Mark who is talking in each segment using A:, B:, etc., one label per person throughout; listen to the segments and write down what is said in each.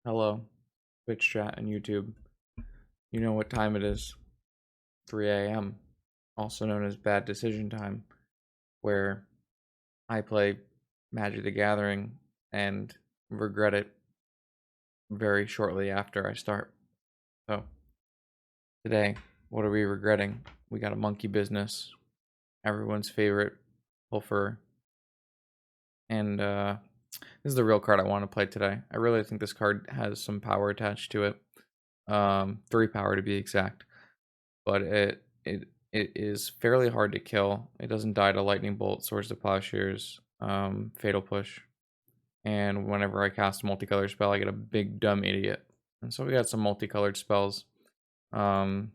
A: Hello, Twitch chat and YouTube. You know what time it is. 3 a.m., also known as bad decision time, where I play Magic the Gathering and regret it very shortly after I start. So, today, what are we regretting? We got a monkey business, everyone's favorite Pulfer, and this is the real card I want to play today. I really think this card has some power attached to it. 3 power to be exact. But it is fairly hard to kill. It doesn't die to lightning bolt, swords to plowshares, fatal push, and whenever I cast a multicolored spell, I get a big dumb idiot. And so we got some multicolored spells. Um,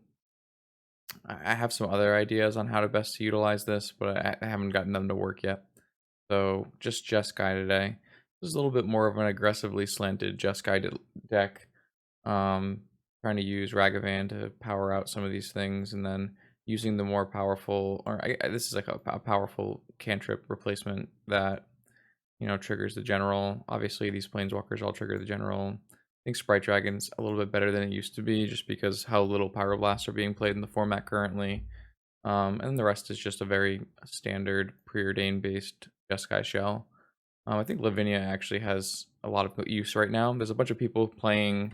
A: I have some other ideas on how to best to utilize this, but I haven't gotten them to work yet. So just Jeskai today. This is a little bit more of an aggressively slanted Jeskai deck. Trying to use Ragavan to power out some of these things, and then using the more powerful, this is like a powerful cantrip replacement that triggers the general. Obviously, these planeswalkers all trigger the general. I think Sprite Dragon's a little bit better than it used to be, just because how little Pyroblasts are being played in the format currently. And the rest is just a very standard preordained based Jeskai shell. I think Lavinia actually has a lot of use right now. There's a bunch of people playing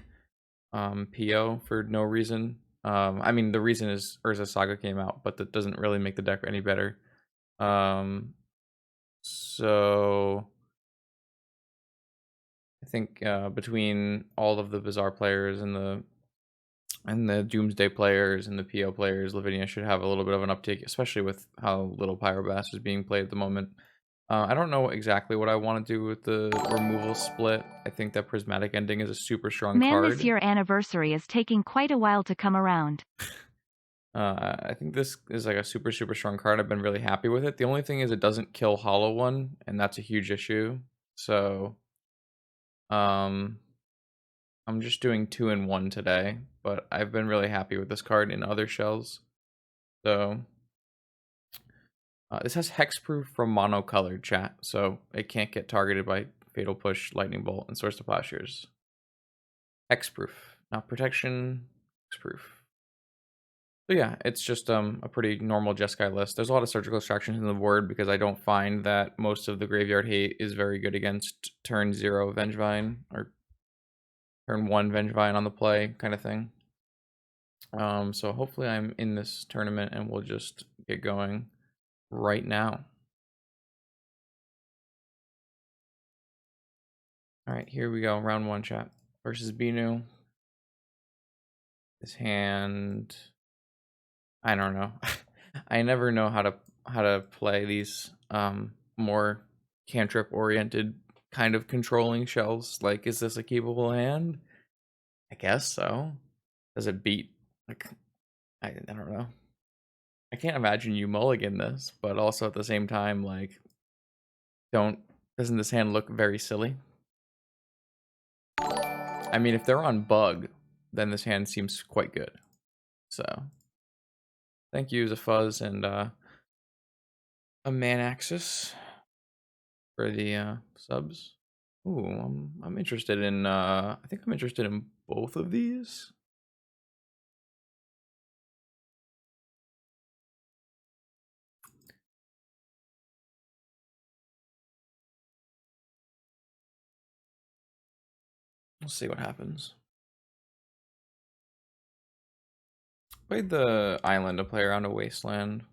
A: PO for no reason. I mean, the reason is Urza Saga came out, but that doesn't really make the deck any better. So I think between all of the Bizarre players and the Doomsday players and the PO players, Lavinia should have a little bit of an uptake, especially with how little Pyroblast is being played at the moment. I don't know exactly what I want to do with the removal split. I think that Prismatic Ending is a super strong
B: Man,
A: card.
B: this year anniversary is taking quite a while to come around.
A: I think this is like a super strong card. I've been really happy with it. The only thing is it doesn't kill Hollow One, and that's a huge issue. So, um, I'm just doing 2 in 1 today, but I've been really happy with this card in other shells. So, this has hexproof from monocolored chat, so it can't get targeted by Fatal Push, Lightning Bolt, and Swords to Plowshares. Hexproof, not protection. Hexproof. So yeah, it's just a pretty normal Jeskai list. There's a lot of surgical extractions in the board because I don't find that most of the graveyard hate is very good against turn 0 Vengevine or turn 1 Vengevine on the play kind of thing. So hopefully I'm in this tournament and we'll just get going right now. All right, here we go. Round 1 chat versus Binu. This hand, I don't know. I never know how to play these more cantrip oriented kind of controlling shells. Like, is this a keepable hand? I guess so. Does it beat like I don't know. I can't imagine you mulligan this, but also at the same time, like, doesn't this hand look very silly? I mean, if they're on bug, then this hand seems quite good. So thank you, Zafuzz and a Manaxis for the subs. Ooh, I'm interested in I think I'm interested in both of these. We'll see what happens. Played the island to play around a wasteland.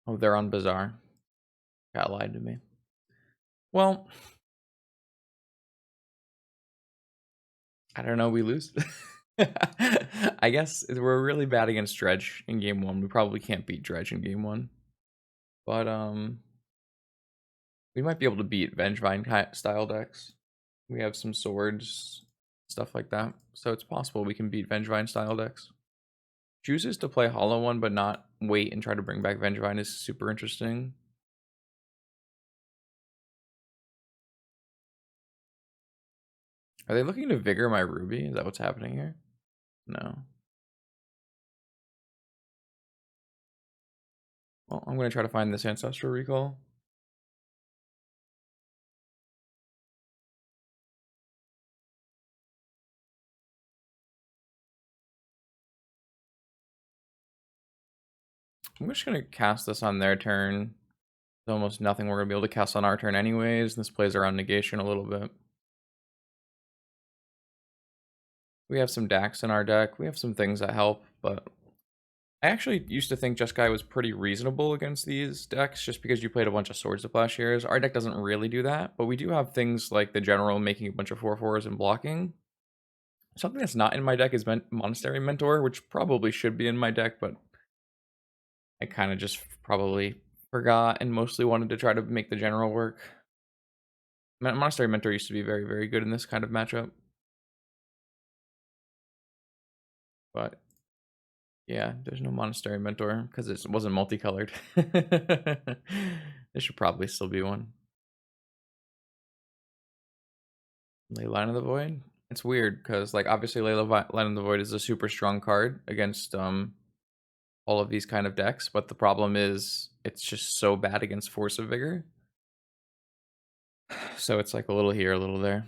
A: Oh, they're on Bazaar. Got lied to me. Well, I don't know, we lose. I guess we're really bad against Dredge in game 1. We probably can't beat Dredge in game 1. But we might be able to beat Vengevine style decks. We have some swords, stuff like that. So it's possible we can beat Vengevine style decks. Chooses to play Hollow One but not wait and try to bring back Vengevine is super interesting. Are they looking to Vigor my Ruby? Is that what's happening here? No. Well, I'm going to try to find this Ancestral Recall. I'm just gonna cast this on their turn. There's almost nothing we're gonna be able to cast on our turn anyways. This plays around negation a little bit. We have some Dax in our deck. We have some things that help, but I actually used to think Jeskai was pretty reasonable against these decks just because you played a bunch of Swords to Plowshares. Our deck doesn't really do that, but we do have things like the General making a bunch of 4/4s and blocking. Something that's not in my deck is Monastery Mentor, which probably should be in my deck, but I kind of just probably forgot and mostly wanted to try to make the General work. Monastery Mentor used to be very, very good in this kind of matchup. But yeah, there's no Monastery Mentor because it wasn't multicolored. There should probably still be one. Ley Line of the Void? It's weird because, like, obviously Line of the Void is a super strong card against all of these kind of decks, but the problem is it's just so bad against Force of Vigor. So it's like a little here, a little there.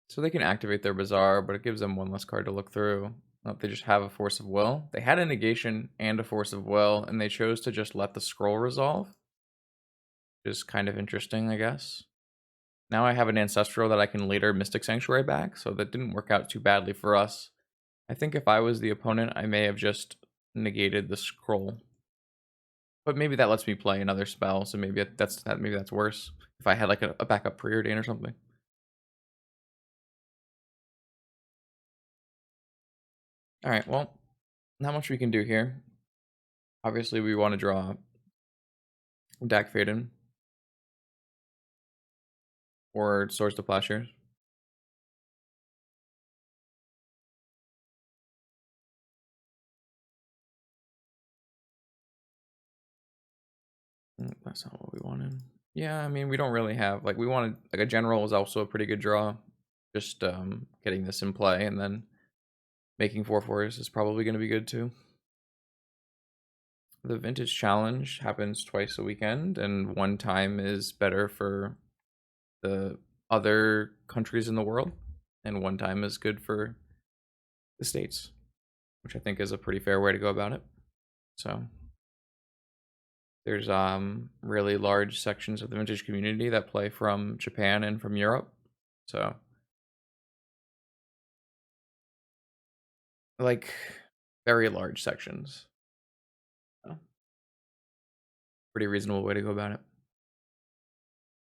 A: So they can activate their Bazaar, but it gives them one less card to look through. They just have a Force of Will. They had a Negation and a Force of Will, and they chose to just let the scroll resolve. Which is kind of interesting, I guess. Now I have an Ancestral that I can later Mystic Sanctuary back, so that didn't work out too badly for us. I think if I was the opponent, I may have just negated the scroll. But maybe that lets me play another spell, so maybe that's worse. If I had like a backup Preordain or something. Alright, well, not much we can do here. Obviously we want to draw Dak Faden. Or Swords to Plowshares. That's not what we wanted. Yeah, I mean, we don't really have, like, we wanted, like, a General was also a pretty good draw. Just getting this in play and then making 4/4s is probably going to be good too. The Vintage Challenge happens twice a weekend, and one time is better for the other countries in the world, and one time is good for the States, which I think is a pretty fair way to go about it. So there's really large sections of the Vintage community that play from Japan and from Europe. So like very large sections. So, pretty reasonable way to go about it.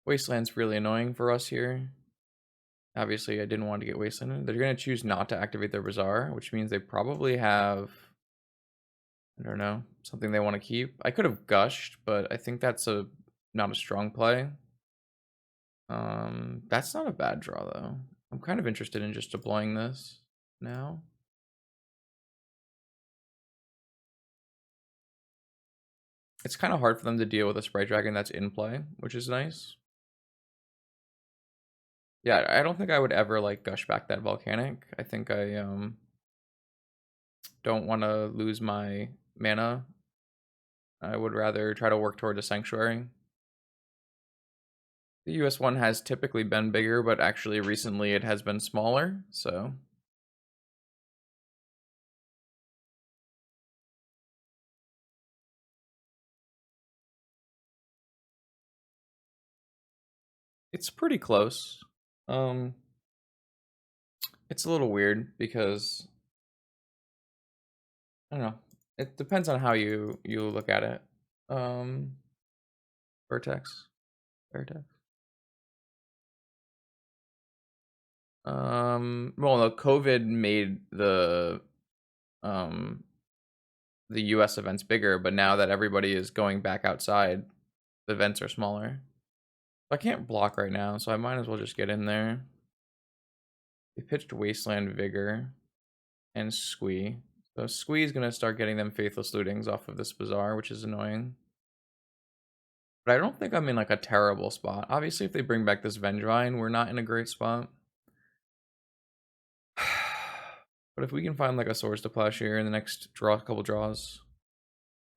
A: Wasteland's really annoying for us here. Obviously, I didn't want to get Wasteland. They're going to choose not to activate their Bazaar, which means they probably have, I don't know, something they want to keep. I could have Gushed, but I think that's not a strong play. That's not a bad draw, though. I'm kind of interested in just deploying this now. It's kind of hard for them to deal with a Sprite Dragon that's in play, which is nice. Yeah, I don't think I would ever like Gush back that Volcanic. I think I don't want to lose my mana. I would rather try to work toward a Sanctuary. The US one has typically been bigger, but actually recently it has been smaller, so it's pretty close. It's a little weird because I don't know. It depends on how you look at it. Vertex. Well, no, COVID made the US events bigger, but now that everybody is going back outside, the events are smaller. I can't block right now, so I might as well just get in there. They pitched Wasteland Vigor and Squee. So Squee is gonna start getting them Faithless Lootings off of this Bazaar, which is annoying. But I don't think I'm in like a terrible spot. Obviously, if they bring back this Vengevine, we're not in a great spot. But if we can find like a Swords to Plowshare in the next couple draws,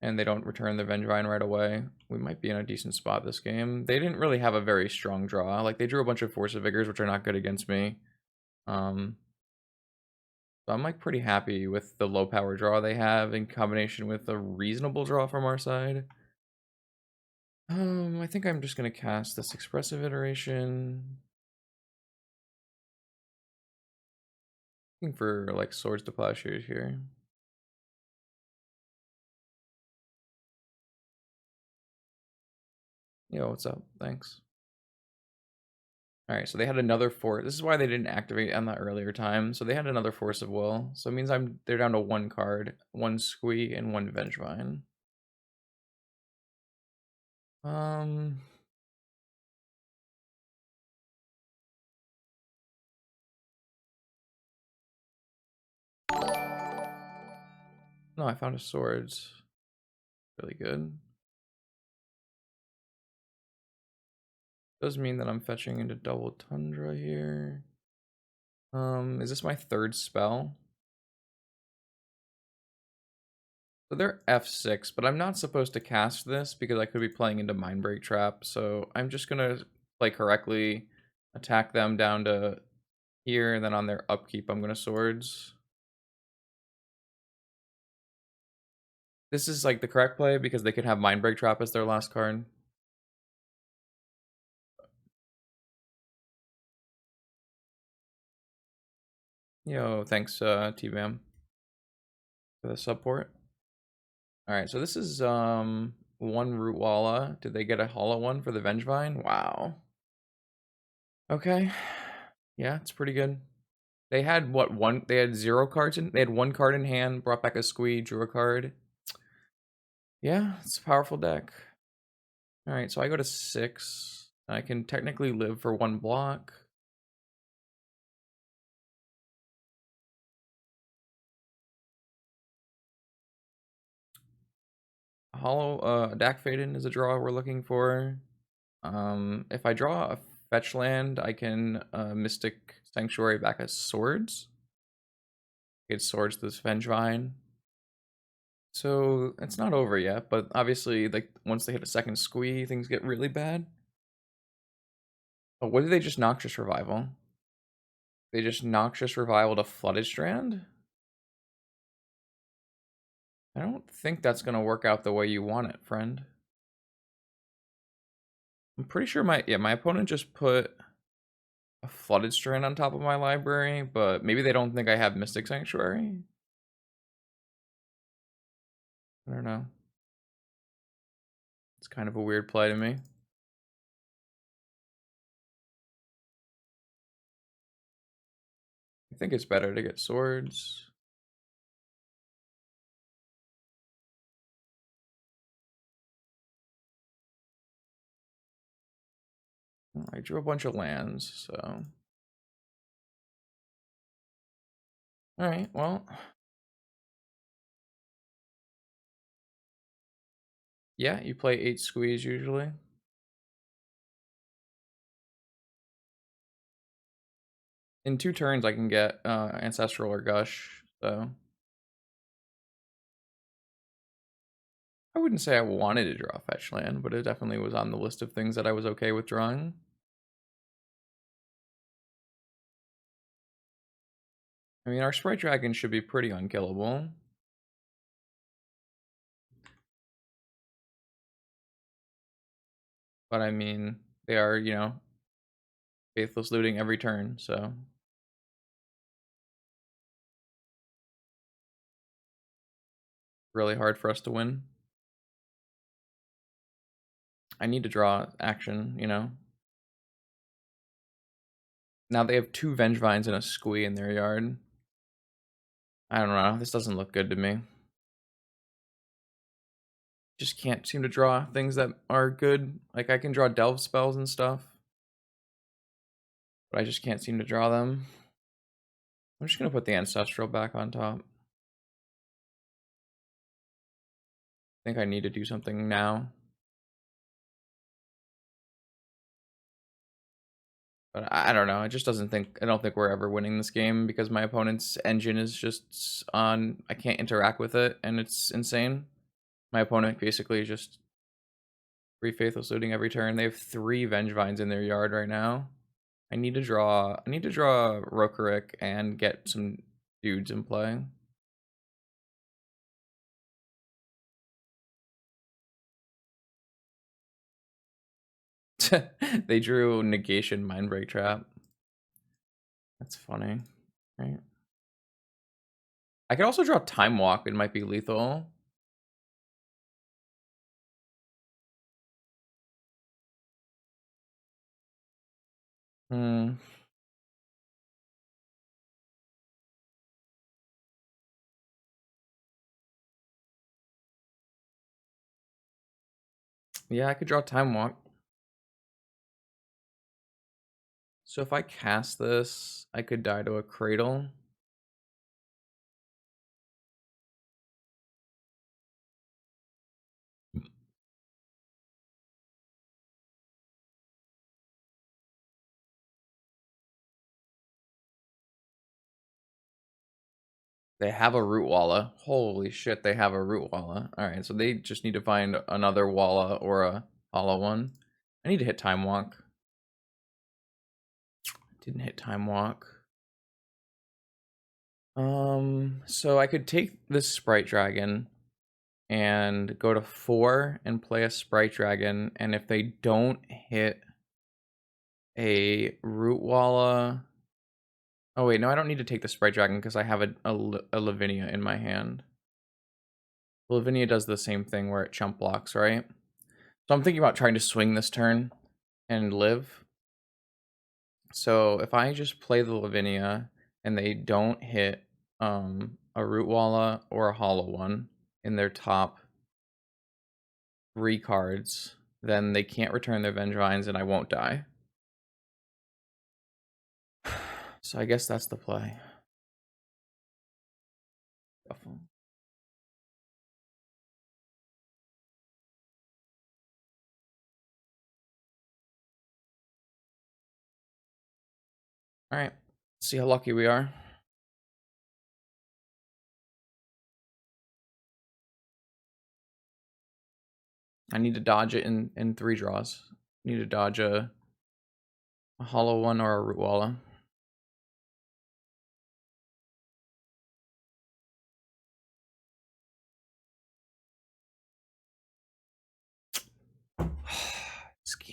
A: and they don't return the Vengevine right away, we might be in a decent spot this game. They didn't really have a very strong draw. Like, they drew a bunch of Force of Vigors, which are not good against me. So I'm like pretty happy with the low power draw they have in combination with a reasonable draw from our side. I think I'm just gonna cast this Expressive Iteration. Looking for like Swords to Plowshares here. Yo, what's up? Thanks. Alright, so they had another force. This is why they didn't activate on the earlier time. So they had another Force of Will. So it means they're down to one card, one Squee, and one Vengevine. No, I found a Swords. Really good. Does mean that I'm fetching into Double Tundra here. Is this my third spell? So they're F6, but I'm not supposed to cast this because I could be playing into Mindbreak Trap, so I'm just gonna play correctly, attack them down to here, and then on their upkeep I'm gonna Swords. This is like the correct play because they could have Mindbreak Trap as their last card. Yo, thanks T-Bam for the support. Alright, so this is one Root Walla. Did they get a hollow one for the Vengevine? Wow. Okay. Yeah, it's pretty good. They had what, one? They had 0 cards in. They had 1 card in hand, brought back a Squee, drew a card. Yeah, it's a powerful deck. All right, so I go to 6. I can technically live for 1 block. Hollow Dak Faden is a draw we're looking for. If I draw a fetch land, I can Mystic Sanctuary back as Swords. Get Swords to this Vengevine. So it's not over yet, but obviously, like once they hit a second Squee, things get really bad. Oh, what did they just Noxious Revival? They just Noxious Revival to Flooded Strand? I don't think that's gonna work out the way you want it, friend. I'm pretty sure my opponent just put a Flooded Strand on top of my library, but maybe they don't think I have Mystic Sanctuary. I don't know. It's kind of a weird play to me. I think it's better to get Swords. I drew a bunch of lands, so. Alright, well. Yeah, you play 8 Squeeze usually. In 2 turns, I can get Ancestral or Gush, so. I wouldn't say I wanted to draw a fetch land, but it definitely was on the list of things that I was okay with drawing. I mean, our Sprite Dragon should be pretty unkillable. But I mean, they are, you know, faithless looting every turn, so. Really hard for us to win. I need to draw action, you know. Now they have 2 Vengevines and a Squee in their yard. I don't know, this doesn't look good to me. Just can't seem to draw things that are good. Like, I can draw Delve spells and stuff, but I just can't seem to draw them. I'm just gonna put the Ancestral back on top. I think I need to do something now. But I don't know. I just doesn't think I don't think we're ever winning this game because my opponent's engine is just on. I can't interact with it, and it's insane. My opponent basically just free Faithless Looting every turn. They have 3 Vengevines in their yard right now. I need to draw Rokiric and get some dudes in play. They drew Negation Mindbreak Trap. That's funny, right? I could also draw Time Walk. It might be lethal. Hmm. Yeah, I could draw Time Walk. So if I cast this, I could die to a Cradle. They have a Root Walla. Holy shit, they have a Root Walla. Alright, so they just need to find another Walla or a hollow one. I need to hit Time Walk. Didn't hit Time Walk. So I could take this Sprite Dragon and go to 4 and play a Sprite Dragon, and if they don't hit a Root Walla... Oh wait, no, I don't need to take the Sprite Dragon because I have a Lavinia in my hand. Lavinia does the same thing where it chump blocks, right? So I'm thinking about trying to swing this turn and live. So if I just play the Lavinia and they don't hit a Root Walla or a Hollow one in their top 3 cards, then they can't return their Vengevines and I won't die. So I guess that's the play. Shuffle. Alright, see how lucky we are. I need to dodge it in 3 draws. I need to dodge a Hollow one or a Root Walla.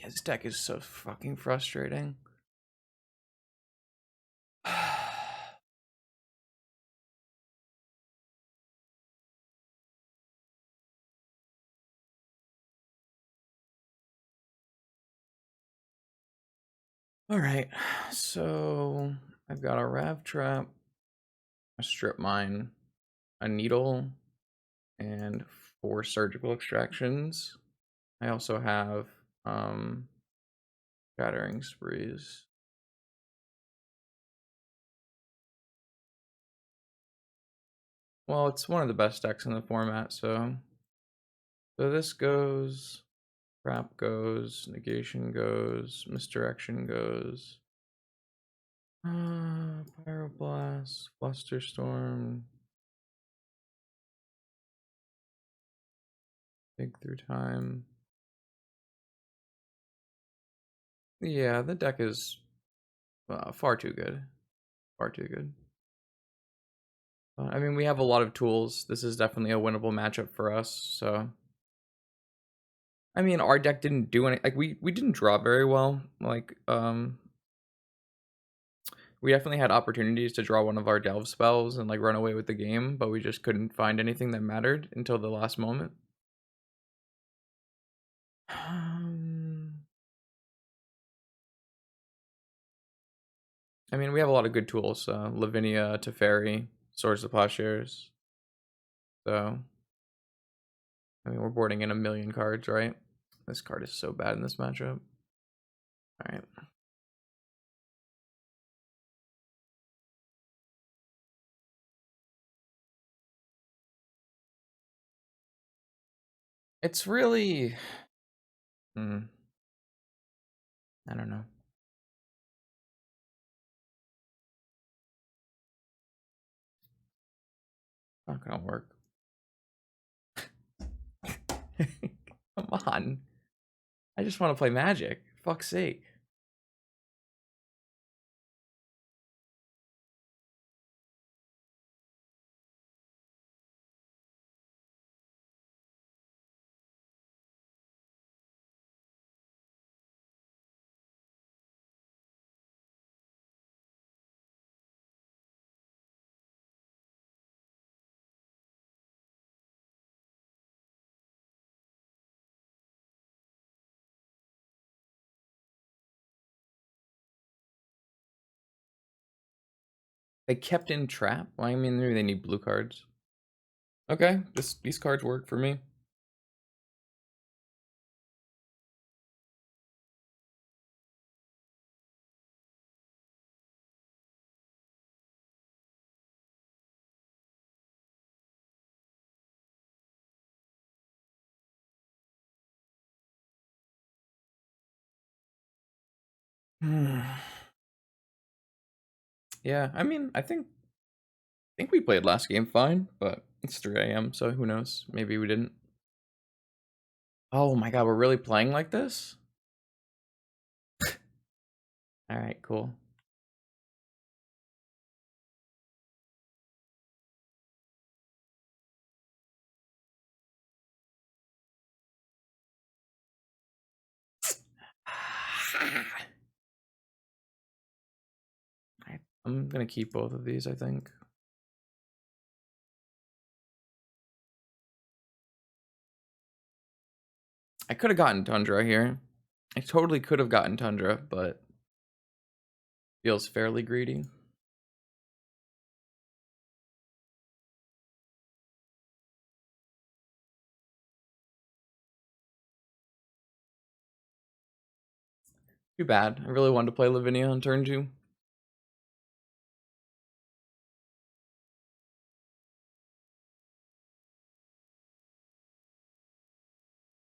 A: This deck is so fucking frustrating. Alright, so I've got a Rav Trap, a Strip Mine, a Needle, and 4 Surgical Extractions. I also have Shattering Sprees. Well, it's one of the best decks in the format, so this goes, Trap goes, Negation goes, Misdirection goes. Pyroblast, Flusterstorm, Dig Through Time. Yeah, the deck is far too good. Far too good. I mean, we have a lot of tools. This is definitely a winnable matchup for us, so... I mean, our deck didn't do any... Like, we didn't draw very well. Like, we definitely had opportunities to draw one of our Delve spells and, like, run away with the game, but we just couldn't find anything that mattered until the last moment. I mean, we have a lot of good tools. Lavinia, Teferi, Swords of Plowshares. So, I mean, we're boarding in a million cards, right? This card is so bad in this matchup. Alright. It's really... I don't know. Not gonna work. on. I just want to play Magic. Fuck's sake. They kept in trap? Well, I mean, maybe they need blue cards. Okay, these cards work for me. Yeah, I mean, I think we played last game fine, but it's 3 a.m., so who knows? Maybe we didn't. Oh my god, we're really playing like this? Alright, cool. I'm gonna keep both of these, I think. I could have gotten Tundra here. I totally could have gotten Tundra, but feels fairly greedy. Too bad. I really wanted to play Lavinia on turn 2.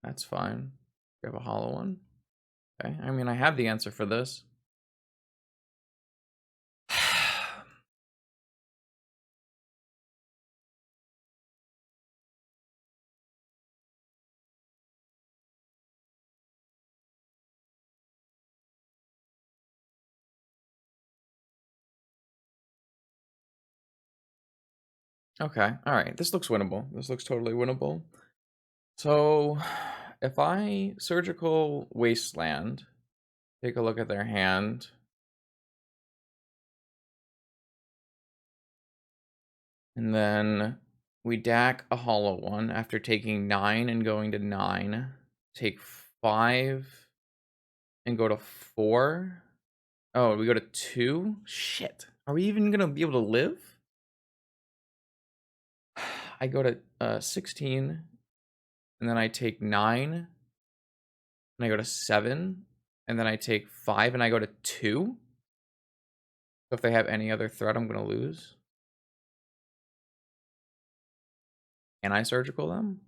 A: That's fine. We have a hollow one. Okay, I mean, I have the answer for this. Okay, alright. This looks winnable. This looks totally winnable. So, if I Surgical Wasteland, take a look at their hand. And then we DAC a hollow one after taking 9 and going to 9. Take 5 and go to 4. Oh, we go to 2? Shit. Are we even gonna be able to live? I go to 16, and then I take 9, and I go to 7, and then I take 5, and I go to 2? So if they have any other threat, I'm gonna lose. Can I surgical them?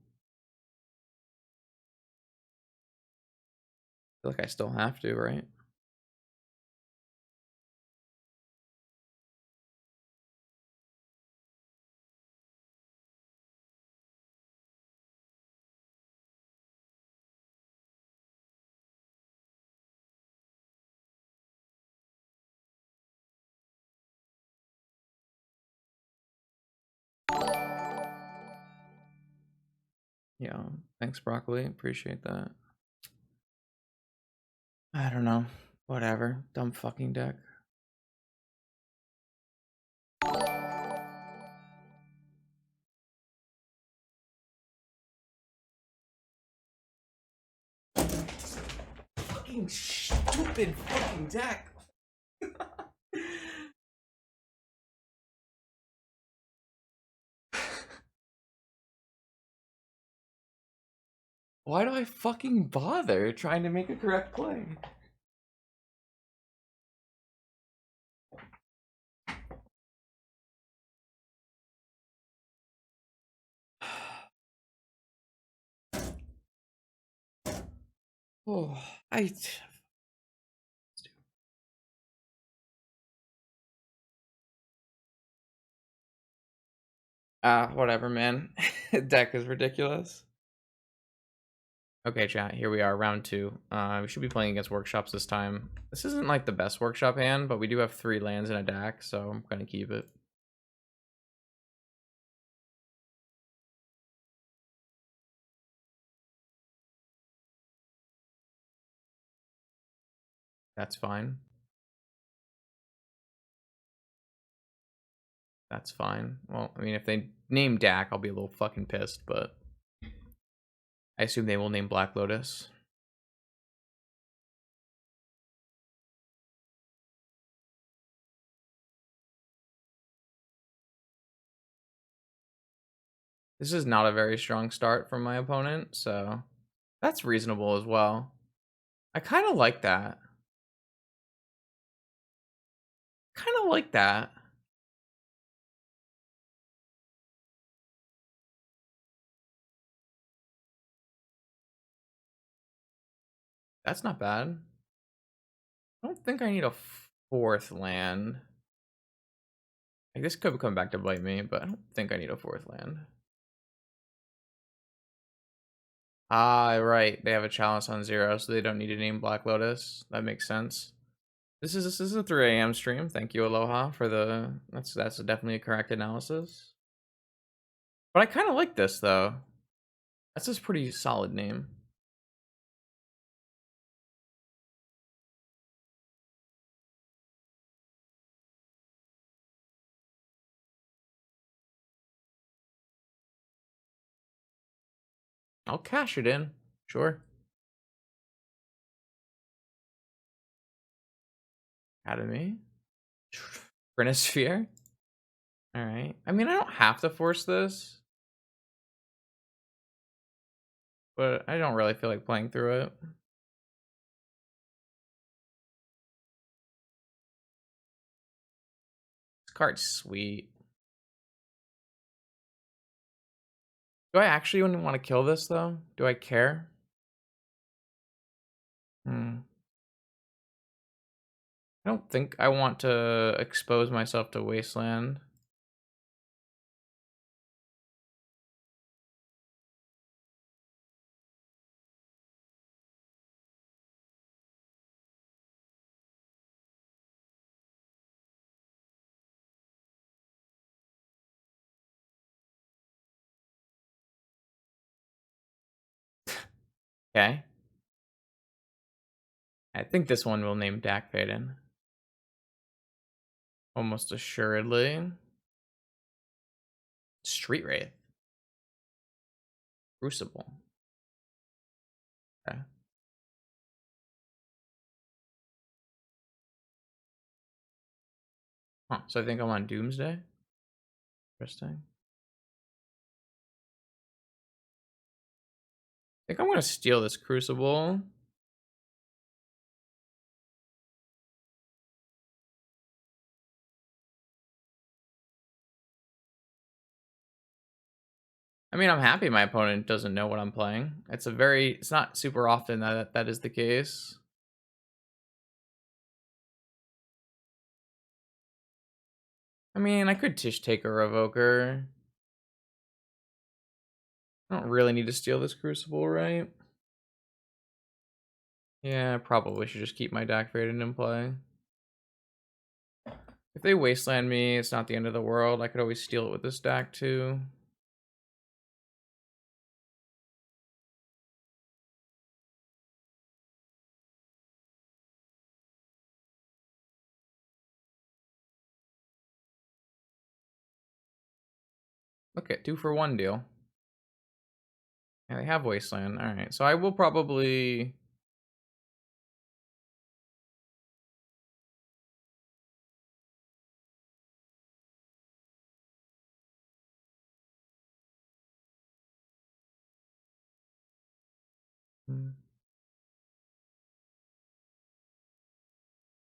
A: I feel like I still have to, right? Yeah, thanks, Broccoli. Appreciate that. I don't know. Whatever. Dumb fucking deck. Fucking stupid fucking deck. Why do I fucking bother trying to make a correct play? Oh, whatever, man. Deck is ridiculous. Okay, chat, here we are, round 2. We should be playing against workshops this time. This isn't like the best workshop hand, but we do have 3 lands in a deck, so I'm gonna keep it. That's fine. That's fine. Well, I mean, if they name Dak, I'll be a little fucking pissed, but I assume they will name Black Lotus. This is not a very strong start from my opponent, so that's reasonable as well. I kind of like that. Kind of like that. That's not bad. I don't think I need a 4th land. Like, this could come back to bite me, but I don't think I need a 4th land. Ah, right. They have a chalice on 0, so they don't need to name Black Lotus. That makes sense. This is a 3 a.m. stream. Thank you, Aloha, for the that's definitely a correct analysis. But I kind of like this though. That's a pretty solid name. I'll cash it in. Sure. Academy. Chronosphere. All right. I mean, I don't have to force this, but I don't really feel like playing through it. This card's sweet. Do I actually want to kill this though? Do I care? I don't think I want to expose myself to Wasteland. Okay. I think this one will name Dak Faden. Almost assuredly. Street Wraith. Crucible. Okay. Huh, so I think I'm on Doomsday. Interesting. I think I'm gonna steal this Crucible. I mean, I'm happy my opponent doesn't know what I'm playing. It's not super often that is the case. I mean, I could take a Revoker. I don't really need to steal this Crucible, right? Yeah, I probably should just keep my Dak Faden in play. If they Wasteland me, it's not the end of the world. I could always steal it with this deck too. Look at 2-for-1 deal. Yeah, they have Wasteland. All right, so I will probably.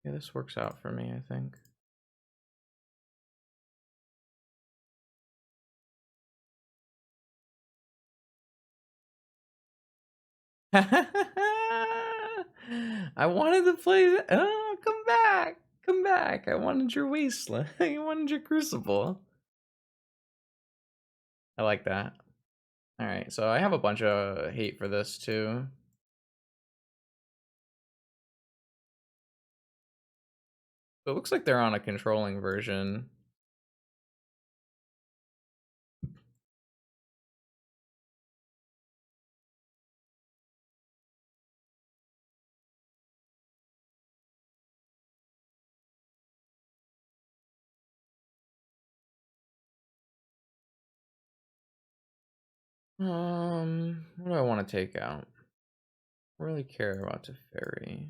A: Yeah, this works out for me, I think. I wanted to play that. Oh, come back. Come back. I wanted your Wasteland. I wanted your Crucible. I like that. Alright, so I have a bunch of hate for this too. So it looks like they're on a controlling version. What do I want to take out? I don't really care about Teferi.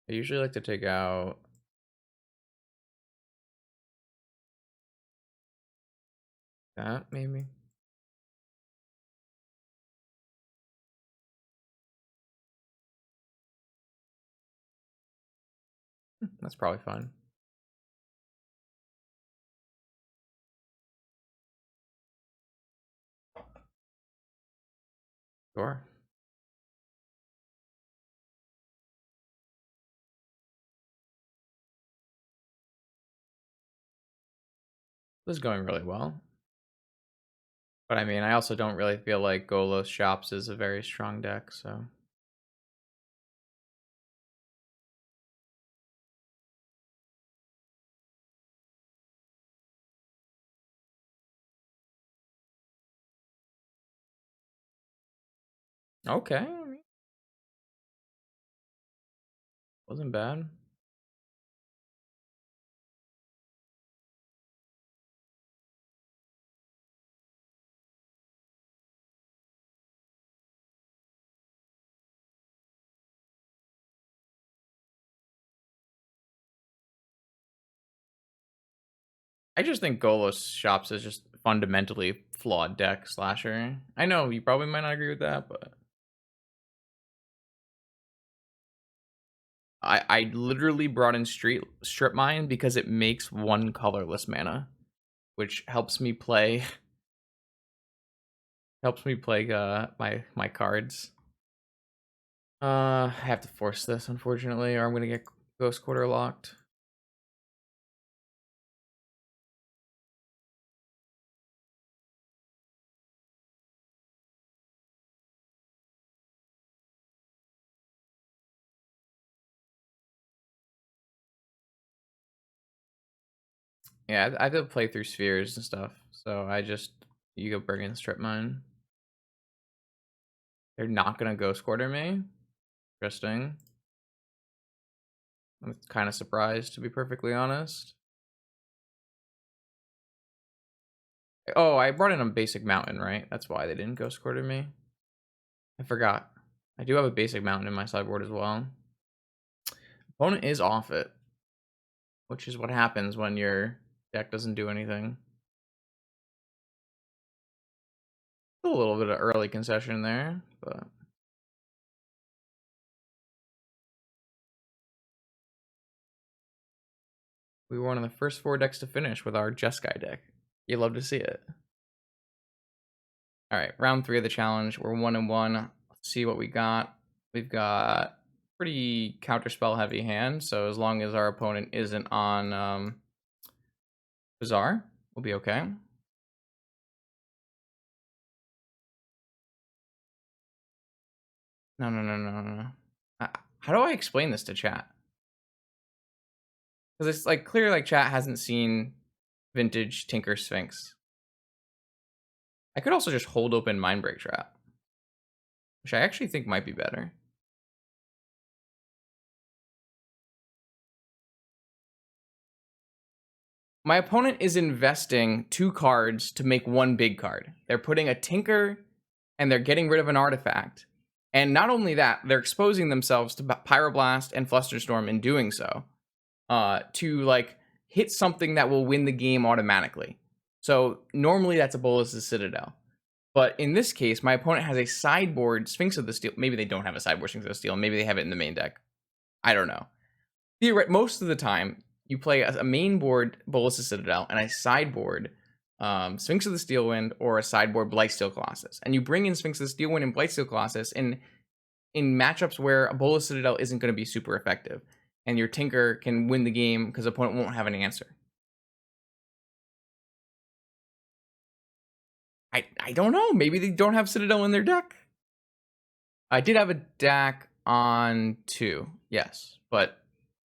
A: I usually like to take out that, maybe. That's probably fine. Sure. This is going really well. But I mean, I also don't really feel like Golos Shops is a very strong deck, so. Okay. Wasn't bad. I just think Golos Shops is just fundamentally flawed deck slasher. I know you probably might not agree with that, but I literally brought in Street Strip Mine because it makes one colorless mana, which helps me play my cards. I have to force this unfortunately, or I'm gonna get Ghost Quarter locked. Yeah, I have to play through spheres and stuff, so you go bring in Strip Mine. They're not gonna Ghost Quarter me. Interesting. I'm kind of surprised, to be perfectly honest. Oh, I brought in a basic mountain, right? That's why they didn't Ghost Quarter me. I forgot. I do have a basic mountain in my sideboard as well. Opponent is off it, which is what happens when your deck doesn't do anything. A little bit of early concession there, but we were one of the first 4 decks to finish with our Jeskai deck. You love to see it. All right, round 3 of the challenge. We're 1-1. Let's see what we got. We've got pretty counterspell heavy hand, so as long as our opponent isn't on Bazaar, we'll be okay. No. How do I explain this to chat? Because it's like clear like chat hasn't seen vintage Tinker Sphinx. I could also just hold open Mindbreak Trap, which I actually think might be better. My opponent is investing 2 cards to make 1 big card. They're putting a Tinker and they're getting rid of an artifact. And not only that, they're exposing themselves to Pyroblast and Flusterstorm in doing so. To like hit something that will win the game automatically. So normally that's a Bolas' Citadel. But in this case, my opponent has a sideboard Sphinx of the Steel. Maybe they don't have a sideboard Sphinx of the Steel. Maybe they have it in the main deck. I don't know. Most of the time, you play a main board Bolas' Citadel and a sideboard Sphinx of the Steelwind or a sideboard Blightsteel Colossus. And you bring in Sphinx of the Steelwind and Blightsteel Colossus in matchups where a Bolas Citadel isn't going to be super effective. And your Tinker can win the game because the opponent won't have an answer. I don't know. Maybe they don't have Citadel in their deck. I did have a deck on 2, yes, but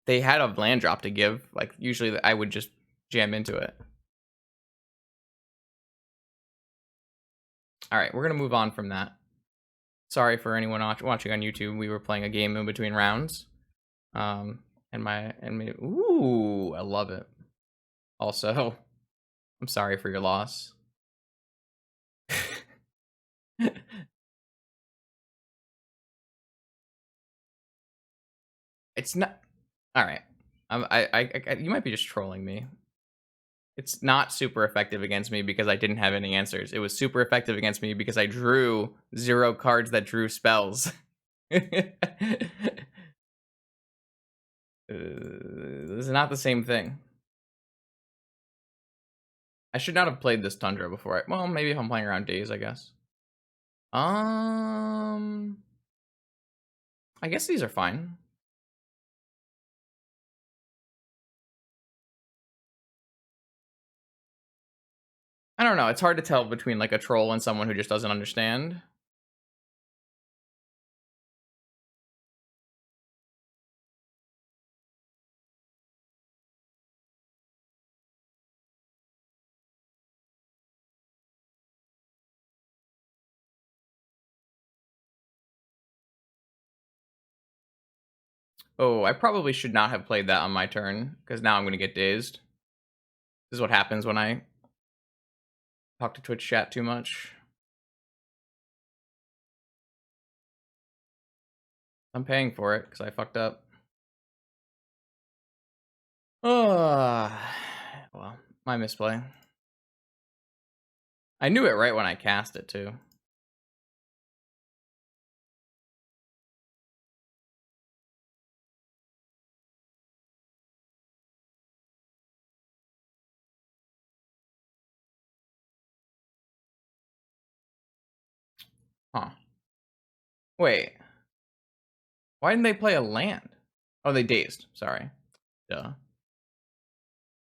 A: they had a land drop to give. Like, usually I would just jam into it. All right, we're gonna move on from that. Sorry for anyone watching on YouTube. We were playing a game in between rounds. Ooh, I love it. Also, I'm sorry for your loss. It's not. All right. You might be just trolling me. It's not super effective against me because I didn't have any answers. It was super effective against me because I drew 0 cards that drew spells. This is not the same thing. I should not have played this Tundra before. Well, maybe if I'm playing around Days, I guess. I guess these are fine. I don't know. It's hard to tell between like a troll and someone who just doesn't understand. Oh, I probably should not have played that on my turn, because now I'm going to get dazed. This is what happens when I talk to Twitch chat too much. I'm paying for it, because I fucked up. Oh, well, my misplay. I knew it right when I cast it, too. Huh. Wait. Why didn't they play a land? Oh, they dazed. Sorry. Duh.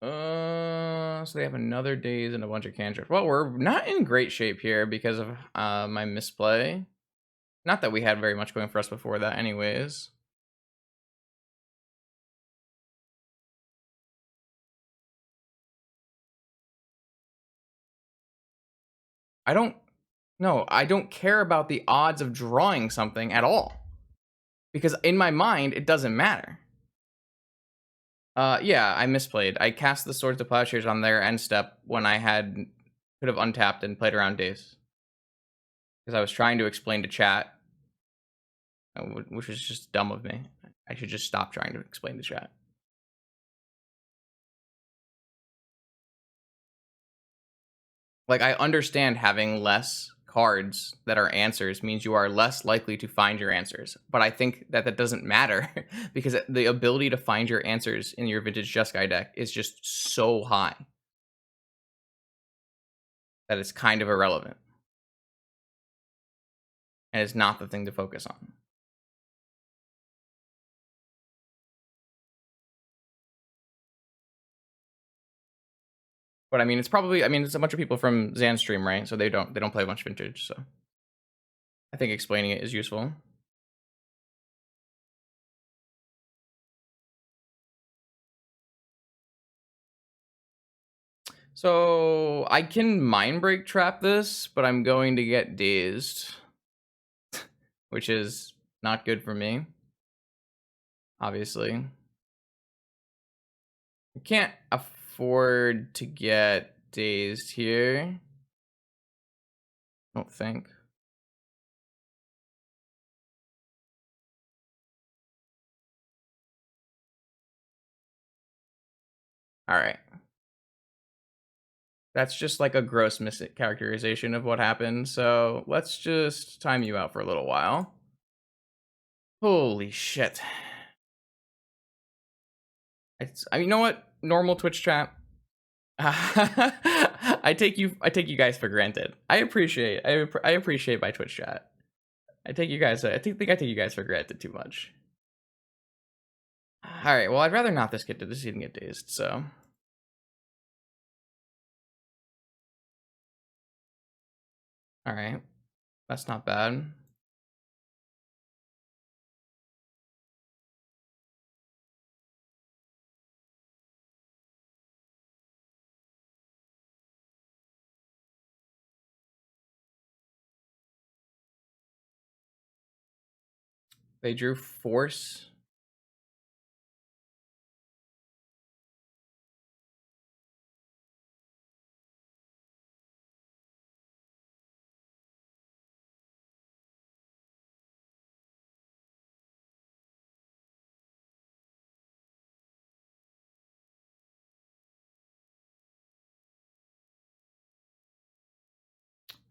A: So they have another daze and a bunch of cantrips. Well, we're not in great shape here because of my misplay. Not that we had very much going for us before that anyways. I don't care about the odds of drawing something at all. Because in my mind, it doesn't matter. Yeah, I misplayed. I cast the Swords to Plowshares on their end step when I could have untapped and played around Daze. Because I was trying to explain to chat, which was just dumb of me. I should just stop trying to explain to chat. Like, I understand having less cards that are answers means you are less likely to find your answers. But I think that doesn't matter because the ability to find your answers in your Vintage Jeskai deck is just so high that it's kind of irrelevant. And it's not the thing to focus on. But I mean, it's a bunch of people from Zan stream, right? So they don't play a bunch of Vintage, so I think explaining it is useful. So I can Mind Break trap this, but I'm going to get dazed, which is not good for me, obviously. I can't afford to get dazed here. I don't think. All right. That's just like a gross mischaracterization of what happened. So let's just time you out for a little while. Holy shit. You know what? Normal Twitch chat. I take you guys for granted. I appreciate my Twitch chat. I think I take you guys for granted too much. All right. Well, I'd rather not this even get dazed. So Alright. That's not bad. They drew Force.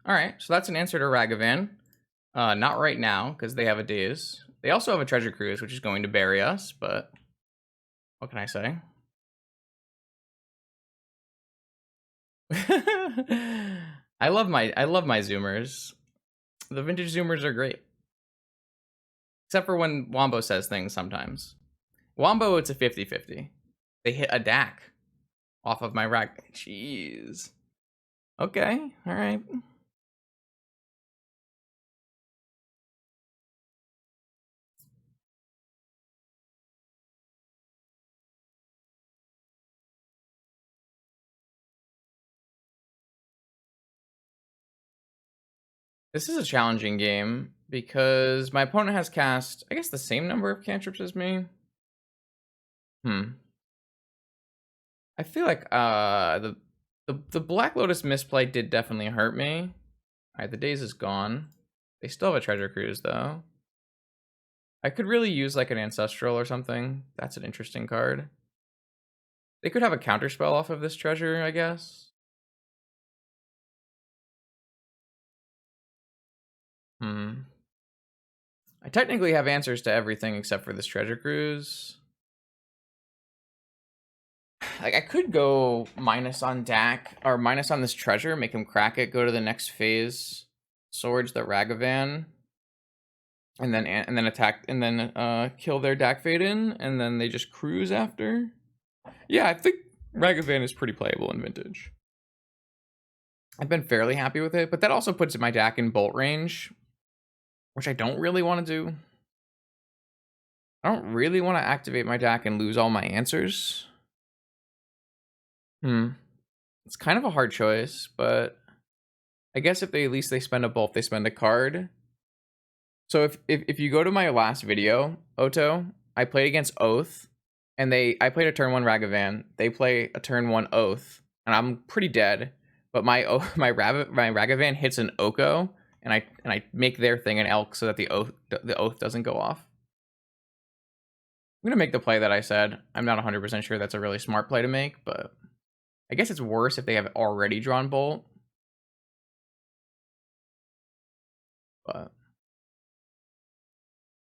A: Alright, so that's an answer to Ragavan. Not right now, because they have a Daze. They also have a Treasure Cruise, which is going to bury us, but what can I say? I love my Zoomers. The vintage Zoomers are great. Except for when Wombo says things sometimes. Wombo, it's a 50-50. They hit a DAC off of my rack. Jeez. Okay, alright. This is a challenging game because my opponent has cast, I guess, the same number of cantrips as me. I feel like the Black Lotus misplay did definitely hurt me. Alright, the Daze is gone. They still have a Treasure Cruise though. I could really use like an Ancestral or something. That's an interesting card. They could have a counterspell off of this treasure, I guess. I technically have answers to everything except for this Treasure Cruise. Like, I could go minus on Dak, or minus on this treasure, make him crack it, go to the next phase, Swords the Ragavan, and then attack, and then kill their Dak Faden, and then they just cruise after. Yeah, I think Ragavan is pretty playable in Vintage. I've been fairly happy with it, but that also puts my Dak in bolt range, which I don't really want to do. I don't really want to activate my Dak and lose all my answers. It's kind of a hard choice, but I guess if they at least they spend a bolt, they spend a card. So if you go to my last video, Oto, I played against Oath, and I played a turn 1 Ragavan. They play a turn 1 Oath, and I'm pretty dead. But my Ragavan hits an Oko, and I make their thing an Elk so that the Oath doesn't go off. I'm gonna make the play that I said. I'm not 100% sure that's a really smart play to make, but I guess it's worse if they have already drawn Bolt. But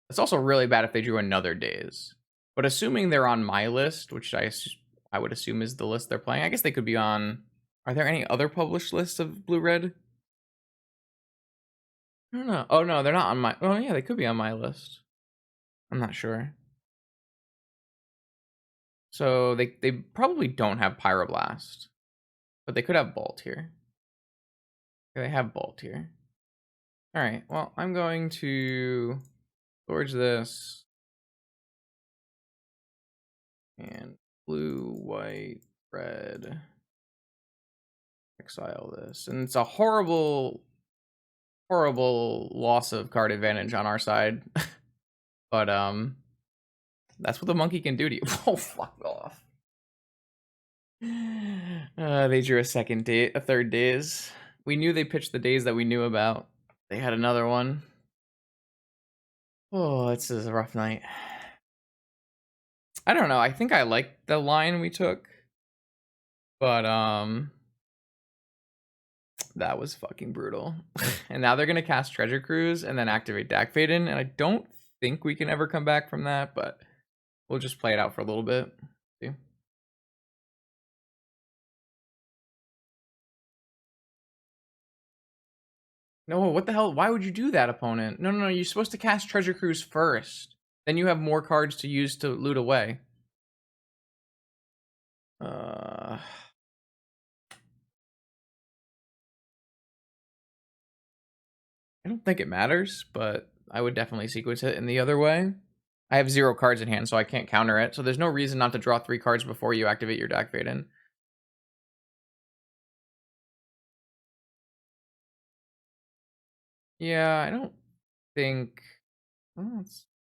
A: it's also really bad if they drew another Daze. But assuming they're on my list, which I would assume is the list they're playing, I guess they could be on. Are there any other published lists of blue-red? I don't know. Oh no, they're not on my. Oh yeah, they could be on my list. I'm not sure. So they probably don't have Pyroblast, but they could have Bolt here. They have Bolt here. All right. Well, I'm going to forge this and blue, white, red. Exile this, and it's a horrible loss of card advantage on our side. But that's what the monkey can do to you. Oh, fuck off. They drew a third Daze. We knew they pitched the Daze that we knew about. They had another one. Oh, this is a rough night. I don't know. I think I like the line we took, but that was fucking brutal. And now they're gonna cast Treasure Cruise and then activate Dak Faden, and I don't think we can ever come back from that, but we'll just play it out for a little bit. See? No, what the hell? Why would you do that, opponent? No, you're supposed to cast Treasure Cruise first. Then you have more cards to use to loot away. I don't think it matters, but I would definitely sequence it in the other way. I have 0 cards in hand, so I can't counter it. So there's no reason not to draw 3 cards before you activate your deck fade in. Yeah, I don't think... Well,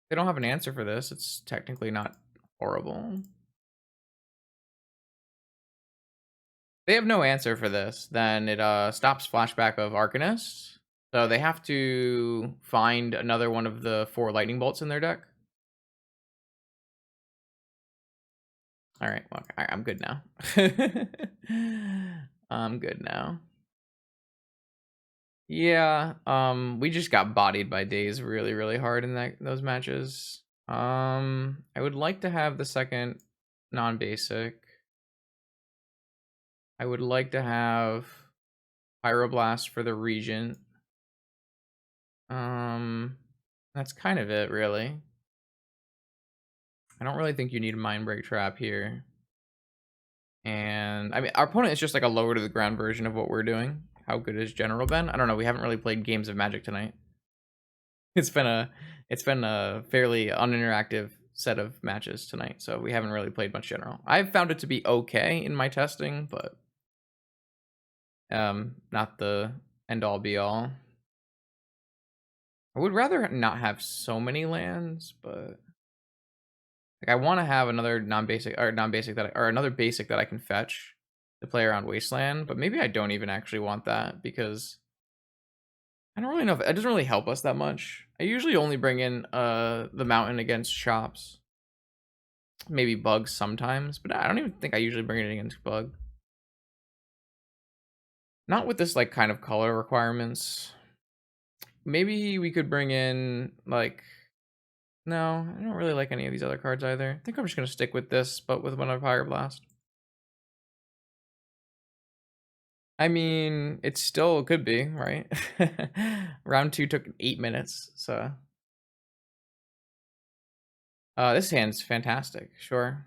A: they don't have an answer for this. It's technically not horrible. They have no answer for this. Then it stops flashback of Arcanist. So they have to find another one of the 4 lightning bolts in their deck. All right, well, I'm good now. I'm good now. Yeah, we just got bodied by Daze really, really hard in those matches. I would like to have the second non-basic. I would like to have Pyroblast for the Regent. That's kind of it, really. I don't really think you need a Mind Break Trap here. And I mean, our opponent is just like a lower to the ground version of what we're doing. How good has General been? I don't know. We haven't really played games of Magic tonight. It's been a fairly uninteractive set of matches tonight, so we haven't really played much General. I've found it to be okay in my testing, but not the end all be all. I would rather not have so many lands, but like I want to have another non-basic or another basic that I can fetch to play around Wasteland, but maybe I don't even actually want that because I don't really know if it doesn't really help us that much. I usually only bring in the mountain against shops. Maybe bugs sometimes, but I don't even think I usually bring it against bug. Not with this like kind of color requirements. Maybe we could bring in like no, I don't really like any of these other cards either. I think I'm just gonna stick with this, but with another Pyroblast. I mean, it still could be, right? Round 2 took 8 minutes, so. This hand's fantastic, sure.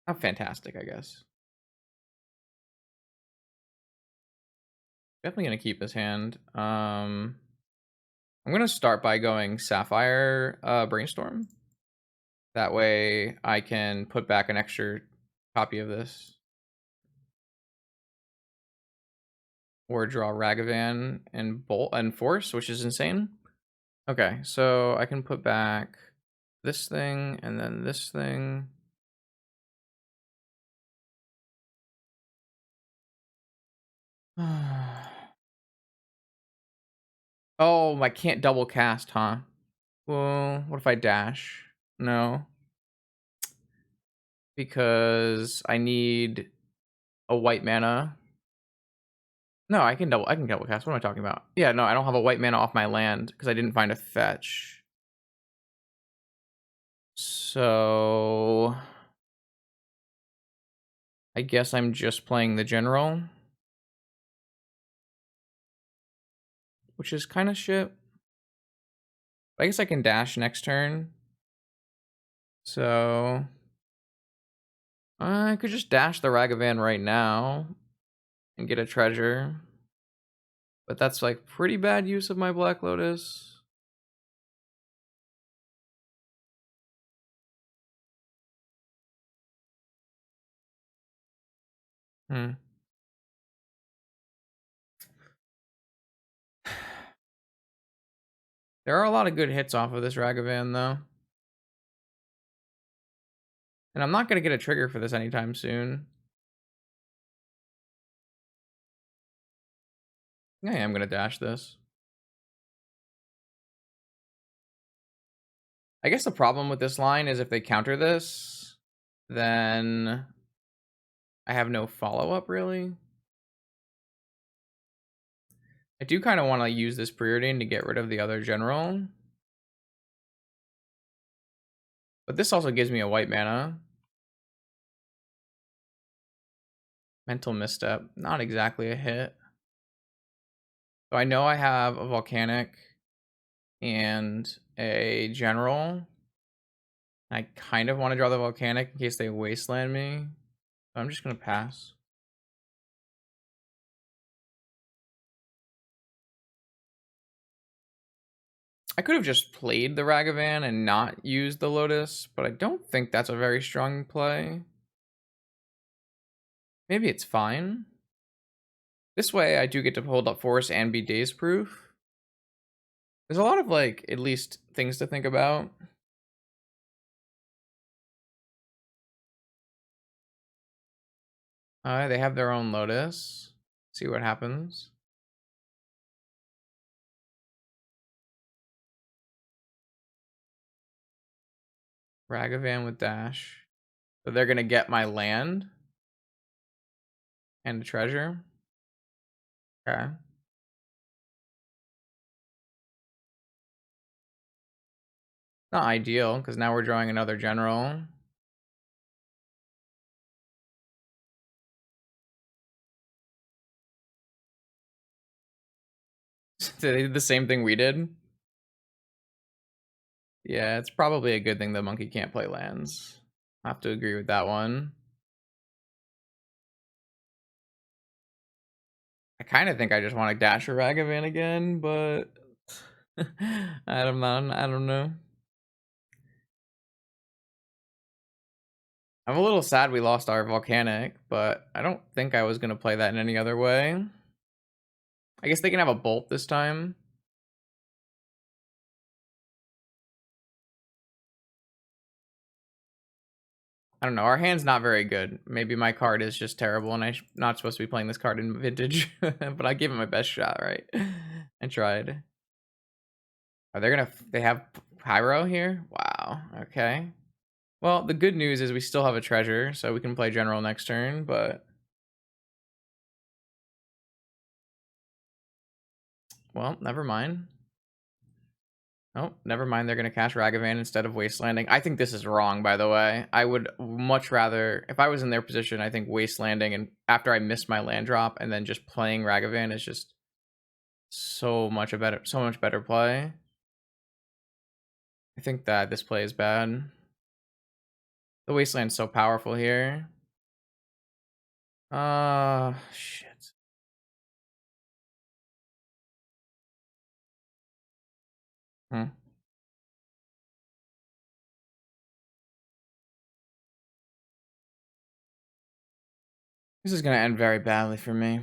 A: Not fantastic, I guess. Definitely gonna keep this hand. I'm gonna start by going Sapphire Brainstorm. That way I can put back an extra copy of this. Or draw Ragavan and Bolt and Force, which is insane. Okay, so I can put back this thing and then this thing. Oh, I can't double cast, huh? Well, what if I dash? No. Because I need a white mana. No, I can double cast. What am I talking about? Yeah, no, I don't have a white mana off my land because I didn't find a fetch. So I guess I'm just playing the general, which is kind of shit. I guess I can dash next turn. So I could just dash the Ragavan right now and get a treasure. But that's like pretty bad use of my Black Lotus. Hmm. There are a lot of good hits off of this Ragavan, though. And I'm not going to get a trigger for this anytime soon. I am going to dash this. I guess the problem with this line is if they counter this, then I have no follow-up, really. I do kind of want to use this preordain to get rid of the other general. But this also gives me a white mana. Mental Misstep, not exactly a hit. So I know I have a Volcanic and a General. I kind of want to draw the Volcanic in case they Wasteland me. So I'm just going to pass. I could have just played the Ragavan and not used the Lotus, but I don't think that's a very strong play. Maybe it's fine. This way, I do get to hold up Force and be Daze Proof. There's a lot of, like, at least things to think about. They have their own Lotus. See what happens. Ragavan with Dash. So they're gonna get my land and a treasure. Okay. Not ideal, because now we're drawing another general. They did the same thing we did. Yeah, it's probably a good thing the monkey can't play lands. I have to agree with that one. I kind of think I just want to dash a Ragavan again, but I don't know. I don't know. I'm a little sad we lost our volcanic, but I don't think I was gonna play that in any other way. I guess they can have a bolt this time. I don't know. Our hand's not very good. Maybe my card is just terrible, and I'm not supposed to be playing this card in Vintage. But I gave it my best shot, right? I tried. Are they gonna? They have Pyro here? Wow. Okay. Well, the good news is we still have a treasure, so we can play General next turn. But well, never mind. Oh, never mind. They're gonna cast Ragavan instead of Wastelanding. I think this is wrong, by the way. I would much rather, if I was in their position, I think Wastelanding and after I missed my land drop and then just playing Ragavan is just so much better play. I think that this play is bad. The Wasteland's so powerful here. Shit. Hmm. This is gonna end very badly for me.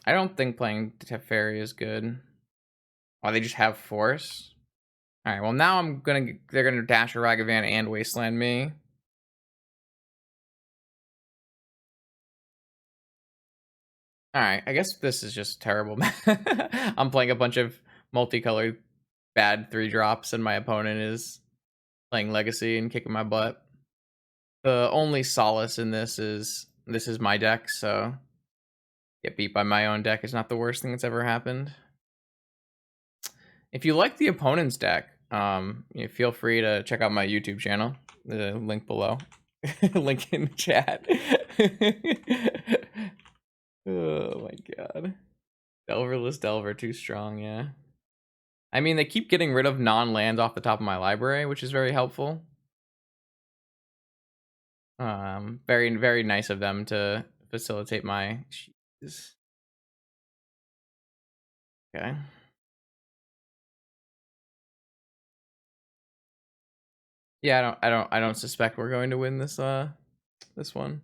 A: I don't think playing Teferi is good. Oh, they just have Force? Alright, well now they're gonna dash a Ragavan and Wasteland me. Alright, I guess this is just terrible. I'm playing a bunch of multicolored bad 3-drops and my opponent is playing Legacy and kicking my butt. The only solace in this is my deck, so get beat by my own deck is not the worst thing that's ever happened. If you like the opponent's deck, feel free to check out my YouTube channel. The link below. Link in the chat. Oh my god. Delverless Delver, too strong, yeah. I mean, they keep getting rid of non-lands off the top of my library, which is very helpful. Very, very nice of them to facilitate my... Jeez. Okay. Yeah, I don't suspect we're going to win this this one.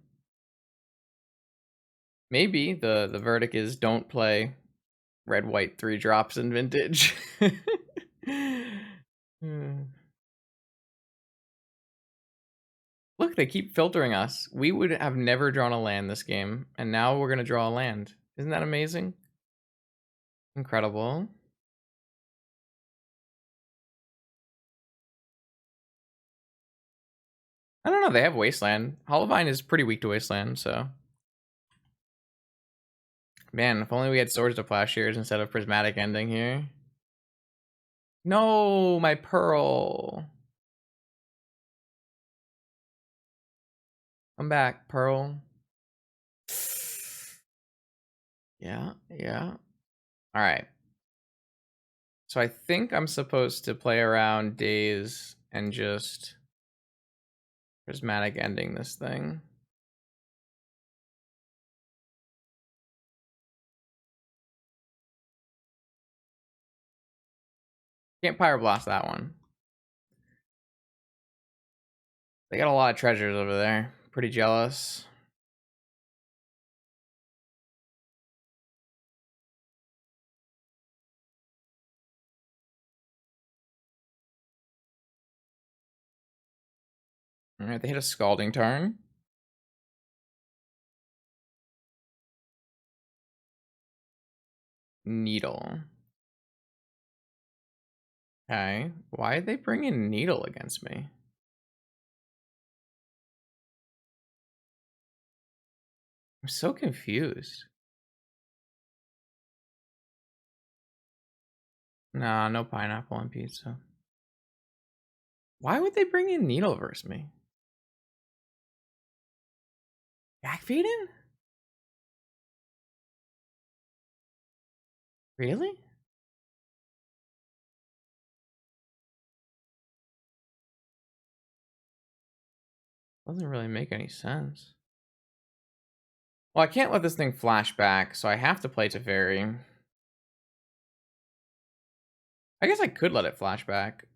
A: Maybe the verdict is don't play red white 3-drops in Vintage. Look, they keep filtering us. We would have never drawn a land this game, and now we're gonna draw a land. Isn't that amazing? Incredible. I don't know, they have Wasteland. Hollowvine is pretty weak to Wasteland, so. Man, if only we had Swords to Plowshares instead of Prismatic Ending here. No, my Pearl. Come back, Pearl. Yeah, yeah. All right. So I think I'm supposed to play around Days and just Prismatic Ending this thing. Can't Pyroblast that one. They got a lot of treasures over there. Pretty jealous. Alright, they hit a Scalding turn. Needle. Okay. Why did they bring in Needle against me? I'm so confused. Nah, no pineapple on pizza. Why would they bring in Needle versus me? Backfeeding? Really? Doesn't really make any sense. Well, I can't let this thing flash back, so I have to play Teferi. I guess I could let it flash back.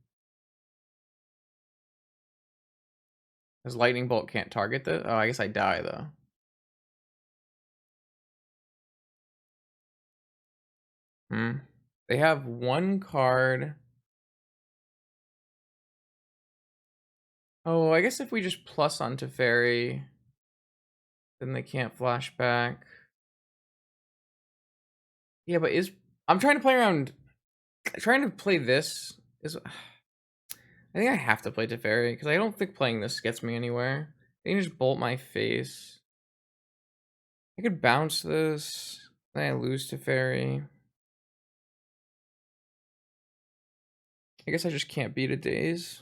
A: Because Lightning Bolt can't target this. Oh, I guess I die, though. They have one card. Oh, I guess if we just plus on Teferi, then they can't flash back. Yeah, but I'm trying to play around. Trying to play this is. I think I have to play Teferi because I don't think playing this gets me anywhere. They can just bolt my face. I could bounce this. Then I lose Teferi. I guess I just can't beat a daze.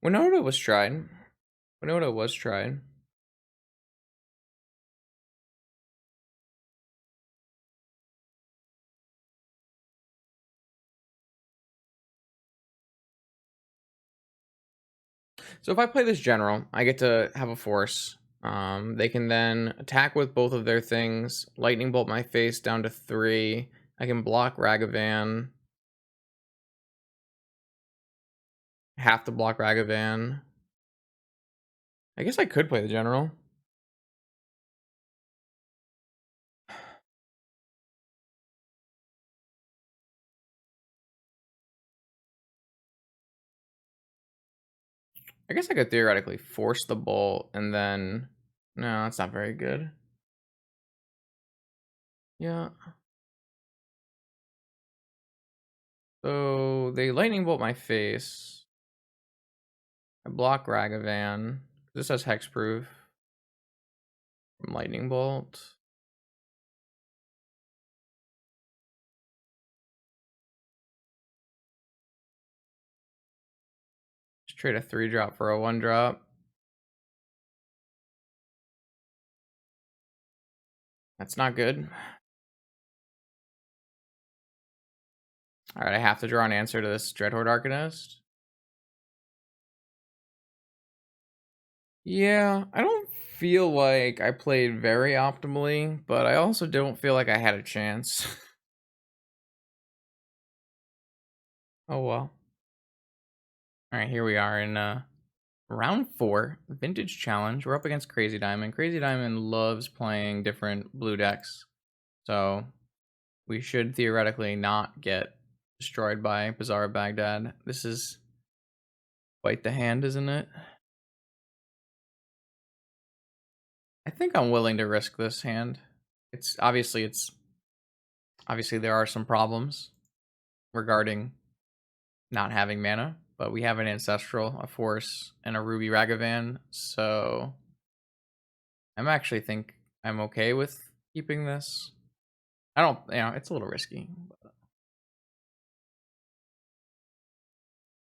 A: Winota was tried. Winota was tried. So if I play this general, I get to have a force. They can then attack with both of their things. Lightning bolt my face down to 3. I can block Ragavan. Have to block Ragavan. I guess I could play the general. I guess I could theoretically force the bolt and then... No, that's not very good. Yeah. So they lightning bolt my face. I block Ragavan. This has hexproof from lightning bolt. Just trade a 3-drop for a 1-drop. That's not good. Alright, I have to draw an answer to this Dreadhorde Arcanist. Yeah, I don't feel like I played very optimally, but I also don't feel like I had a chance. Oh well. Alright, here we are in round 4, Vintage Challenge. We're up against Crazy Diamond. Crazy Diamond loves playing different blue decks, so we should theoretically not get destroyed by Bazaar Baghdad. This is quite the hand, isn't it? I think I'm willing to risk this hand. It's obviously there are some problems regarding not having mana, but we have an Ancestral, a Force, and a Ruby Ragavan, so I'm actually think I'm okay with keeping this. I don't, it's a little risky. But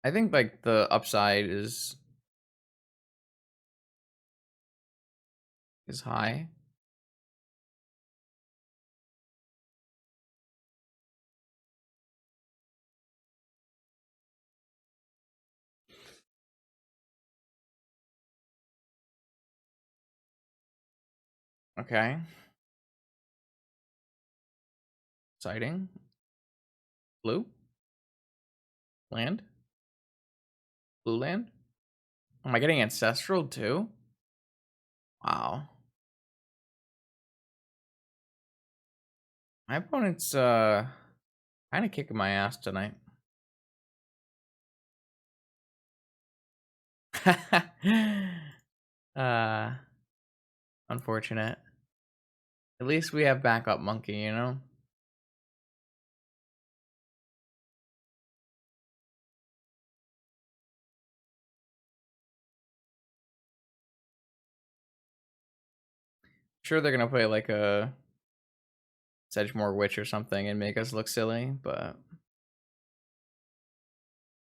A: I think like the upside is is high. Okay. Exciting. Blue? Land? Blue land? Am I getting ancestral too? Wow. My opponent's kind of kicking my ass tonight. uh Unfortunate. At least we have backup monkey, you know? Sure they're gonna play like a Sedgemoor Witch or something and make us look silly, but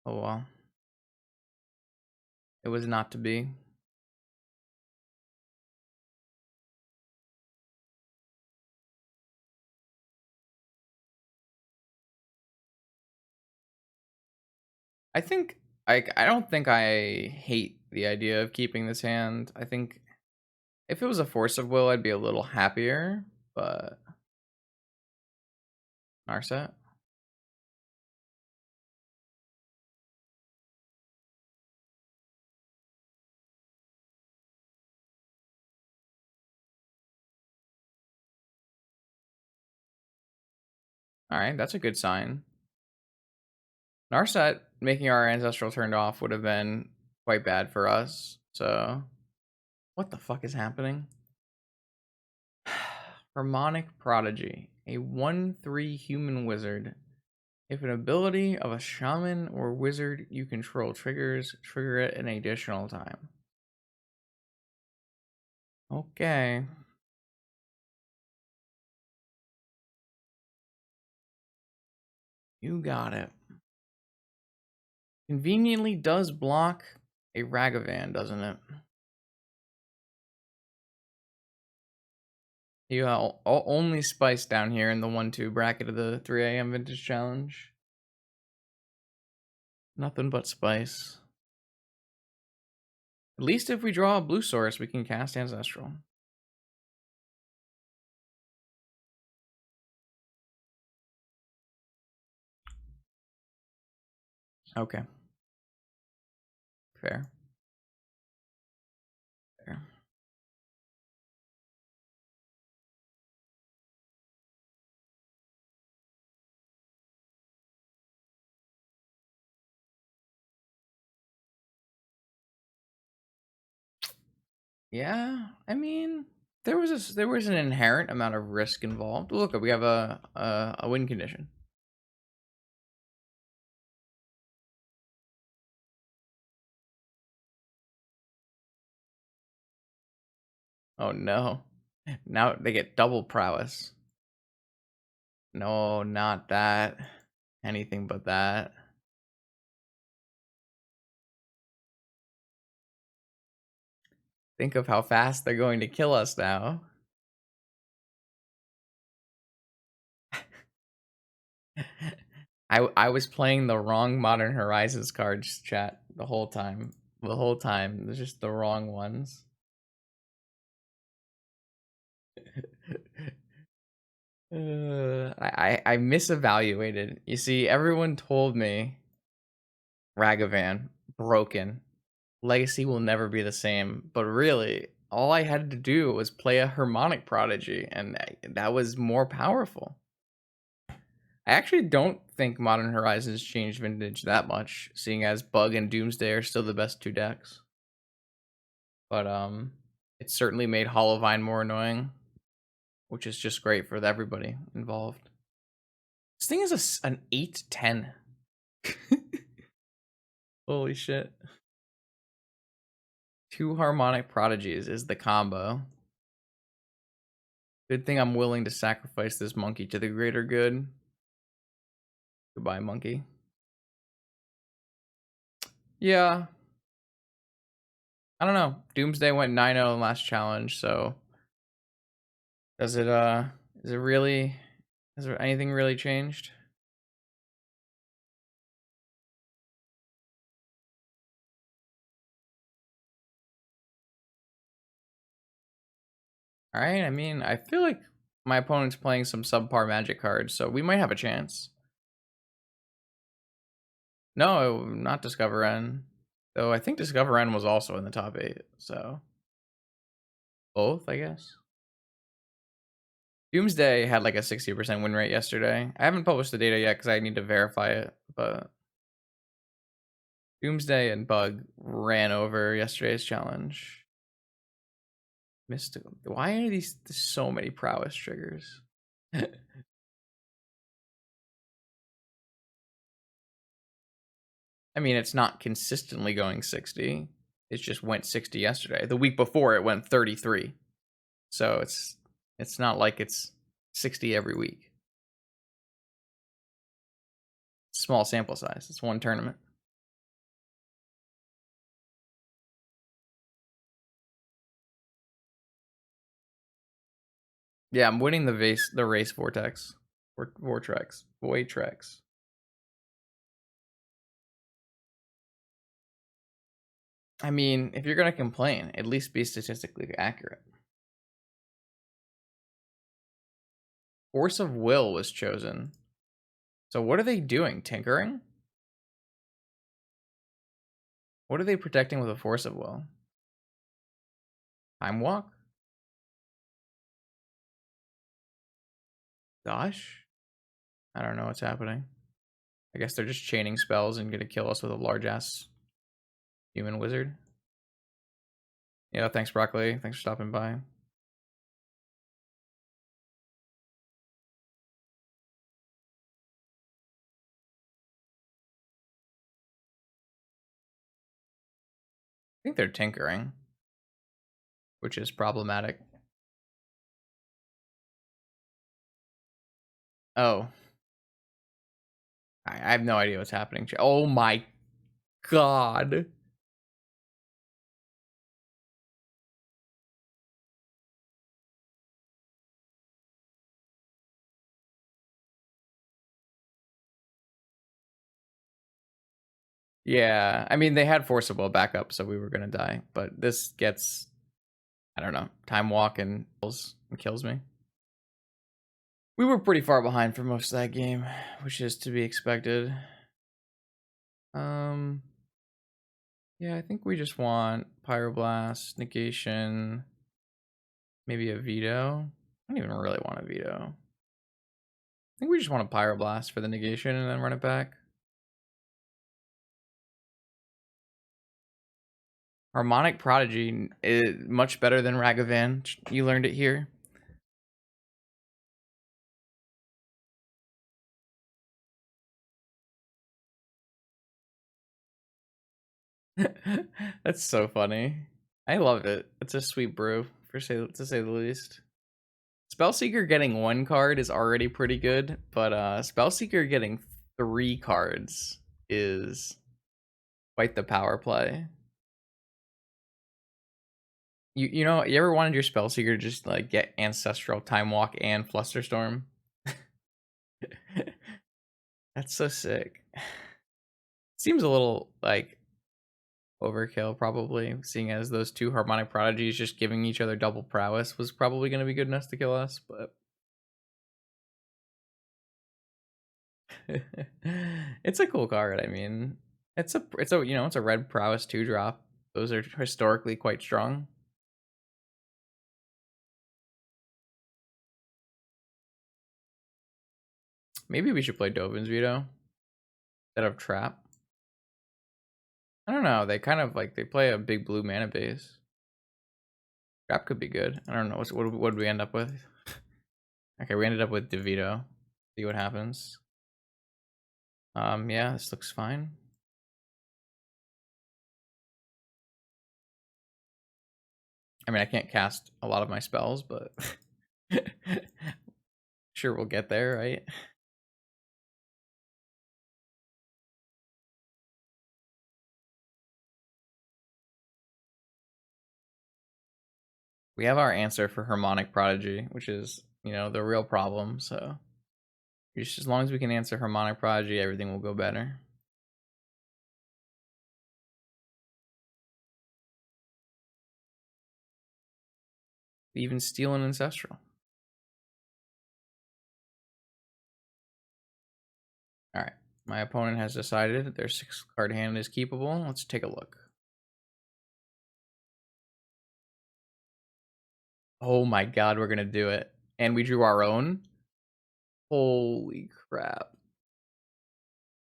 A: oh well. It was not to be. I don't think I hate the idea of keeping this hand. I think if it was a force of will, I'd be a little happier, but Narset. Alright, that's a good sign. Narset making our ancestral turned off would have been quite bad for us. So what the fuck is happening? Harmonic Prodigy, a 1/3 human wizard. If an ability of a shaman or wizard you control triggers, trigger it an additional time. Okay. You got it. Conveniently does block a Ragavan, doesn't it? You only spice down here in the 1-2 bracket of the 3 a.m. vintage challenge. Nothing but spice. At least if we draw a blue source, we can cast Ancestral. Okay. Fair. Fair. Yeah, I mean, there was an inherent amount of risk involved. Look, we have a win condition. Oh no. Now they get double prowess. No, not that. Anything but that. Think of how fast they're going to kill us now. I was playing the wrong Modern Horizons cards, chat, the whole time. The whole time. They're just the wrong ones. I misevaluated. You see, everyone told me Ragavan broken. Legacy will never be the same. But really, all I had to do was play a Harmonic Prodigy, and that was more powerful. I actually don't think Modern Horizons changed Vintage that much, seeing as Bug and Doomsday are still the best 2 decks. But it certainly made Hollowvine more annoying, which is just great for everybody involved. This thing is an 8/10. Holy shit. 2 Harmonic Prodigies is the combo. Good thing I'm willing to sacrifice this monkey to the greater good. Goodbye, monkey. Yeah. I don't know. Doomsday went 9-0 in last challenge, so Does it is it really, has there anything really changed? Alright, I mean, I feel like my opponent's playing some subpar magic cards, so we might have a chance. No, not Discover N. Though I think Discover N was also in the top 8, so both, I guess. Doomsday had like a 60% win rate yesterday. I haven't published the data yet because I need to verify it, but Doomsday and Bug ran over yesterday's challenge. Mystical. Why are these so many prowess triggers? I mean, it's not consistently going 60. It just went 60 yesterday. The week before it went 33. So it's not like it's 60 every week. Small sample size. It's one tournament. Yeah, I'm winning the race vortex. Vortrex. I mean, if you're gonna complain, at least be statistically accurate. Force of Will was chosen. So what are they doing? Tinkering? What are they protecting with a Force of Will? Time Walk? Gosh? I don't know what's happening. I guess they're just chaining spells and gonna kill us with a large ass human wizard. Yeah, thanks, Broccoli. Thanks for stopping by. I think they're tinkering, which is problematic. Oh. I have no idea what's happening. Oh my god. Yeah, I mean, they had Forcible backup, so we were gonna die. But this gets, I don't know, Time Walk and kills me. We were pretty far behind for most of that game, which is to be expected. Yeah, I think we just want Pyroblast, Negation, maybe a Veto. I don't even really want a Veto. I think we just want a Pyroblast for the Negation and then run it back. Harmonic Prodigy is much better than Ragavan. You learned it here. That's so funny. I love it. It's a sweet brew, to say the least. Spellseeker getting 1 card is already pretty good, but Spellseeker getting 3 cards is quite the power play. You know, you ever wanted your Spellseeker to just like get Ancestral, Time Walk, and Flusterstorm? That's so sick. Seems a little like overkill, probably, seeing as those 2 Harmonic Prodigies just giving each other double prowess was probably going to be good enough to kill us, but it's a cool card. I mean, it's a you know, it's a red prowess 2-drop. Those are historically quite strong. Maybe we should play Dovin's Veto instead of Trap. I don't know. They kind of like they play a big blue mana base. Trap could be good. I don't know. What did we end up with? Okay, we ended up with DeVito. See what happens. Yeah, this looks fine. I mean, I can't cast a lot of my spells, but sure we'll get there, right? We have our answer for Harmonic Prodigy, which is, you know, the real problem. So just as long as we can answer Harmonic Prodigy, everything will go better. Even steal an Ancestral. Alright. My opponent has decided that their 6-card hand is keepable. Let's take a look. Oh my god, we're gonna do it. And we drew our own? Holy crap.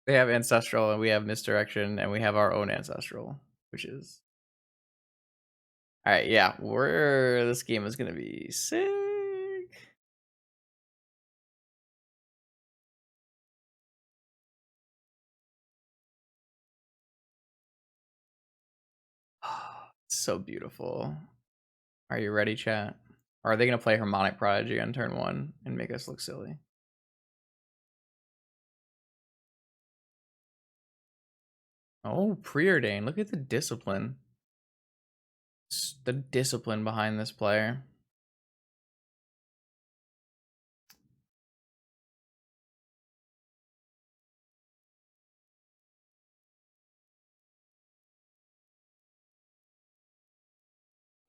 A: They have Ancestral, and we have Misdirection, and we have our own Ancestral, which is... Alright, yeah. This game is gonna be sick. So beautiful. Are you ready, chat? Or are they gonna play Harmonic Prodigy on turn 1 and make us look silly? Oh, Preordain. Look at the discipline. The discipline behind this player.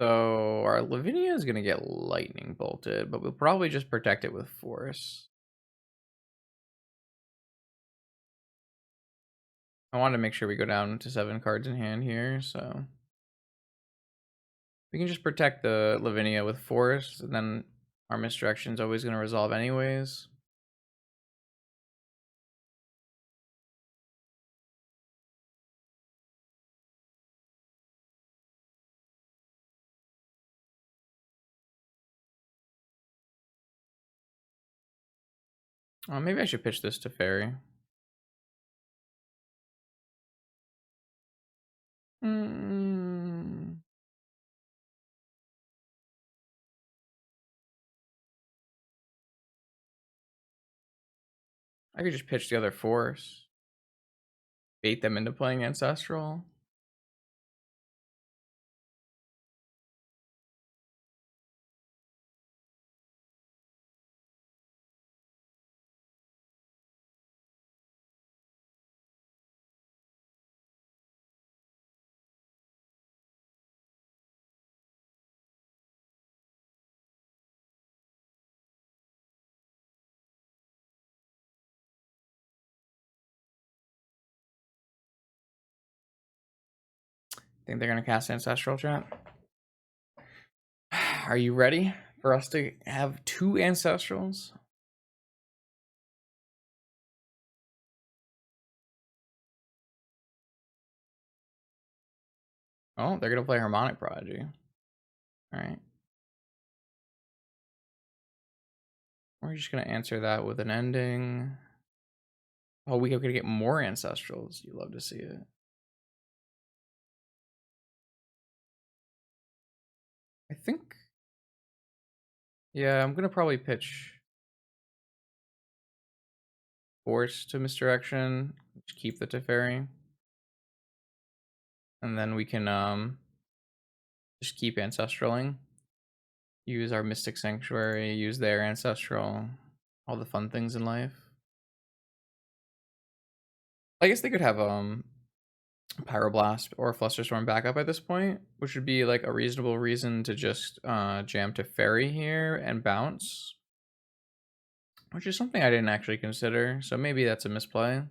A: So our Lavinia is gonna get lightning bolted, but we'll probably just protect it with force. I want to make sure we go down to 7 cards in hand here, so we can just protect the Lavinia with force, and then our misdirection is always going to resolve anyways. Maybe I should pitch this to Fairy. I could just pitch the other force. Bait them into playing Ancestral. Think they're going to cast Ancestral, chat? Are you ready for us to have 2 Ancestrals? Oh, they're going to play Harmonic Prodigy. Alright. We're just going to answer that with an ending. Oh, we're going to get more Ancestrals. You love to see it. I think... Yeah, I'm going to probably pitch Force to Misdirection. Just keep the Teferi. And then we can just keep Ancestraling. Use our Mystic Sanctuary, use their Ancestral. All the fun things in life. I guess they could have Pyroblast or Flusterstorm backup at this point, which would be like a reasonable reason to just jam Teferi here and bounce. Which is something I didn't actually consider, so maybe that's a misplay.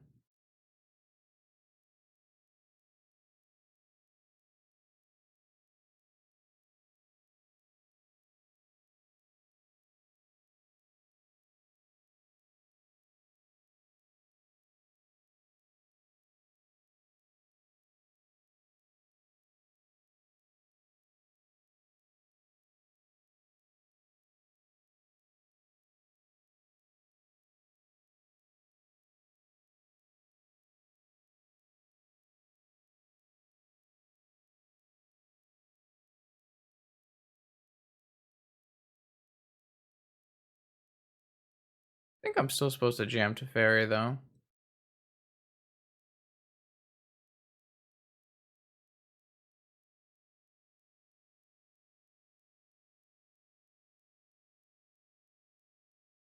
A: I think I'm still supposed to jam Teferi though.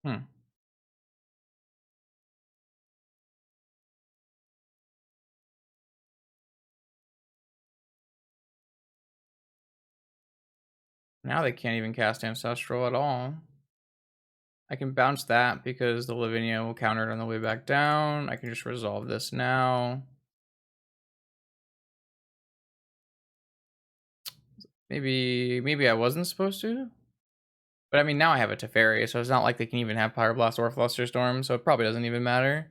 A: Hmm. Now they can't even cast Ancestral at all. I can bounce that because the Lavinia will counter it on the way back down. I can just resolve this now. Maybe I wasn't supposed to. But I mean, now I have a Teferi, so it's not like they can even have Pyroblast or Flusterstorm, so it probably doesn't even matter.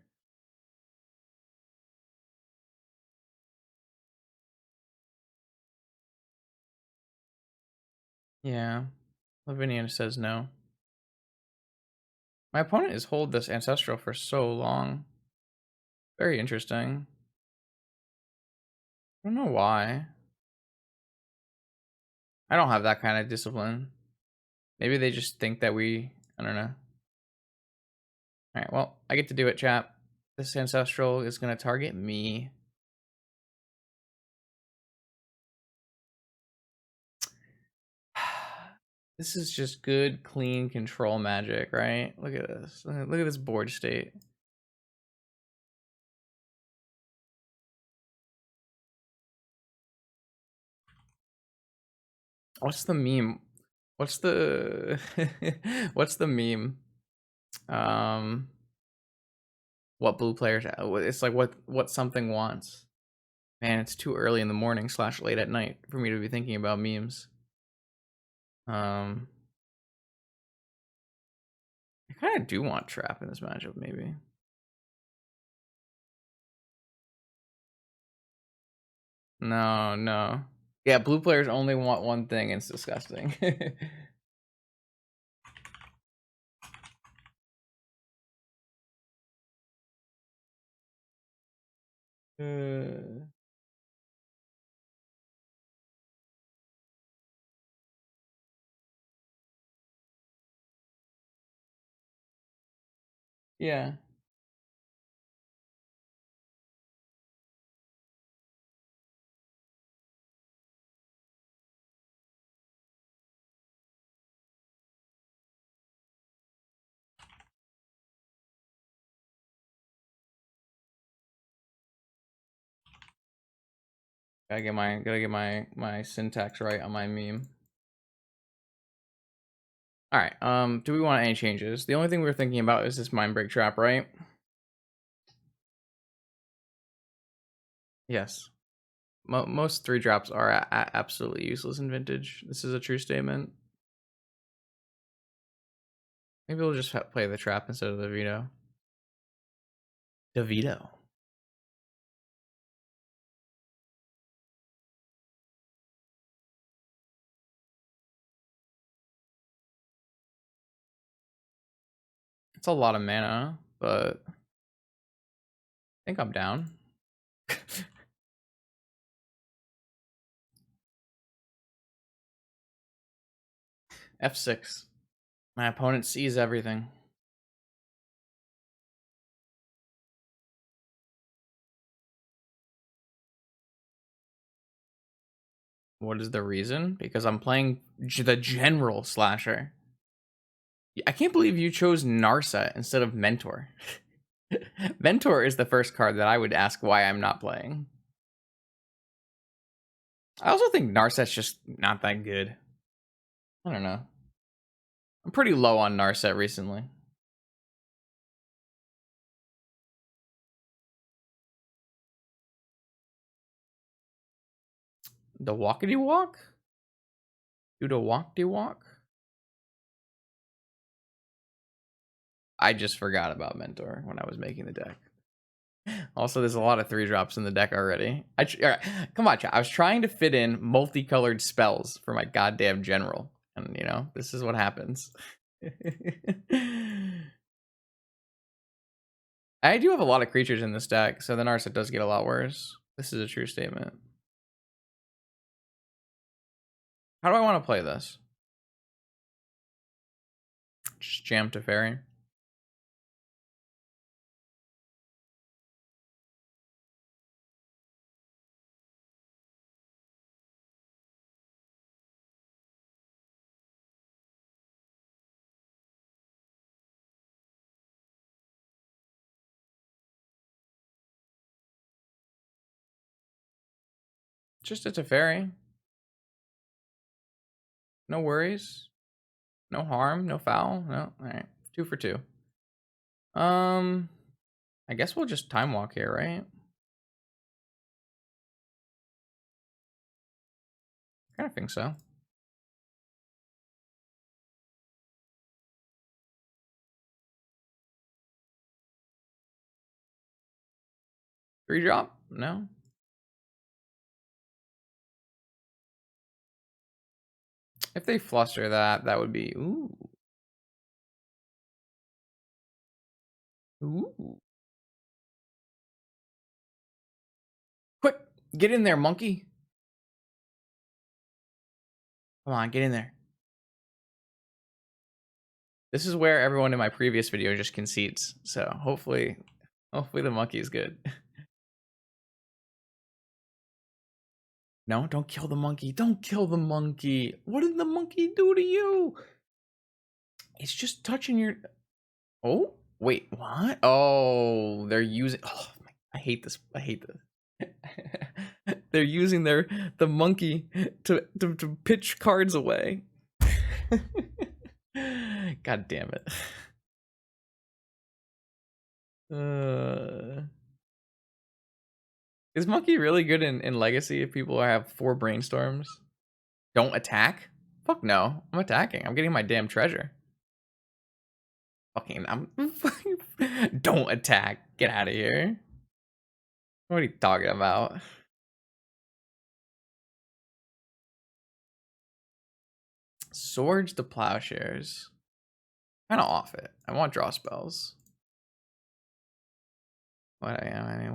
A: Yeah. Lavinia says no. My opponent has hold this Ancestral for so long. Very interesting. I don't know why. I don't have that kind of discipline. Maybe they just think that I don't know. Alright, well, I get to do it, chap. This Ancestral is going to target me. This is just good, clean control magic, right? Look at this. Look at this board state. What's the meme? What's the what's the meme? What blue players? It's like what something wants. Man, it's too early in the morning / late at night for me to be thinking about memes. I kind of do want trap in this matchup, maybe. No, no. Yeah, blue players only want one thing, and it's disgusting. Yeah. Gotta get my syntax right on my meme. All right. Do we want any changes? The only thing we were thinking about is this mind break trap, right? Yes. Most 3-drops are absolutely useless in Vintage. This is a true statement. Maybe we'll just play the trap instead of the veto. The veto. It's a lot of mana, but I think I'm down. F6. My opponent sees everything. What is the reason? Because I'm playing the general slasher. I can't believe you chose Narset instead of Mentor. Mentor is the first card that I would ask why I'm not playing. I also think Narset's just not that good. I don't know. I'm pretty low on Narset recently. The walkity walk? Do the walkity walk? I just forgot about Mentor when I was making the deck. Also, there's a lot of 3-drops in the deck already. All right, come on, chat. I was trying to fit in multicolored spells for my goddamn general. And, you know, this is what happens. I do have a lot of creatures in this deck, so the Narset does get a lot worse. This is a true statement. How do I want to play this? Just jam to Fairy. Just a Teferi. No worries. No harm, no foul. No. Alright. 2 for 2. I guess we'll just time walk here, right? I kinda think so. Three drop? No. If they fluster that, that would be ooh. Ooh. Quick, get in there, monkey. Come on, get in there. This is where everyone in my previous video just concedes. So hopefully the monkey is good. No, don't kill the monkey. Don't kill the monkey. What did the monkey do to you? It's just touching your... Oh, wait, what? Oh, they're using... Oh, I hate this. I hate this. They're using the monkey to pitch cards away. God damn it. Is monkey really good in Legacy if people have 4 brainstorms? Don't attack? Fuck no. I'm attacking. I'm getting my damn treasure. Fucking, I'm... Don't attack. Get out of here. What are you talking about? Swords to plowshares. Kind of off it. I want draw spells. What? I mean,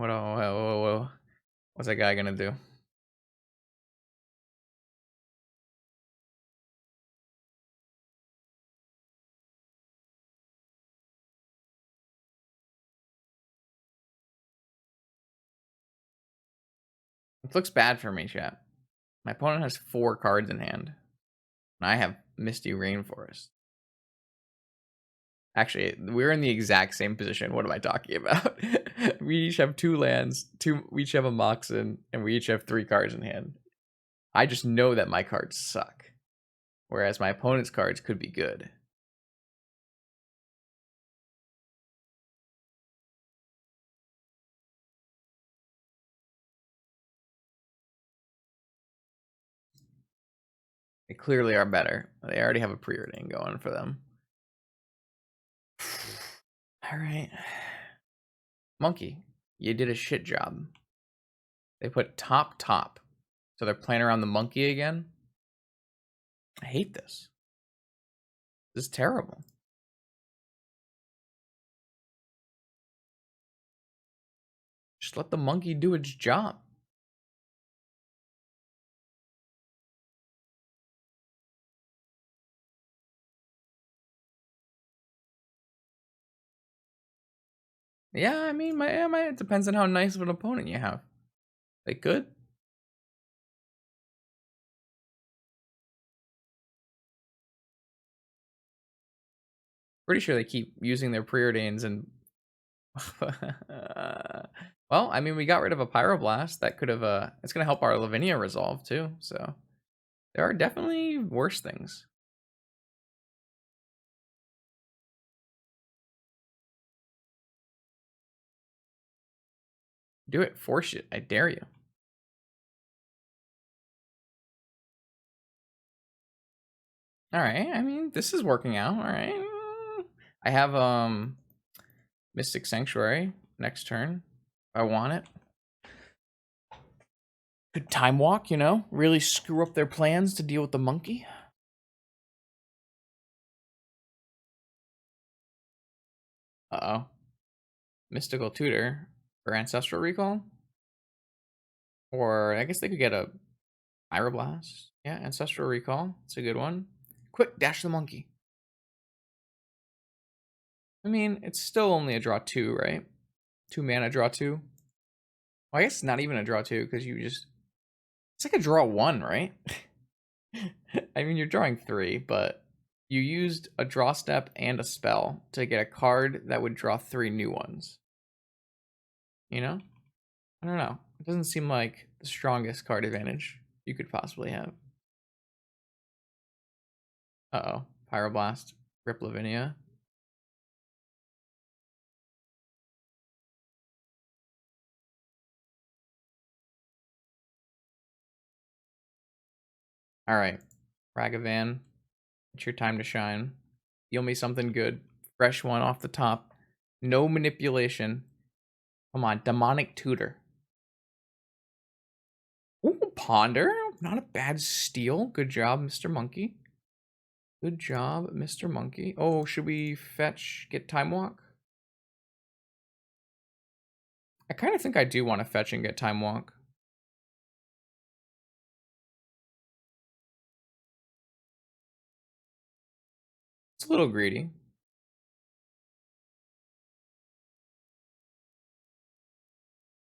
A: what's that guy gonna do? It looks bad for me, chat. My opponent has 4 cards in hand. And I have Misty Rainforest. Actually, we're in the exact same position. What am I talking about? We each have 2 lands, we each have a Moxen, and we each have 3 cards in hand. I just know that my cards suck. Whereas my opponent's cards could be good. They clearly are better. They already have a preordain going for them. Alright. Monkey, you did a shit job. They put top. So they're playing around the monkey again? I hate this. This is terrible. Just let the monkey do its job. Yeah, I mean, it depends on how nice of an opponent you have. They could. Pretty sure they keep using their preordains and... well, I mean, we got rid of a Pyroblast. That could have... it's going to help our Lavinia resolve, too. So, there are definitely worse things. Do it. Force it. I dare you. Alright, I mean, this is working out. Alright. I have, Mystic Sanctuary next turn. I want it. Could time walk, you know? Really screw up their plans to deal with the monkey. Uh-oh. Mystical Tutor for Ancestral Recall? Or I guess they could get a Pyroblast. Yeah, Ancestral Recall. It's a good one. Quick, dash the monkey. I mean, it's still only a draw 2, right? 2 mana, draw 2. Well, I guess it's not even a draw 2 because you just... It's like a draw 1, right? I mean, you're drawing 3, but you used a draw step and a spell to get a card that would draw 3 new ones. You know? I don't know. It doesn't seem like the strongest card advantage you could possibly have. Uh-oh. Pyroblast. Rip Lavinia. Alright. Ragavan. It's your time to shine. Deal me something good. Fresh one off the top. No manipulation. Come on. Demonic Tutor. Ooh, Ponder. Not a bad steal. Good job, Mr. Monkey. Good job, Mr. Monkey. Oh, should we fetch, get Time Walk? I kind of think I do want to fetch and get Time Walk. It's a little greedy.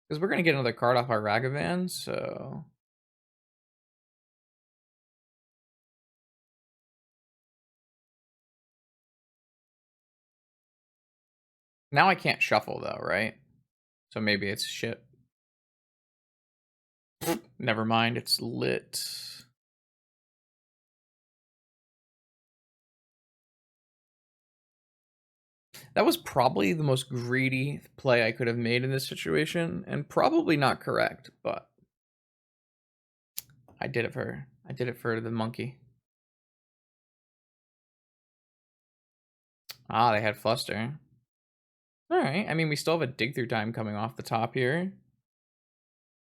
A: Because we're going to get another card off our Ragavan, so... Now I can't shuffle, though, right? So maybe it's shit. Never mind, it's lit. That was probably the most greedy play I could have made in this situation, and probably not correct, but I did it for the monkey. Ah, they had Fluster. Alright, I mean, we still have a dig through time coming off the top here.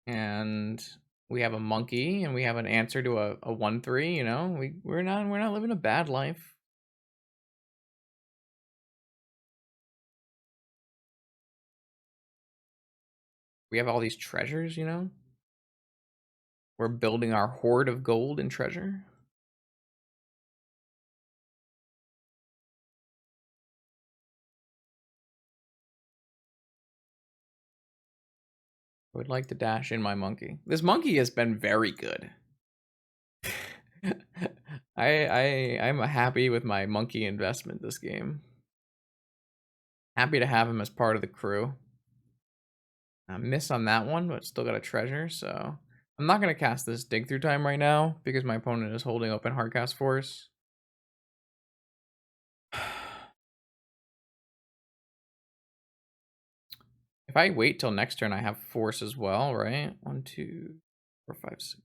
A: And we have a monkey, and we have an answer to a 1/3, you know? We're not living a bad life. We have all these treasures, you know? We're building our hoard of gold and treasure. I would like to dash in my monkey. This monkey has been very good. I'm happy with my monkey investment this game. Happy to have him as part of the crew. I miss on that one, but still got a treasure, so I'm not going to cast this dig through time right now because my opponent is holding open Hardcast Force. If I wait till next turn, I have Force as well, right? 1, 2, 4, 5, 6.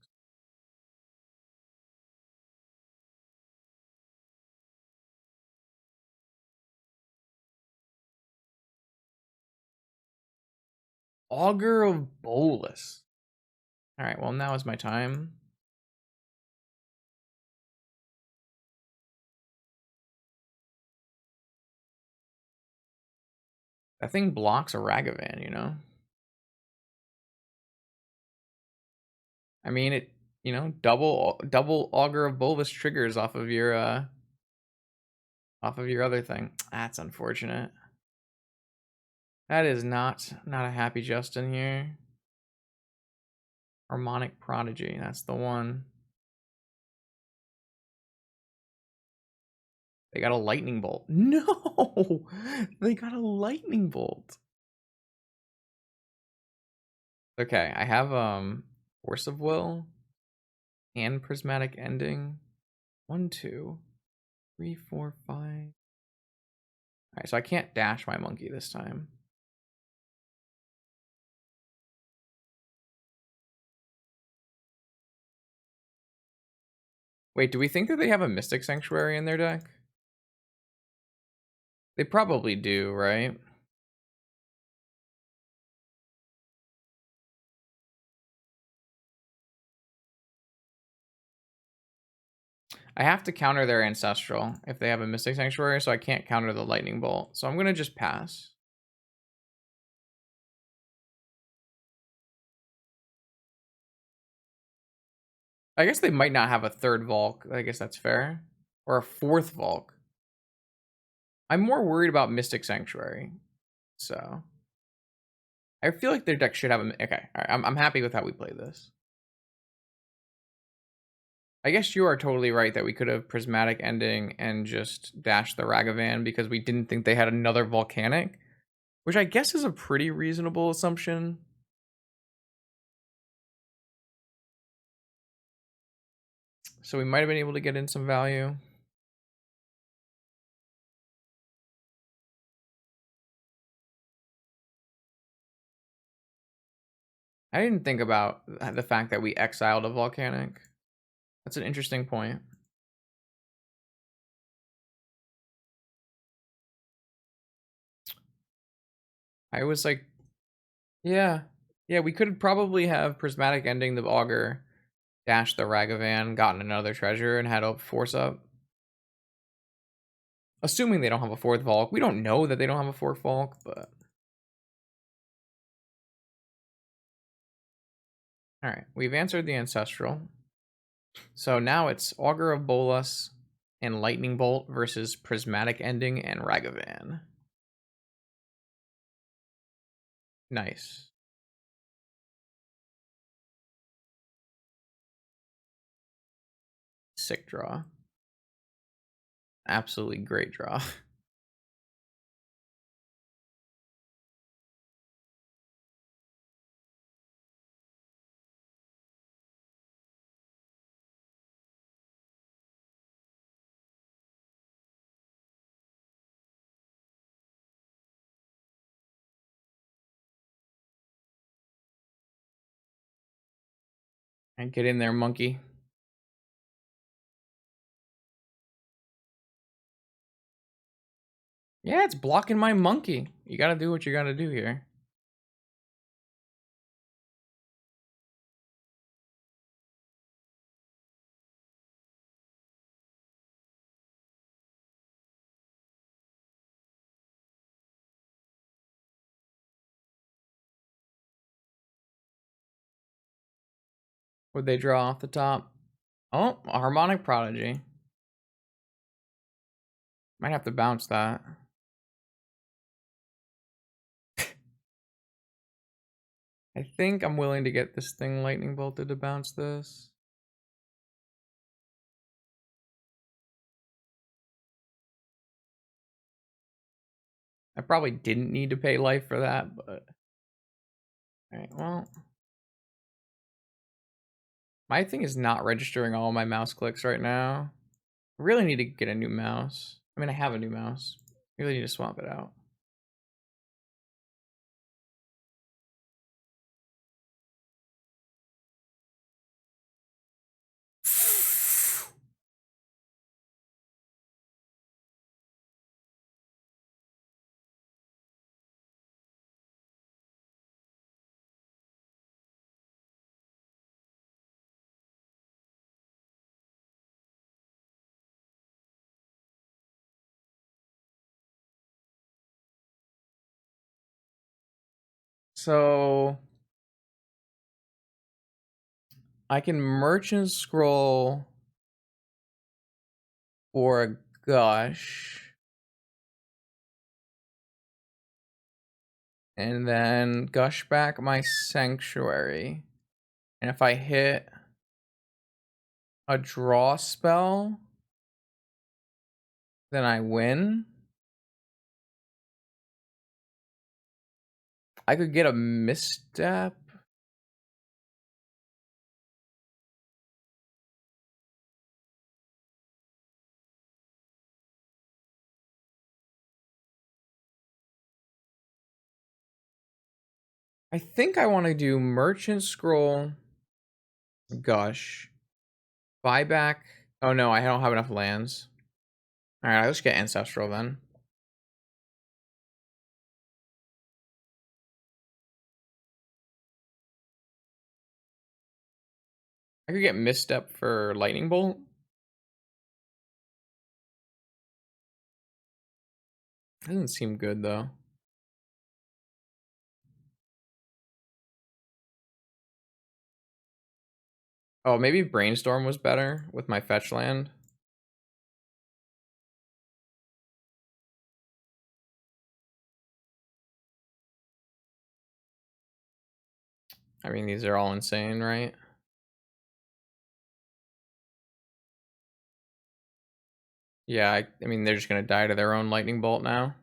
A: Augur of Bolus. All right, well, now is my time. That thing blocks a Ragavan, you know? I mean, it, you know, double Augur of Bolus triggers off of your other thing. That's unfortunate. That is not a happy Justin here. Harmonic Prodigy, that's the one. They got a lightning bolt. No, they got a lightning bolt. Okay, I have Force of Will and Prismatic Ending. 1, 2, 3, 4, 5. All right, so I can't dash my monkey this time. Wait, do we think that they have a Mystic Sanctuary in their deck? They probably do, right? I have to counter their Ancestral if they have a Mystic Sanctuary, so I can't counter the Lightning Bolt. So I'm going to just pass. I guess they might not have a third Volk. I guess that's fair. Or a fourth Volk. I'm more worried about Mystic Sanctuary. So I feel like their deck should have a... Okay, all right, I'm happy with how we play this. I guess you are totally right that we could have Prismatic Ending and just dash the Ragavan because we didn't think they had another Volcanic, which I guess is a pretty reasonable assumption. So we might have been able to get in some value. I didn't think about the fact that we exiled a volcanic. That's an interesting point. I was like, yeah. Yeah, we could probably have prismatic ending the auger, dashed the Ragavan, gotten another treasure, and had a force up. Assuming they don't have a fourth Volk. We don't know that they don't have a fourth Volk, but... Alright, we've answered the Ancestral. So now it's Augur of Bolas and Lightning Bolt versus Prismatic Ending and Ragavan. Nice. Sick draw. Absolutely great draw. And get in there, monkey. Yeah, it's blocking my monkey. You gotta do what you gotta do here. Would they draw off the top? Oh, a Harmonic Prodigy. Might have to bounce that. I think I'm willing to get this thing lightning bolted to bounce this. I probably didn't need to pay life for that, but... Alright, well... My thing is not registering all my mouse clicks right now. I really need to get a new mouse. I mean, I have a new mouse. I really need to swap it out. So... I can merchant scroll for a gush. And then gush back my sanctuary. And if I hit a draw spell, then I win. I could get a misstep. I think I want to do merchant scroll, gush, buyback. Oh no, I don't have enough lands. All right, let's get ancestral then. I could get misstep for lightning bolt. Doesn't seem good though. Oh, maybe brainstorm was better with my fetch land. I mean, these are all insane, right? Yeah, I mean, they're just gonna die to their own lightning bolt now.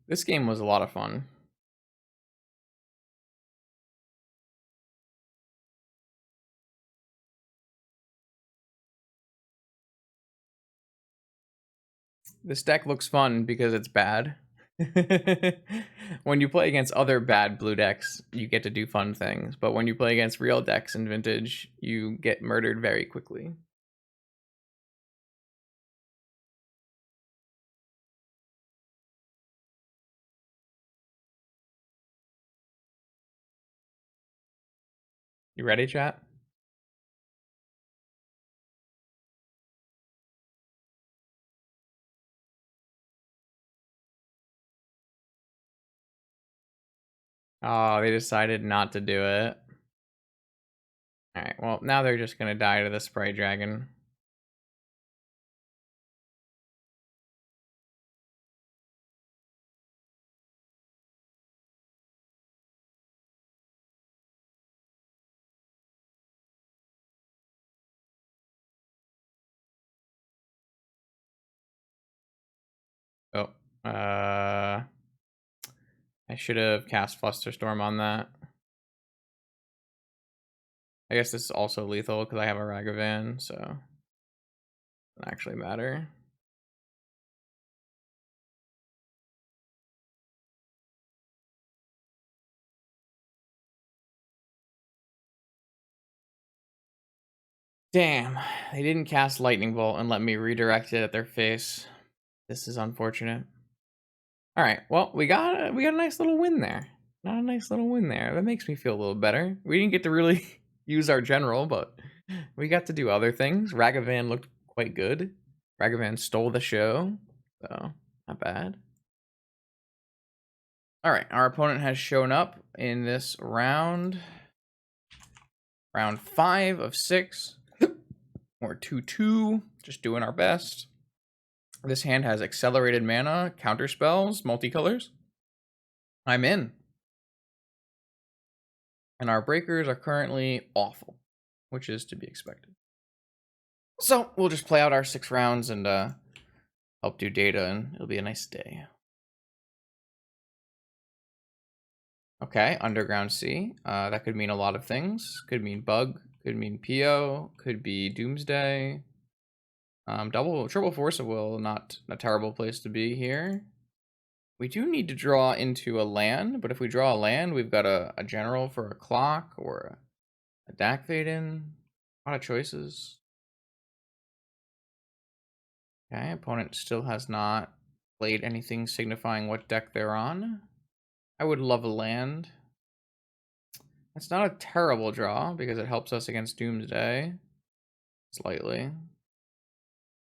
A: This game was a lot of fun. This deck looks fun because it's bad. When you play against other bad blue decks, you get to do fun things. But when you play against real decks in Vintage, you get murdered very quickly. You ready, chat? Oh, they decided not to do it. Alright, well, now they're just gonna die to the Sprite Dragon. Oh, I should have cast Flusterstorm on that. I guess this is also lethal because I have a Ragavan, so it doesn't actually matter. Damn, they didn't cast Lightning Bolt and let me redirect it at their face. This is unfortunate. All right, well, we got a nice little win there. Not a nice little win there. That makes me feel a little better. We didn't get to really use our general, but we got to do other things. Ragavan looked quite good. Ragavan stole the show, so not bad. All right, our opponent has shown up in this round. Round 5 of 6. We're 2-2, just doing our best. This hand has accelerated mana, counter spells, multicolors. I'm in. And our breakers are currently awful, which is to be expected. So we'll just play out our 6 rounds and help do data, and it'll be a nice day. Okay, Underground Sea. That could mean a lot of things. Could mean bug, could mean PO, could be Doomsday. Triple Force of Will, not a terrible place to be here. We do need to draw into a land, but if we draw a land, we've got a general for a clock or a Dak Vaden. A lot of choices. Okay, opponent still has not played anything signifying what deck they're on. I would love a land. That's not a terrible draw because it helps us against Doomsday. Slightly.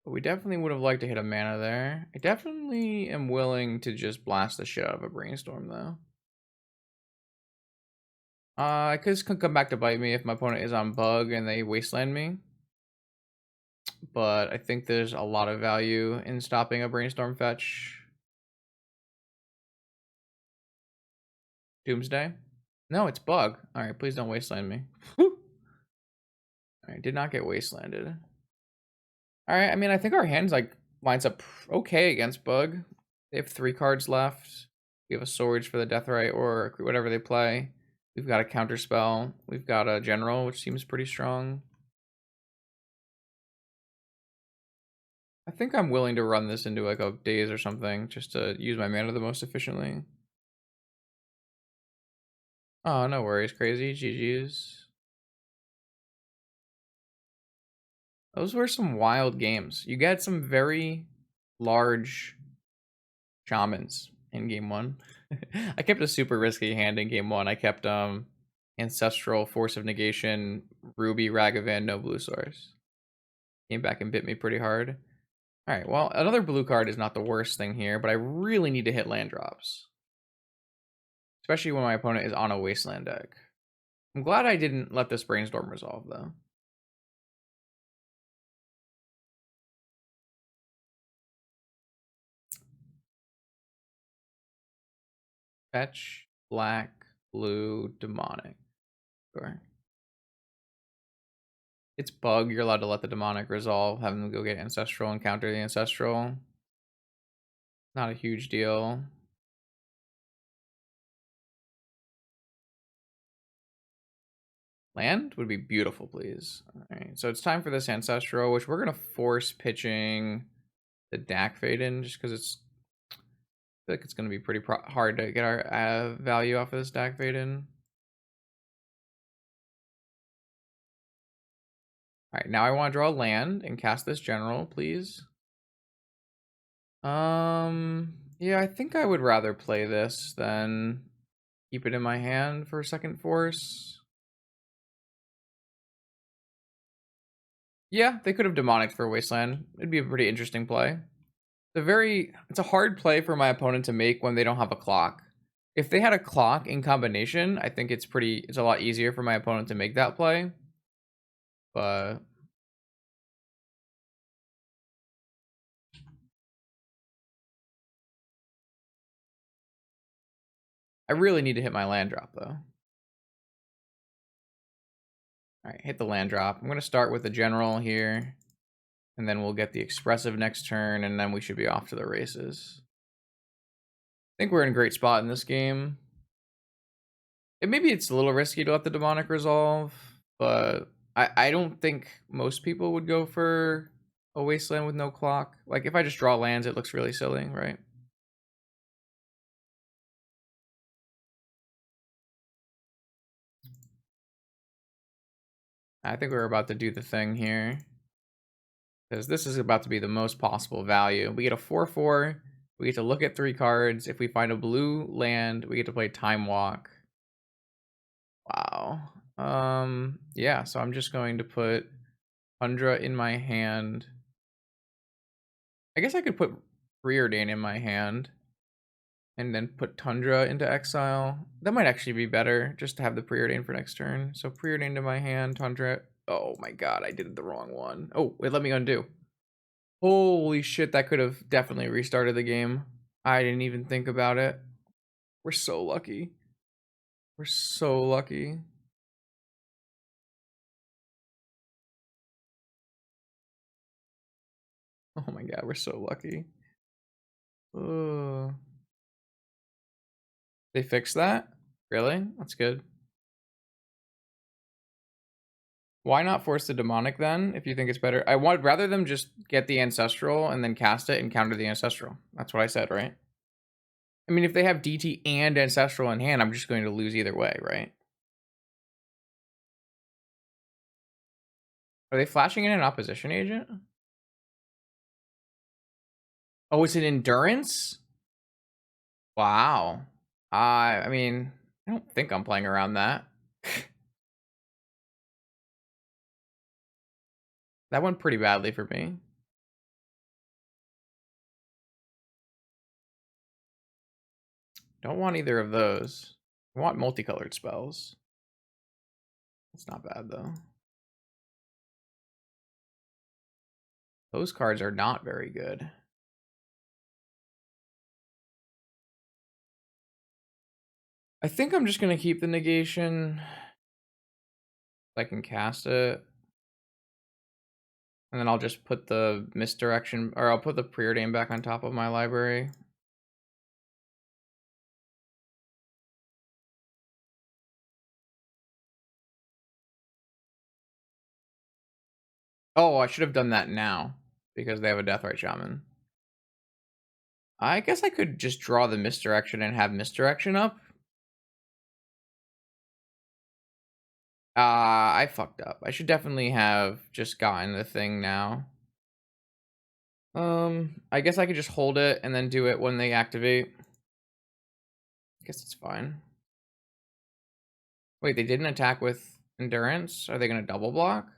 A: But we definitely would have liked to hit a mana there. I definitely am willing to just blast the shit out of a Brainstorm, though. I could come back to bite me if my opponent is on bug and they wasteland me. But I think there's a lot of value in stopping a Brainstorm fetch. Doomsday? No, it's bug. Alright, please don't wasteland me. Alright, did not get wastelanded. Alright, I mean, I think our hands lines up okay against bug. They have 3 cards left. We have a Swords for the Deathrite or whatever they play. We've got a counter spell. We've got a general, which seems pretty strong. I think I'm willing to run this into like a daze or something just to use my mana the most efficiently. Oh, no worries, crazy. GG's. Those were some wild games. You get some very large shamans in game 1. I kept a super risky hand in game 1. I kept Ancestral, Force of Negation, Ruby, Ragavan, no blue source. Came back and bit me pretty hard. Alright, well, another blue card is not the worst thing here, but I really need to hit land drops. Especially when my opponent is on a wasteland deck. I'm glad I didn't let this Brainstorm resolve, though. Fetch, black, blue, demonic. Sure. It's bug, you're allowed to let the demonic resolve, have them go get ancestral and counter the ancestral. Not a huge deal. Land would be beautiful, please. All right, so it's time for this Ancestral, which we're going to force pitching the Dak Fade in just because I feel like it's going to be pretty hard to get our value off of this Dak Fade in. All right, now I want to draw land and cast this General, please. Yeah, I think I would rather play this than keep it in my hand for second force. Yeah, they could have demonic for Wasteland. It'd be a pretty interesting play. It's a hard play for my opponent to make when they don't have a clock. If they had a clock in combination, I think it's a lot easier for my opponent to make that play. But I really need to hit my land drop though. All right, hit the land drop. I'm going to start with the general here, and then we'll get the expressive next turn, and then we should be off to the races. I think we're in a great spot in this game. Maybe it's a little risky to let the demonic resolve, but I don't think most people would go for a wasteland with no clock. Like, if I just draw lands, it looks really silly, right? I think we're about to do the thing here, because this is about to be the most possible value. We get a 4/4. We get to look at 3 cards. If we find a blue land, we get to play Time Walk. Wow. Yeah, so I'm just going to put Tundra in my hand. I guess I could put Preordain in my hand and then put Tundra into exile. That might actually be better, just to have the Preordain for next turn. So Preordain to my hand, Tundra. Oh my god, I did the wrong one. Oh, wait, let me undo. Holy shit, that could have definitely restarted the game. I didn't even think about it. We're so lucky. We're so lucky. Oh my god, we're so lucky. They fixed that? Really? That's good. Why not force the demonic then, if you think it's better? I would rather them just get the ancestral and then cast it and counter the ancestral. That's what I said, right? I mean, if they have DT and ancestral in hand, I'm just going to lose either way, right? Are they flashing in an opposition agent? Oh, it's an endurance? Wow. I mean, I don't think I'm playing around that. That went pretty badly for me. Don't want either of those. I want multicolored spells. That's not bad, though. Those cards are not very good. I think I'm just going to keep the negation. I can cast it. And then I'll just put the misdirection, or I'll put the preordain back on top of my library. Oh, I should have done that now, because they have a Deathrite Shaman. I guess I could just draw the misdirection and have misdirection up. I fucked up. I should definitely have just gotten the thing now. I guess I could just hold it and then do it when they activate. I guess it's fine. Wait, they didn't attack with endurance? Are they going to double block?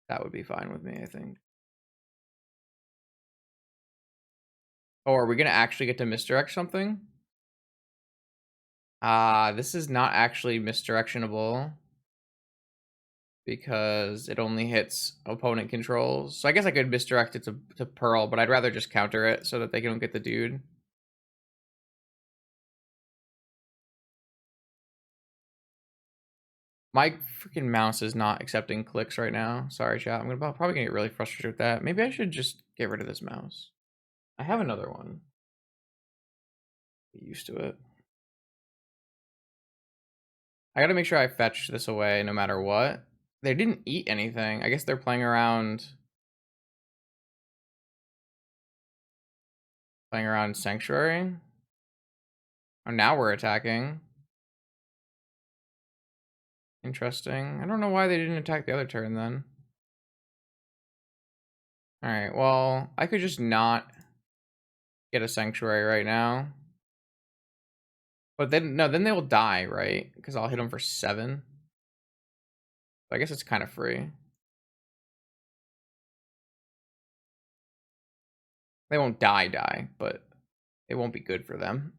A: That would be fine with me, I think. Oh, are we going to actually get to misdirect something? This is not actually misdirectionable, because it only hits opponent controls. So I guess I could misdirect it to Pearl, but I'd rather just counter it so that they don't get the dude. My freaking mouse is not accepting clicks right now. Sorry, chat. I'm probably gonna get really frustrated with that. Maybe I should just get rid of this mouse. I have another one. Get used to it. I gotta make sure I fetch this away no matter what. They didn't eat anything. I guess they're playing around Sanctuary. Oh, now we're attacking. Interesting. I don't know why they didn't attack the other turn then. Alright, well, I could just not get a Sanctuary right now. But then, no, then they will die, right? Because I'll hit them for 7. I guess it's kind of free. They won't die, but it won't be good for them.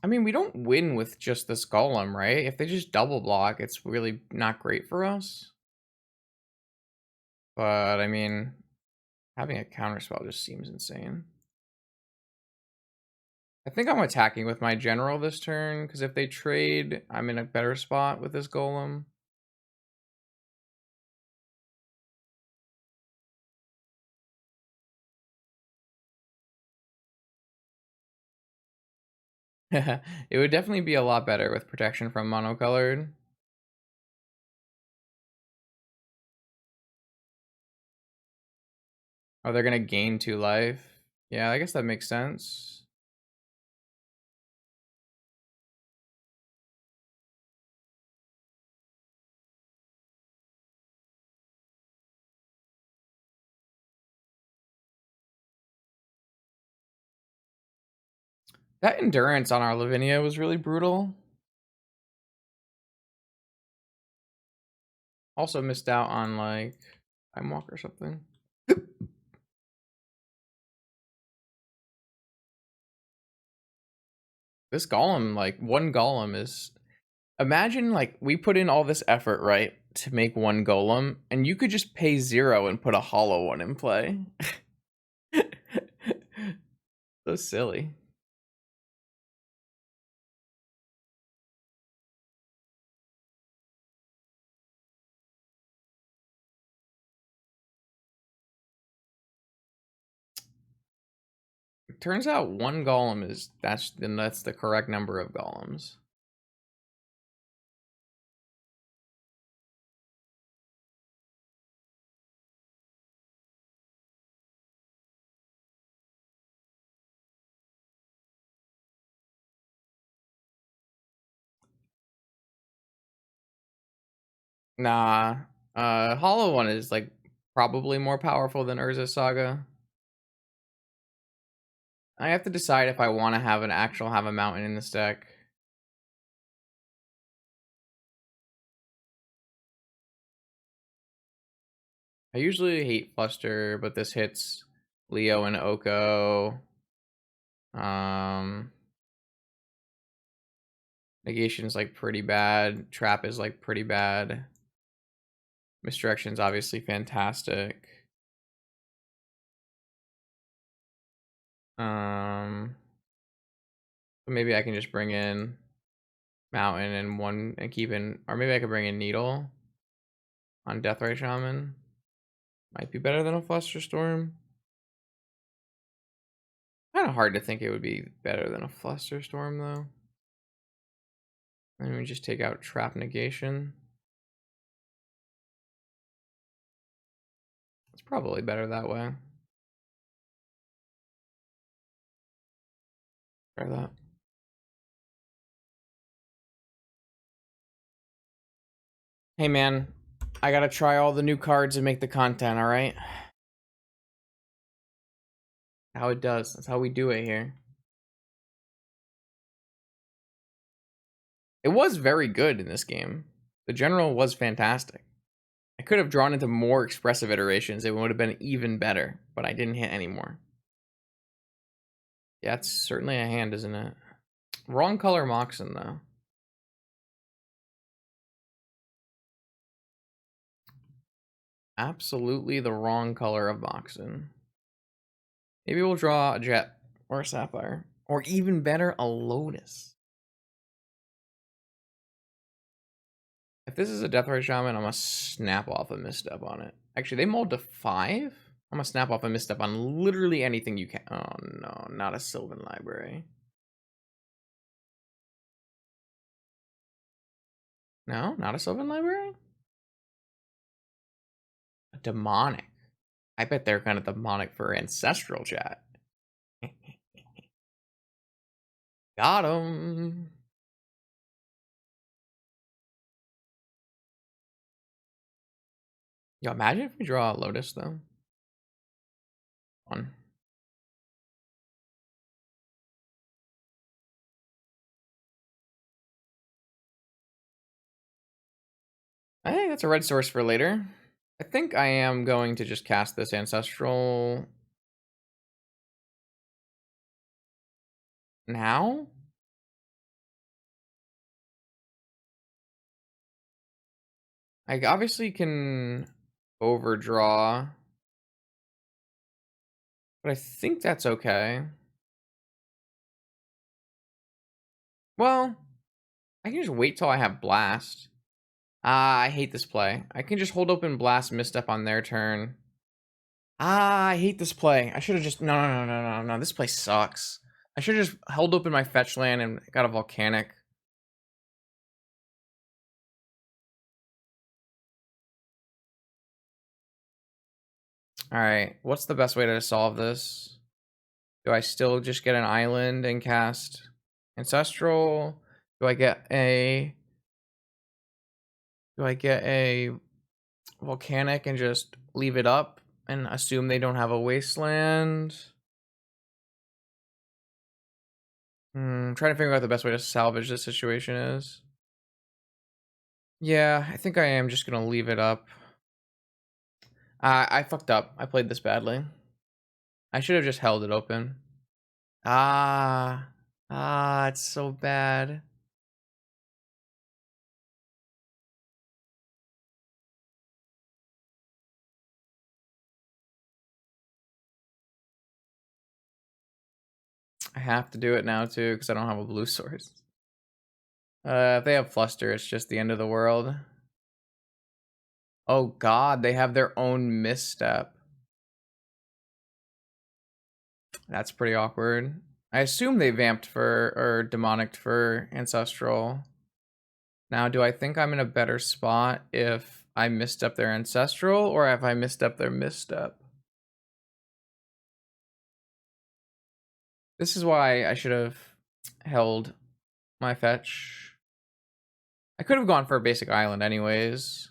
A: I mean, we don't win with just this Golem, right? If they just double block, it's really not great for us. But, I mean, having a counterspell just seems insane. I think I'm attacking with my general this turn, because if they trade, I'm in a better spot with this Golem. It would definitely be a lot better with protection from monocolored. Oh, they're gonna gain 2 life. Yeah, I guess that makes sense. That endurance on our Lavinia was really brutal. Also missed out on like Time Walk or something. This Golem, like one Golem is, imagine like we put in all this effort, right, to make one Golem, and you could just pay 0 and put a hollow one in play. So silly. It turns out one Golem is that's the correct number of Golems. Nah, Hollow one is like probably more powerful than Urza Saga. I have to decide if I want to have a mountain in this deck. I usually hate Fluster, but this hits Leo and Oko. Negation is like pretty bad. Trap is like pretty bad. Misdirection is obviously fantastic. Maybe I can just bring in Mountain and keep in, or maybe I could bring in Needle on Deathray Shaman. Might be better than a Fluster Storm. Kind of hard to think it would be better than a Fluster Storm though. Let me just take out Trap Negation. It's probably better that way. Try that. Hey man, I gotta try all the new cards and make the content, alright? How it does. That's how we do it here. It was very good in this game. The general was fantastic. I could have drawn into more expressive iterations. It would have been even better, but I didn't hit anymore. Yeah, it's certainly a hand, isn't it? Wrong color Moxen, though. Absolutely the wrong color of Moxen. Maybe we'll draw a Jet or a Sapphire. Or even better, a Lotus. If this is a Deathray Shaman, I'm gonna snap off a misstep on it. Actually, they mold to 5? I'm gonna snap off a misstep on literally anything you can. Oh no, not a Sylvan Library. No, not a Sylvan Library? A demonic. I bet they're kind of demonic for ancestral chat. Got him. Yo, imagine if we draw a Lotus though. One. I think that's a red source for later. I think I am going to just cast this ancestral now. I obviously can overdraw, but I think that's okay. Well, I can just wait till I have Blast. I hate this play. I can just hold open Blast misstep on their turn. I hate this play. I should have just... No. This play sucks. I should have just held open my fetch land and got a Volcanic. Alright, what's the best way to solve this? Do I still just get an island and cast Ancestral? Do I get a... Volcanic and just leave it up and assume they don't have a Wasteland? I'm trying to figure out the best way to salvage this situation is. Yeah, I think I am just gonna leave it up. I fucked up. I played this badly. I should have just held it open. It's so bad. I have to do it now too because I don't have a blue source. If they have Fluster, it's just the end of the world. Oh god, they have their own misstep. That's pretty awkward. I assume they vamped for, or demonicked for Ancestral. Now, do I think I'm in a better spot if I misstep their Ancestral, or if I misstep their misstep? This is why I should have held my fetch. I could have gone for a basic island anyways.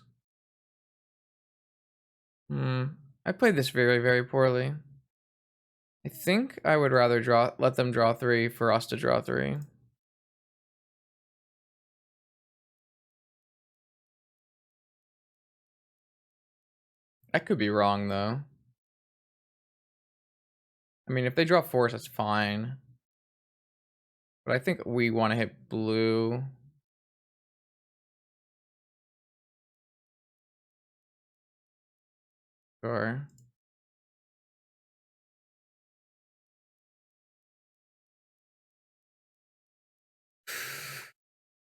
A: I played this very, very poorly. I think I would rather let them draw 3 for us to draw 3. I could be wrong though. I mean, if they draw force, that's fine. But I think we want to hit blue. Sure.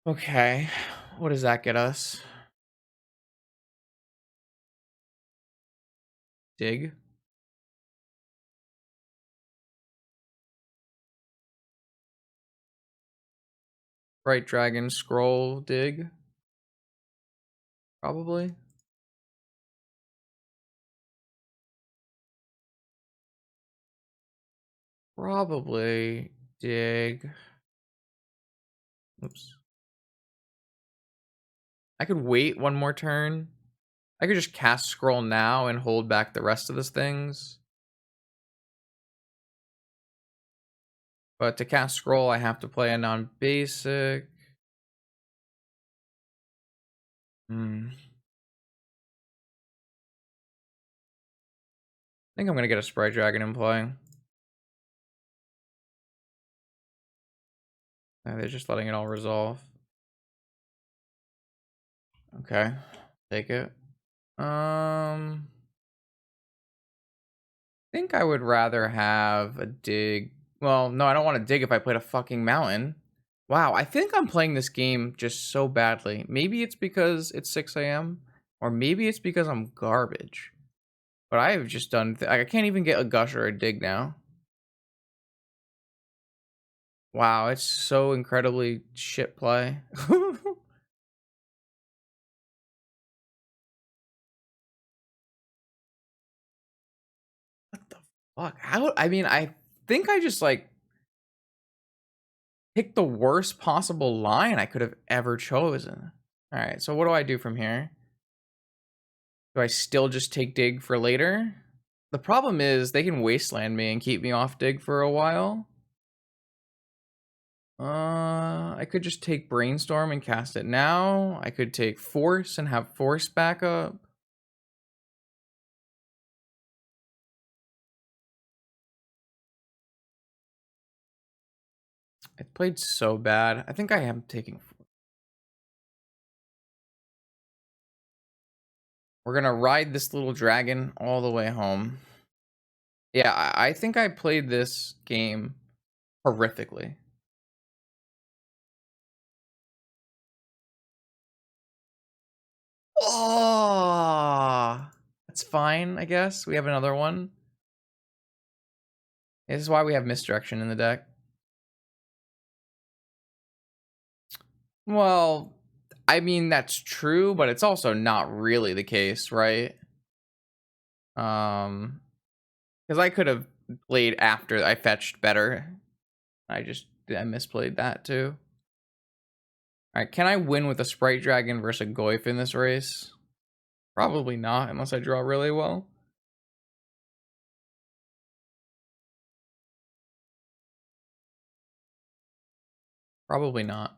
A: Okay, what does that get us? Dig? Bright Dragon Scroll dig? Probably. Probably dig. Oops. I could wait one more turn. I could just cast Scroll now and hold back the rest of the things. But to cast Scroll, I have to play a non-basic. I think I'm gonna get a Spray Dragon in play. They're just letting it all resolve. Okay, take it. I think I would rather have a dig. Well, no, I don't want to dig if I played a fucking mountain. Wow, I think I'm playing this game just so badly. Maybe it's because it's 6 a.m. or maybe it's because I'm garbage. But I have just done... I can't even get a gush or a dig now. Wow, it's so incredibly shit play. What the fuck? How? I mean, I think I just like picked the worst possible line I could have ever chosen. All right, so what do I do from here? Do I still just take dig for later? The problem is they can wasteland me and keep me off dig for a while. I could just take brainstorm and cast it now. I could take force and have force backup. I played so bad. I think I am taking... We're gonna ride this little dragon all the way home. Yeah, I think I played this game horrifically. Oh, that's fine, I guess. We have another one. This is why we have misdirection in the deck. Well, I mean, that's true, but it's also not really the case, right? Because I could have played after I fetched better. I misplayed that too. All right, can I win with a Sprite Dragon versus a Goif in this race? Probably not, unless I draw really well. Probably not.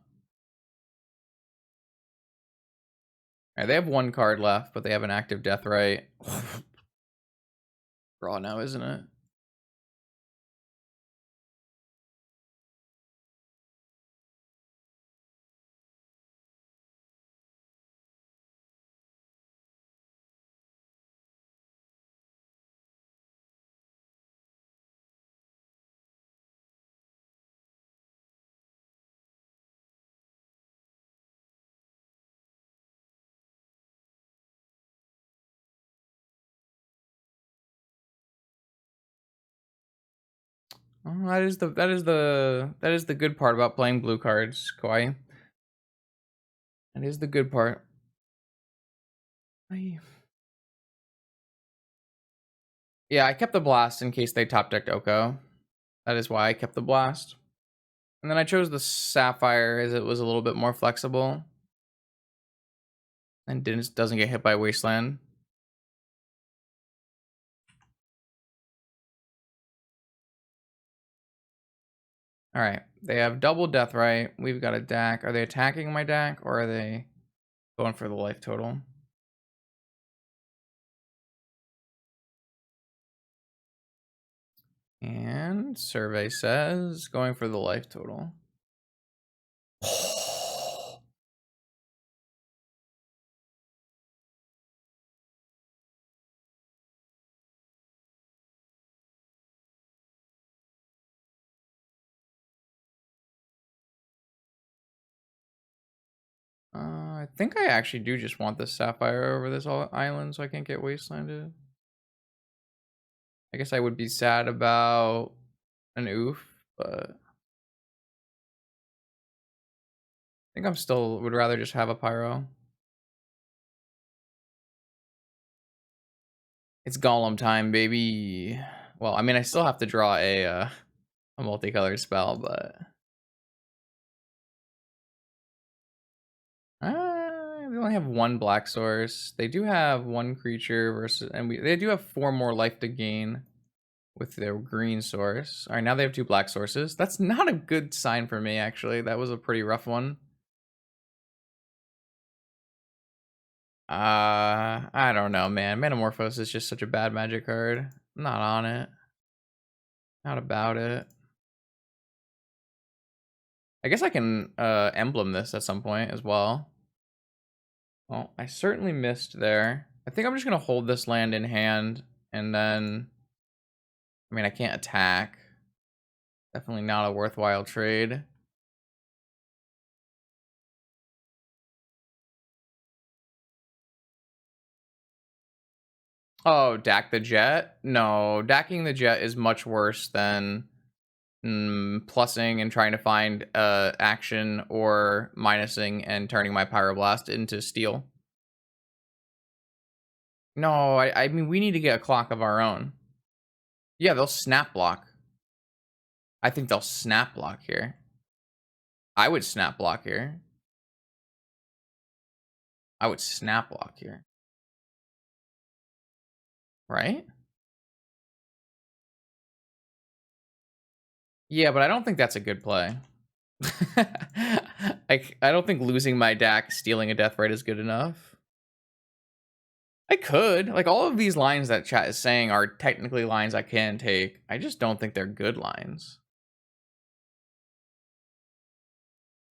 A: All right, they have one card left, but they have an active Death Right. Draw now, isn't it? Oh, that is the good part about playing blue cards, Kawhi. That is the good part. Yeah, I kept the blast in case they top decked Oko. That is why I kept the blast. And then I chose the Sapphire as it was a little bit more flexible. And doesn't get hit by Wasteland. Alright, they have double Death Right. We've got a DAC. Are they attacking my DAC or are they going for the life total? And survey says going for the life total. I think I actually do just want the Sapphire over this island so I can't get wastelanded. I guess I would be sad about an oof, but I think I'm still would rather just have a Pyro. It's Golem time, baby. Well, I mean, I still have to draw a multicolored spell, but we only have one black source. They do have one creature versus, and they do have 4 more life to gain with their green source. All right, now they have 2 black sources. That's not a good sign for me, actually. That was a pretty rough one. I don't know, man. Metamorphose is just such a bad magic card. I'm not on it. Not about it. I guess I can emblem this at some point as well. Well, I certainly missed there. I think I'm just gonna hold this land in hand and then, I mean, I can't attack. Definitely not a worthwhile trade. Oh, Dak the Jet? No, Dacking the Jet is much worse than plussing and trying to find action, or minusing and turning my Pyroblast into steel. No, I mean, we need to get a clock of our own. Yeah, they'll snap block. I think they'll snap block here. I would snap block here. I would snap block here. Right? Yeah, but I don't think that's a good play. I don't think losing my DAC, stealing a death rate is good enough. I could. Like, all of these lines that chat is saying are technically lines I can take. I just don't think they're good lines.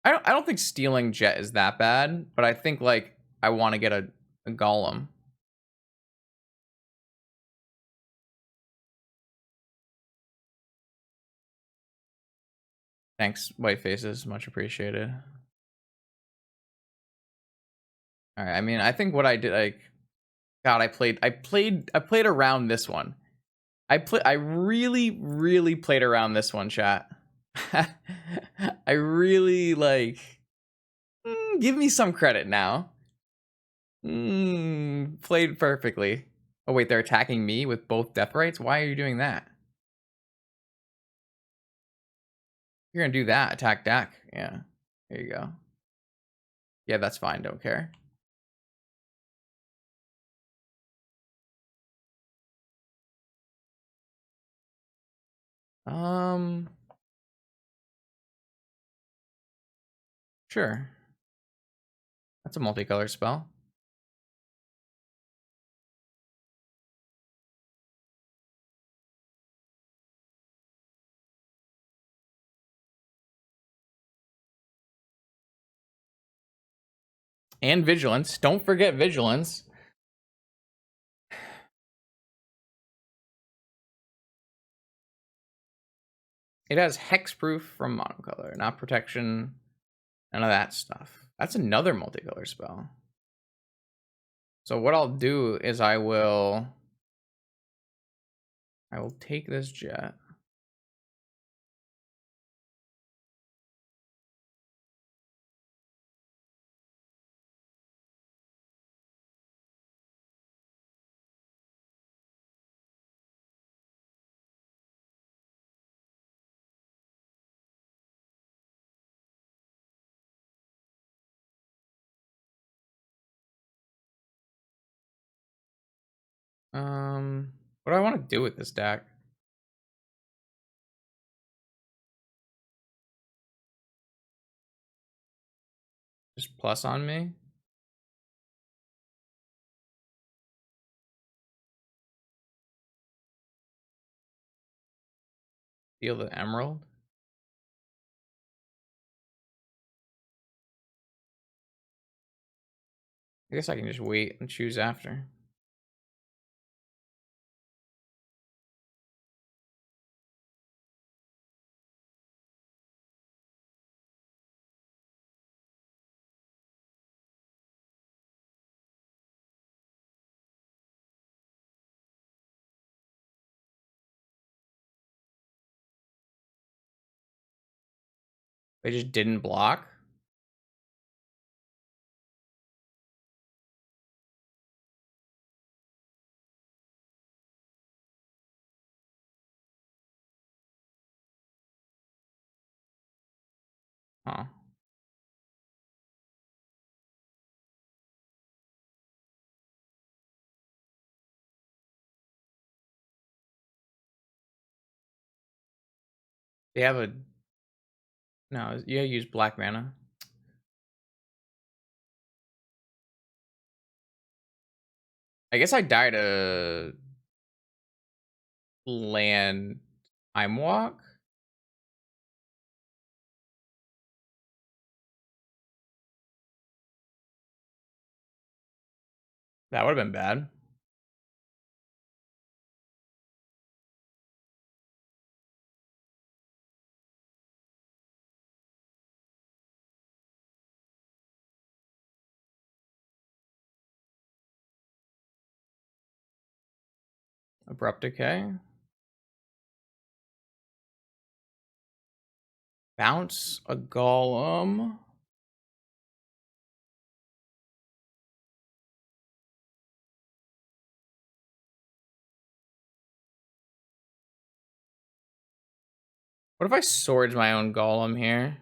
A: I don't think stealing Jet is that bad, but I think, like, I want to get a Golem. Thanks, White Faces. Much appreciated. Alright, I mean, I think what I did, like, God, I played around this one. I really played around this one, chat. I really, like, give me some credit now. Played perfectly. Oh wait, they're attacking me with both death rates? Why are you doing that? You're gonna do that, attack Dak. Yeah, there you go. Yeah, that's fine, don't care. Sure. That's a multicolor spell. And Vigilance. Don't forget Vigilance. It has hexproof from monocolor, not protection, none of that stuff. That's another multicolor spell. So what I'll do is I will take this Jet. What do I want to do with this deck? Just plus on me? Steal the Emerald? I guess I can just wait and choose after. They just didn't block? Huh. They have a... No, yeah, use black mana. I guess I died a land time walk. That would have been bad. Abrupt Decay. Bounce a Golem. What if I swords my own Golem here?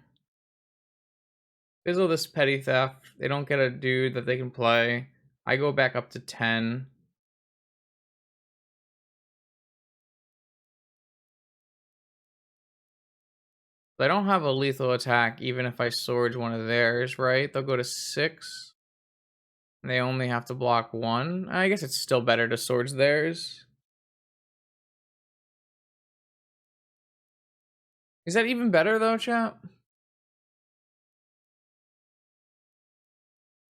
A: Fizzle this Petty Theft. They don't get a dude that they can play. I go back up to 10. They don't have a lethal attack even if I swords one of theirs, right? They'll go to 6. And they only have to block 1. I guess it's still better to swords theirs. Is that even better though, chat?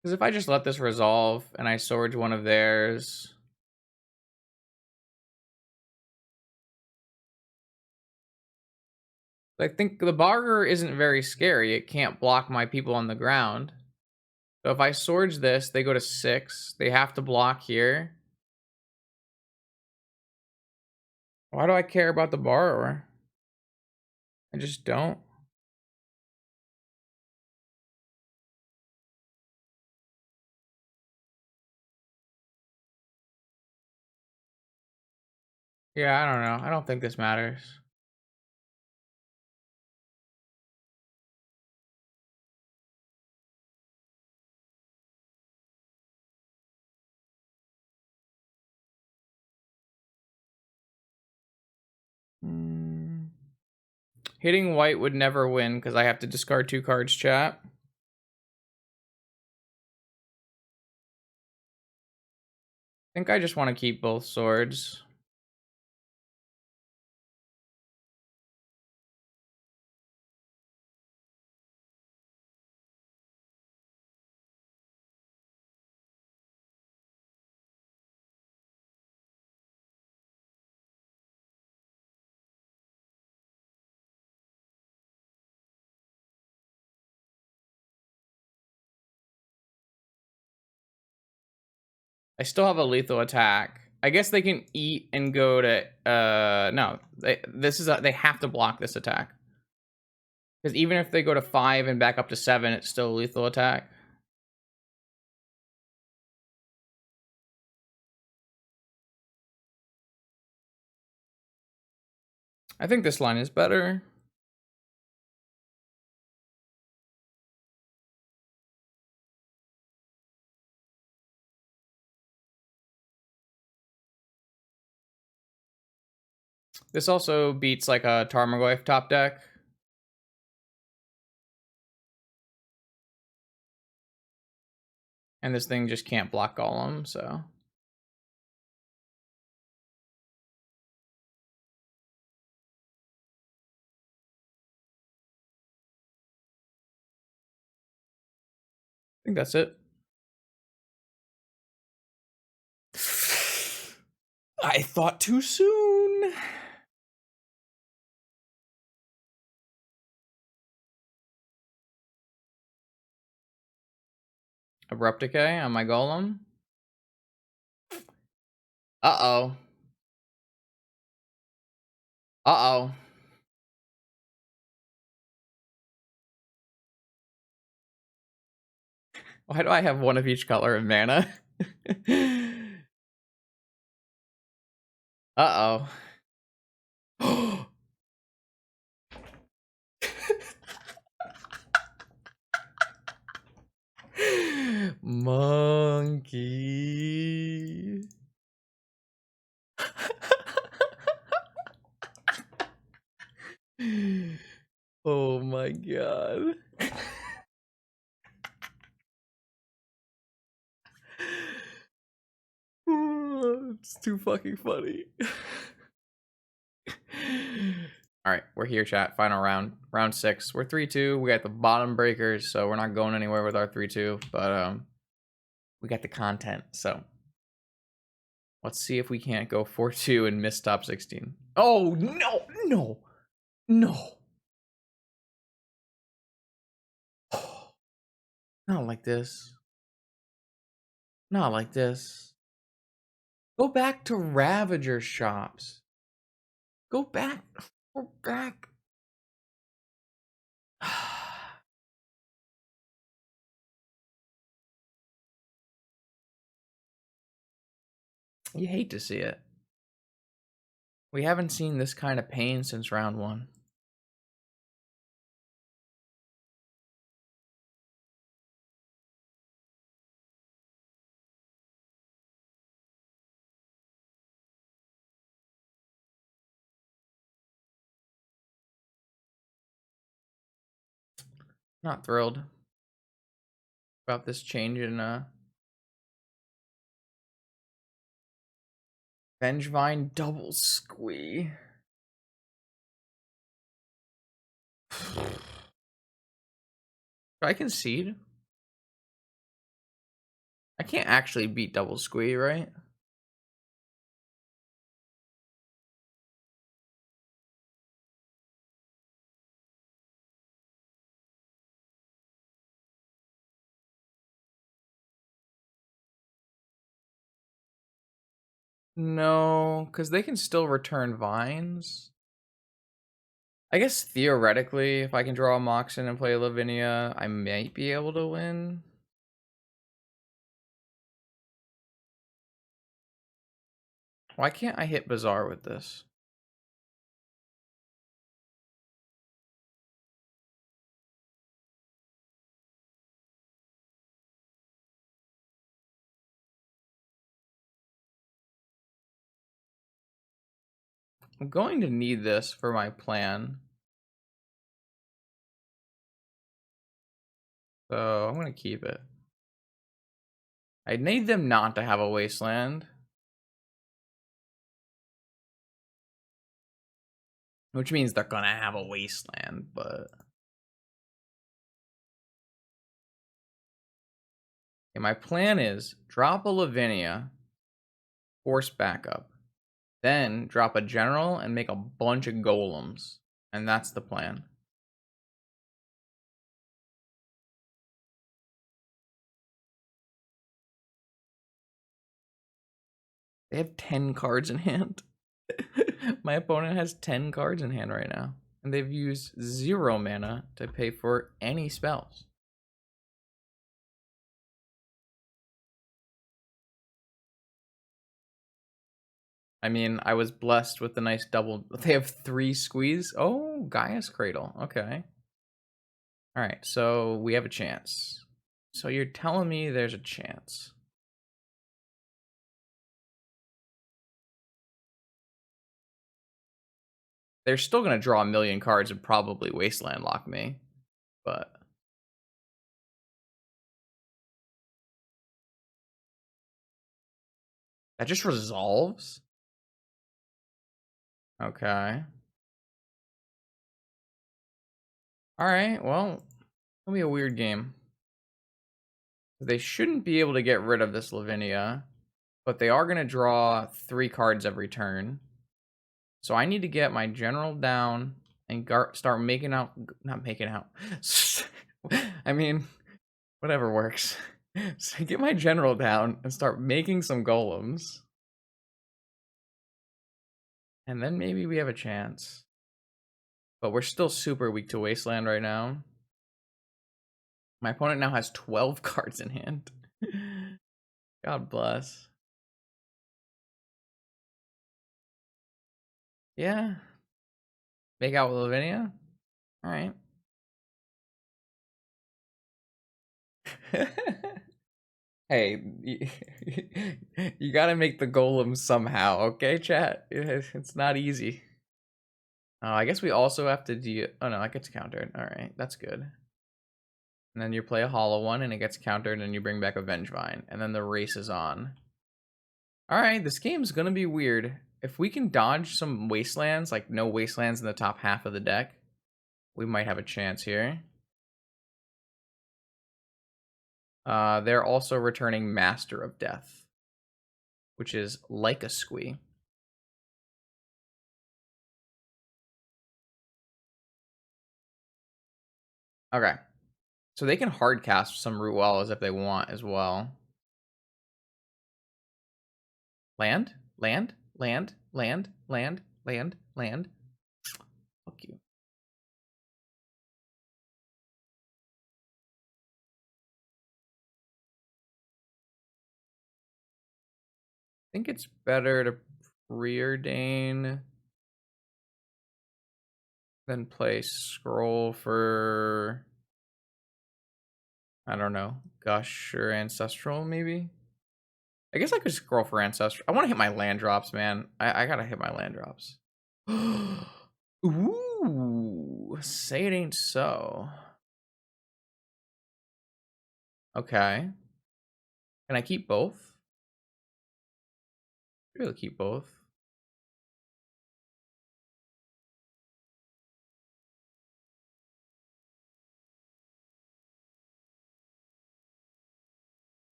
A: Because if I just let this resolve and I swords one of theirs, I think the Barger isn't very scary. It can't block my people on the ground. So if I swords this, they go to 6. They have to block here. Why do I care about the Borrower? I just don't. Yeah, I don't know. I don't think this matters. Hitting white would never win because I have to discard 2 cards, chat. I think I just want to keep both swords. I still have a lethal attack. I guess they can eat and go to no. They have to block this attack. Because even if they go to 5 and back up to 7, it's still a lethal attack. I think this line is better. This also beats like a Tarmogoyf top deck. And this thing just can't block Golem, so. I think that's it. I thought too soon. Abrupt Decay on my Golem. Uh-oh. Uh-oh. Why do I have one of each color of mana? Uh-oh. Monkey. Oh my god. It's too fucking funny. All right, we're here, chat. Final round, round 6. We're 3-2. We got the bottom breakers, so we're not going anywhere with our 3-2. But we got the content. So let's see if we can't go 4-2 and miss top 16. Oh no, no, no! Not like this. Not like this. Go back to Ravager Shops. Go back. Go back. You hate to see it. We haven't seen this kind of pain since round 1. Not thrilled about this change in Vengevine double squee. Should I concede? I can't actually beat double squee, right? No, because they can still return vines. I guess theoretically, if I can draw a Moxen and play Lavinia, I might be able to win. Why can't I hit Bazaar with this? I'm going to need this for my plan. So I'm going to keep it. I need them not to have a wasteland. Which means they're going to have a wasteland, but... Okay, my plan is drop a Lavinia, force backup. Then drop a general and make a bunch of golems. And that's the plan. They have 10 cards in hand. My opponent has 10 cards in hand right now. And they've used 0 mana to pay for any spells. I mean, I was blessed with the nice double. They have 3 squeeze. Oh, Gaia's Cradle. Okay. All right, so we have a chance. So you're telling me there's a chance. They're still going to draw a million cards and probably wasteland lock me. But that just resolves? Okay. Alright, well, it'll be a weird game. They shouldn't be able to get rid of this Lavinia, but they are going to draw 3 cards every turn. So I need to get my general down and start making out... Not making out. I mean, whatever works. So get my general down and start making some golems. And then maybe we have a chance. But we're still super weak to Wasteland right now. My opponent now has 12 cards in hand. God bless. Yeah. Make out with Lavinia? Alright. Hey, you gotta make the golem somehow, okay, chat? It's not easy. I guess we also have to oh no, that gets countered. Alright, that's good. And then you play a hollow one and it gets countered and you bring back a Vengevine. And then the race is on. Alright, this game's gonna be weird. If we can dodge some wastelands, like no wastelands in the top half of the deck, we might have a chance here. They're also returning Master of Death, which is like a squee. Okay. So they can hard cast some Root Walls if they want as well. Land? Land? Land? Land? Land? Land? Land? Fuck you. I think it's better to preordain than play scroll for, I don't know, Gush or Ancestral, maybe? I guess I could scroll for Ancestral. I want to hit my land drops, man. I gotta hit my land drops. Ooh, say it ain't so. Okay. Can I keep both? Really keep both.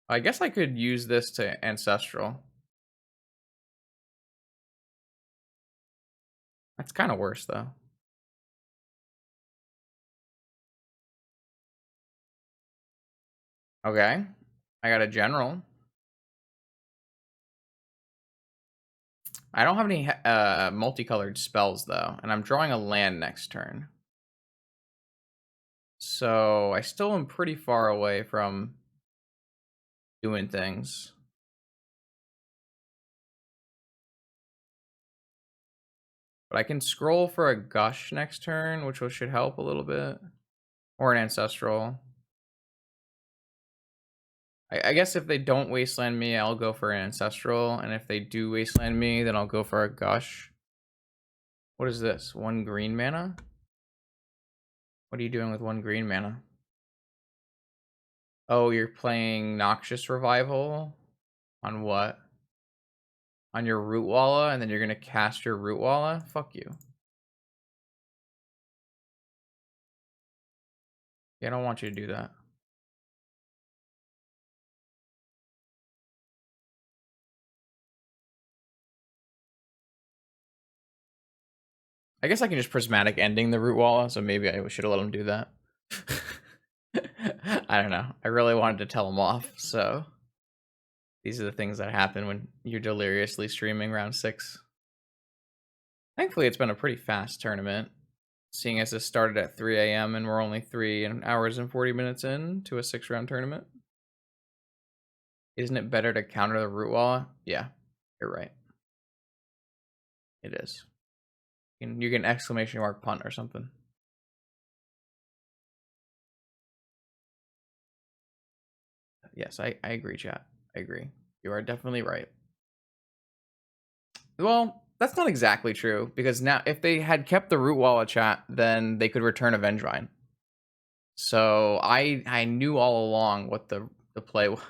A: I guess I could use this to Ancestral. That's kind of worse, though. Okay. I got a General. I don't have any multicolored spells, though, and I'm drawing a land next turn. So I still am pretty far away from doing things. But I can scroll for a Gush next turn, which should help a little bit. Or an Ancestral. I guess if they don't Wasteland me, I'll go for an Ancestral. And if they do Wasteland me, then I'll go for a Gush. What is this? 1 green mana? What are you doing with 1 green mana? Oh, you're playing Noxious Revival? On what? On your Root Walla, and then you're gonna cast your Root Walla? Fuck you. Yeah, I don't want you to do that. I guess I can just Prismatic Ending the Root Walla, so maybe I should have let him do that. I don't know. I really wanted to tell him off, so these are the things that happen when you're deliriously streaming round 6. Thankfully, it's been a pretty fast tournament, seeing as this started at 3 a.m. and we're only 3 hours and 40 minutes in to a 6-round tournament. Isn't it better to counter the Root Walla? Yeah, you're right. It is. You can exclamation mark punt or something. Yes, I agree, chat. I agree. You are definitely right. Well, that's not exactly true, because now if they had kept the Root Walla, chat, then they could return Avengevine. So I knew all along what the play was.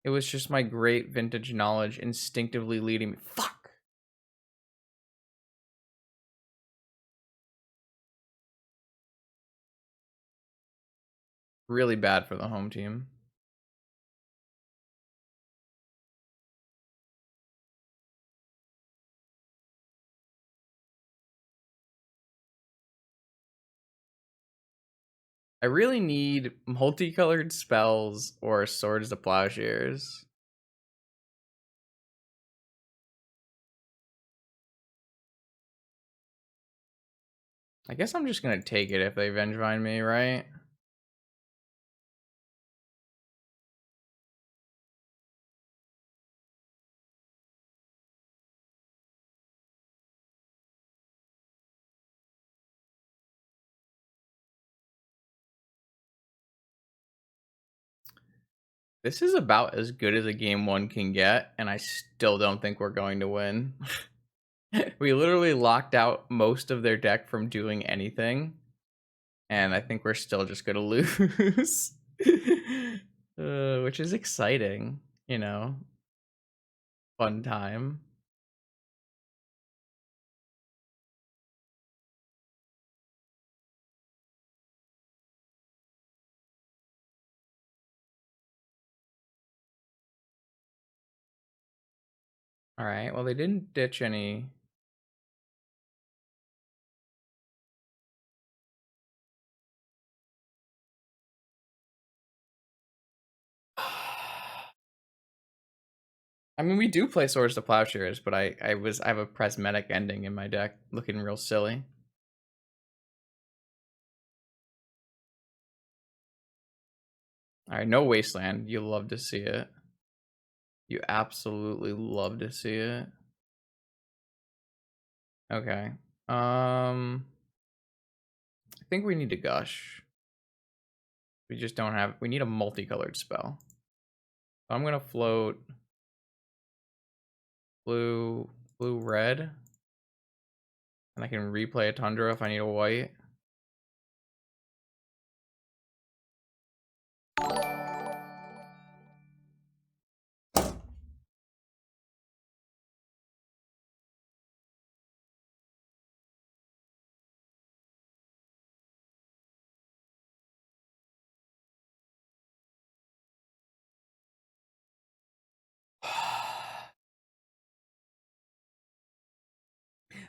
A: It was just my great vintage knowledge instinctively leading me. Fuck. Really bad for the home team. I really need multicolored spells or Swords to Plowshares. I guess I'm just gonna take it if they Vengevine me, right? This is about as good as a game 1 can get, and I still don't think we're going to win. We literally locked out most of their deck from doing anything, and I think we're still just gonna lose. Which is exciting, you know. Fun time. All right. Well, they didn't ditch any I mean, we do play Swords to Plowshares, but I have a Prismatic ending in my deck, looking real silly. All right, no Wasteland. You love to see it. You absolutely love to see it. Okay. I think we need to Gush. We just don't have. We need a multicolored spell. So I'm gonna float blue, red, and I can replay a Tundra if I need a white.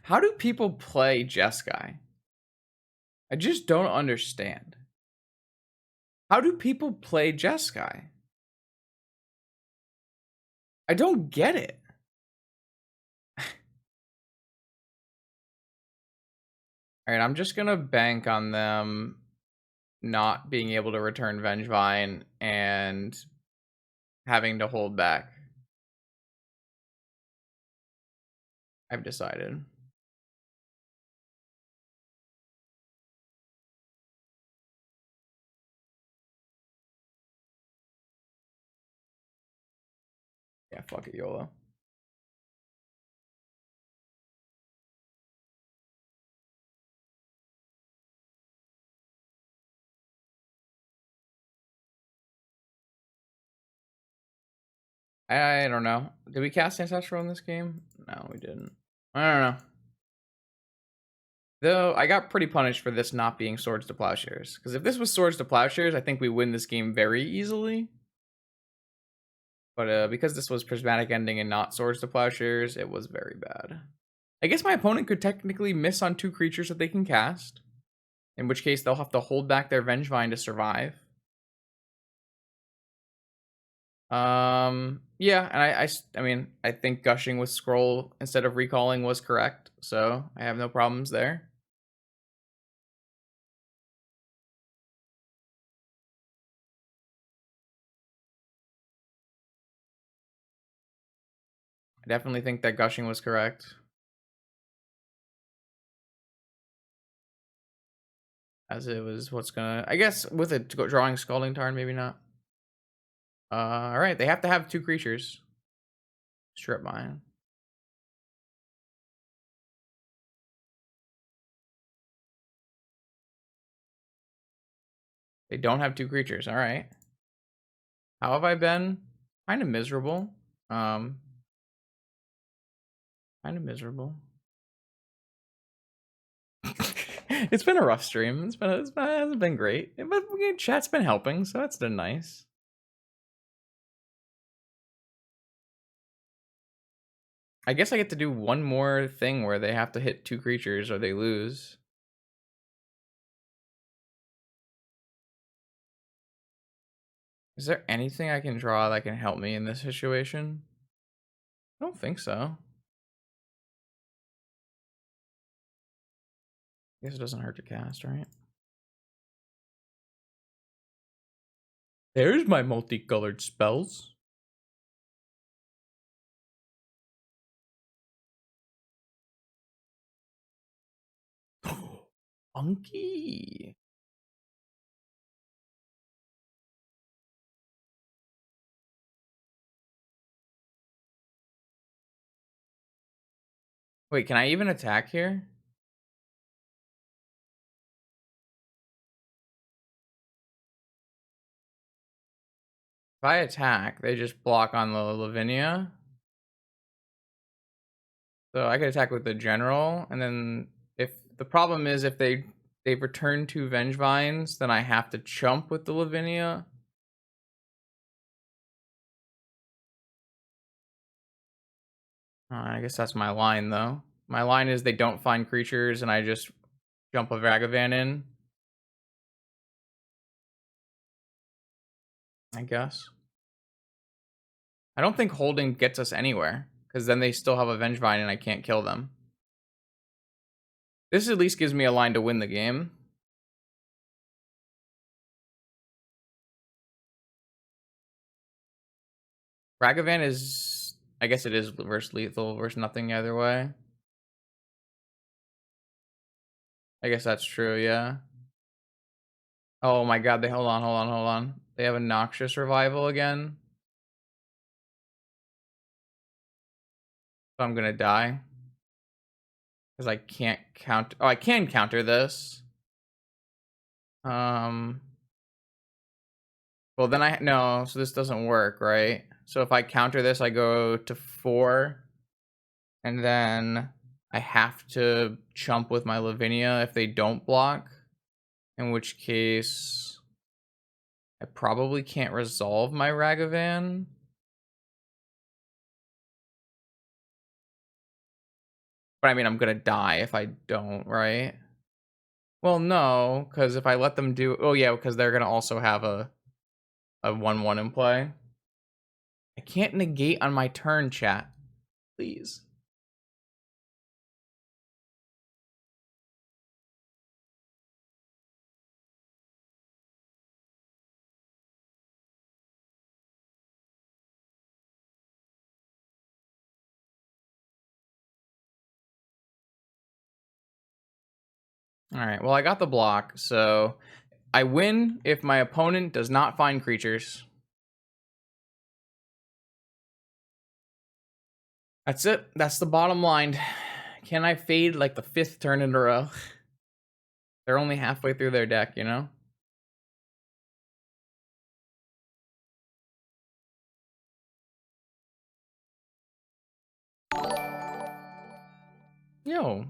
A: How do people play Jeskai? I just don't understand. How do people play Jeskai? I don't get it. All right, I'm just gonna bank on them not being able to return Vengevine and having to hold back. I've decided. Yeah, fuck it, YOLO. I don't know. Did we cast Ancestral in this game? No, we didn't. I don't know. Though I got pretty punished for this not being Swords to Plowshares. Because if this was Swords to Plowshares, I think we win this game very easily. But because this was Prismatic Ending and not Swords to Plowshares, it was very bad. I guess my opponent could technically miss on 2 creatures that they can cast. In which case, they'll have to hold back their Vengevine to survive. Yeah, and I mean, I think gushing with Scroll instead of recalling was correct, so I have no problems there. I definitely think that gushing was correct. As it was what's gonna, I guess with a drawing Scalding Tarn, maybe not. Alright, they have to have 2 creatures. Strip mine. They don't have 2 creatures, alright. How have I been? Kind of miserable. Kind of miserable. It's been a rough stream. It hasn't been great. But chat's been helping, so that's been nice. I guess I get to do one more thing where they have to hit 2 creatures or they lose. Is there anything I can draw that can help me in this situation? I don't think so. I guess it doesn't hurt to cast, right? There's my multicolored spells. Funky. Wait, can I even attack here? If I attack, they just block on the Lavinia. So I could attack with the general, and then if the problem is if they return 2 Vengevines, then I have to chump with the Lavinia. I guess that's my line, though. My line is they don't find creatures, and I just jump a Vagavan in. I guess. I don't think holding gets us anywhere, because then they still have a Vengevine and I can't kill them. This at least gives me a line to win the game. Ragavan is... I guess it is versus lethal versus nothing either way. I guess that's true, yeah. Oh my god, hold on. They have a Noxious Revival again. So I'm gonna die. Because I can't count... Oh, I can counter this. Well, then no, so this doesn't work, right? So if I counter this, I go to 4. And then I have to chump with my Lavinia if they don't block. In which case, I probably can't resolve my Ragavan. But I mean, I'm gonna die if I don't, right? Well, no, because if I let them do... Oh, yeah, because they're gonna also have a 1/1 in play. I can't negate on my turn, chat. Please. Alright, well, I got the block, so I win if my opponent does not find creatures. That's it. That's the bottom line. Can I fade like the 5th turn in a row? They're only halfway through their deck, you know? Yo.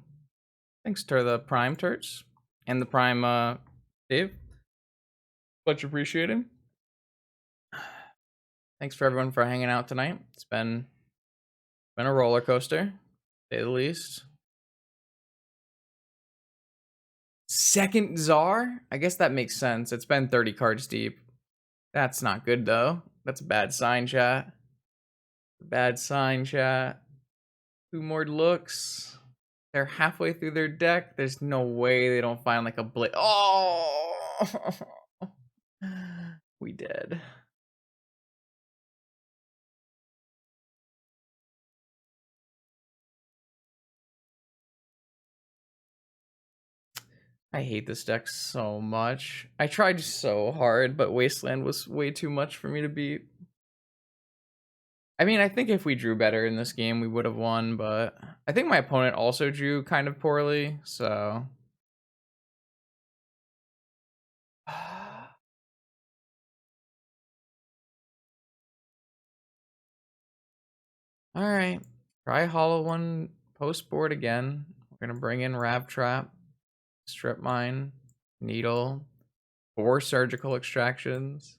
A: Thanks to the Prime Turts and the Prime Dave. Much appreciated. Thanks for everyone for hanging out tonight. It's been a roller coaster, to say the least. Second Czar? I guess that makes sense. It's been 30 cards deep. That's not good, though. That's a bad sign, chat. Bad sign, chat. 2 more looks. They're halfway through their deck. There's no way they don't find like a blade. Oh! We dead. I hate this deck so much. I tried so hard, but Wasteland was way too much for me to beat. I mean, I think if we drew better in this game, we would have won, but I think my opponent also drew kind of poorly, so... Alright, try Hollowvine post board again. We're gonna bring in Rav Trap, Strip Mine, Needle, 4 surgical extractions.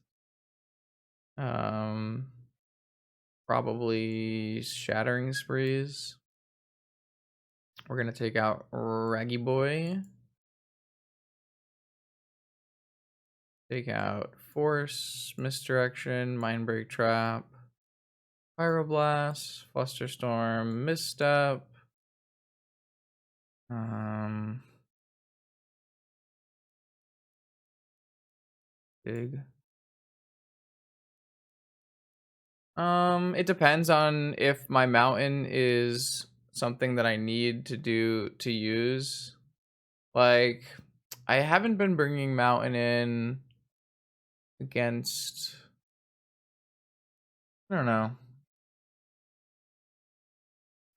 A: Probably Shattering Sprees. We're gonna take out Raggy Boy. Take out Force, Misdirection, Mindbreak Trap, Pyroblast, Flusterstorm, Misstep. Big. It depends on if my mountain is something that I need to use. Like, I haven't been bringing mountain in against... I don't know.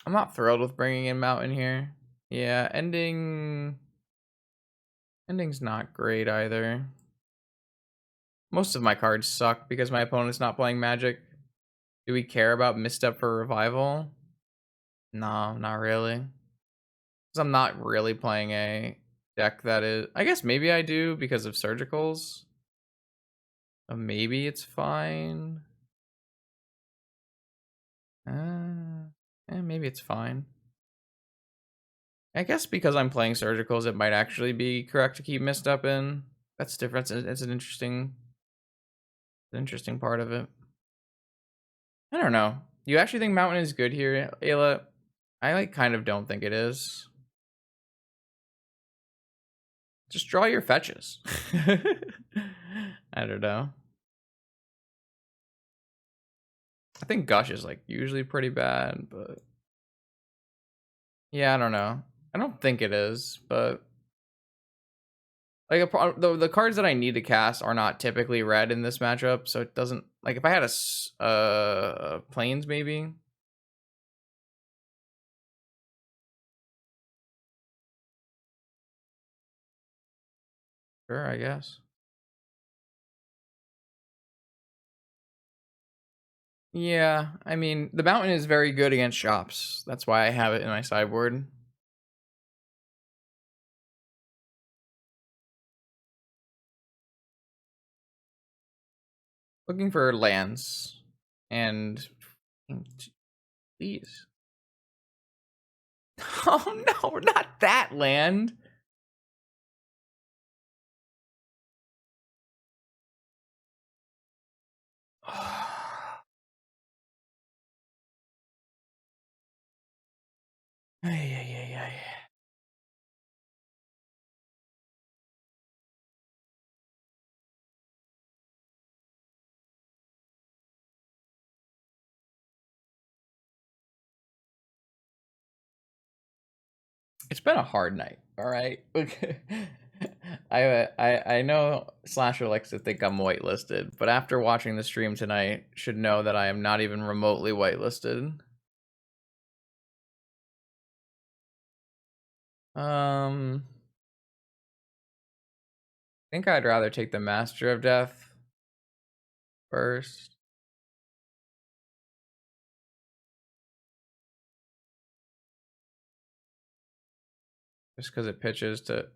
A: I'm not thrilled with bringing in mountain here. Yeah, ending's not great either. Most of my cards suck because my opponent's not playing Magic. Do we care about Misstep for Revival? No, not really. Because I'm not really playing a deck that is... I guess maybe I do because of Surgicals. So maybe it's fine. Maybe it's fine. I guess because I'm playing Surgicals, it might actually be correct to keep Misstep in. That's different. It's an interesting part of it. I don't know. You actually think Mountain is good here, Ayla? I like kind of don't think it is. Just draw your fetches. I don't know. I think Gush is like usually pretty bad, but yeah, I don't know. I don't think it is, but like the cards that I need to cast are not typically red in this matchup, so it doesn't like if I had a planes maybe. Sure, I guess. Yeah, I mean the mountain is very good against shops. That's why I have it in my sideboard. Looking for lands and please. Oh no, not that land. Ay, ay, ay, ay. It's been a hard night. All right. Okay. I know Slasher likes to think I'm whitelisted, but after watching the stream tonight, should know that I am not even remotely whitelisted. I think I'd rather take the Master of Death first. Just because it pitches to...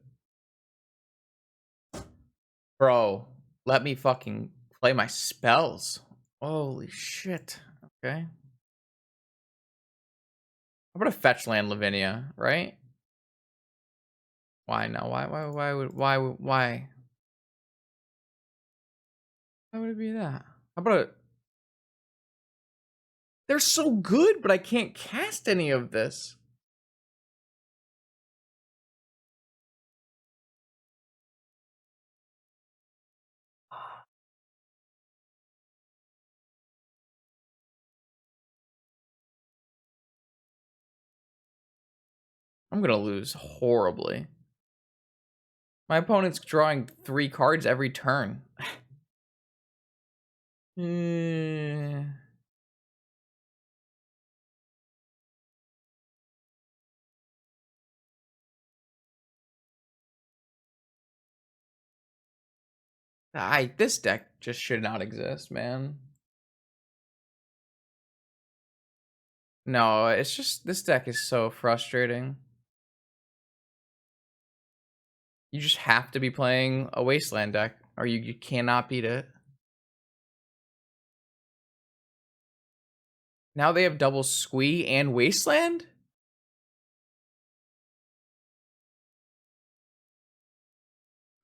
A: Bro, let me fucking play my spells. Holy shit. Okay. How about a fetch land Lavinia, right? Why now? Why would it be that? How about a... They're so good, but I can't cast any of this. I'm gonna lose horribly. My opponent's drawing 3 cards every turn. This deck just should not exist, man. No, it's just this deck is so frustrating. You just have to be playing a wasteland deck, or you cannot beat it. Now they have double Squee and Wasteland?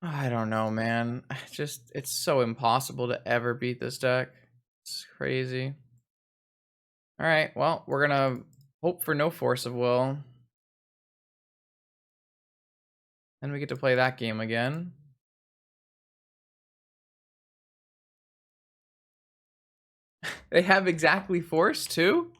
A: I don't know, man. It's so impossible to ever beat this deck. It's crazy. Alright, well, we're gonna hope for no Force of Will. And we get to play that game again. They have exactly Force, too?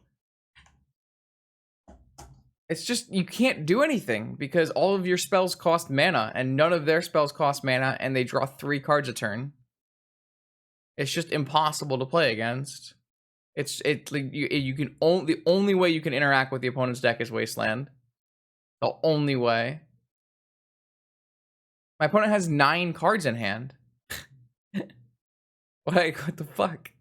A: It's just, you can't do anything, because all of your spells cost mana, and none of their spells cost mana, and they draw 3 cards a turn. It's just impossible to play against. It's like you can only the only way you can interact with the opponent's deck is Wasteland. The only way. My opponent has 9 cards in hand. Like, what the fuck?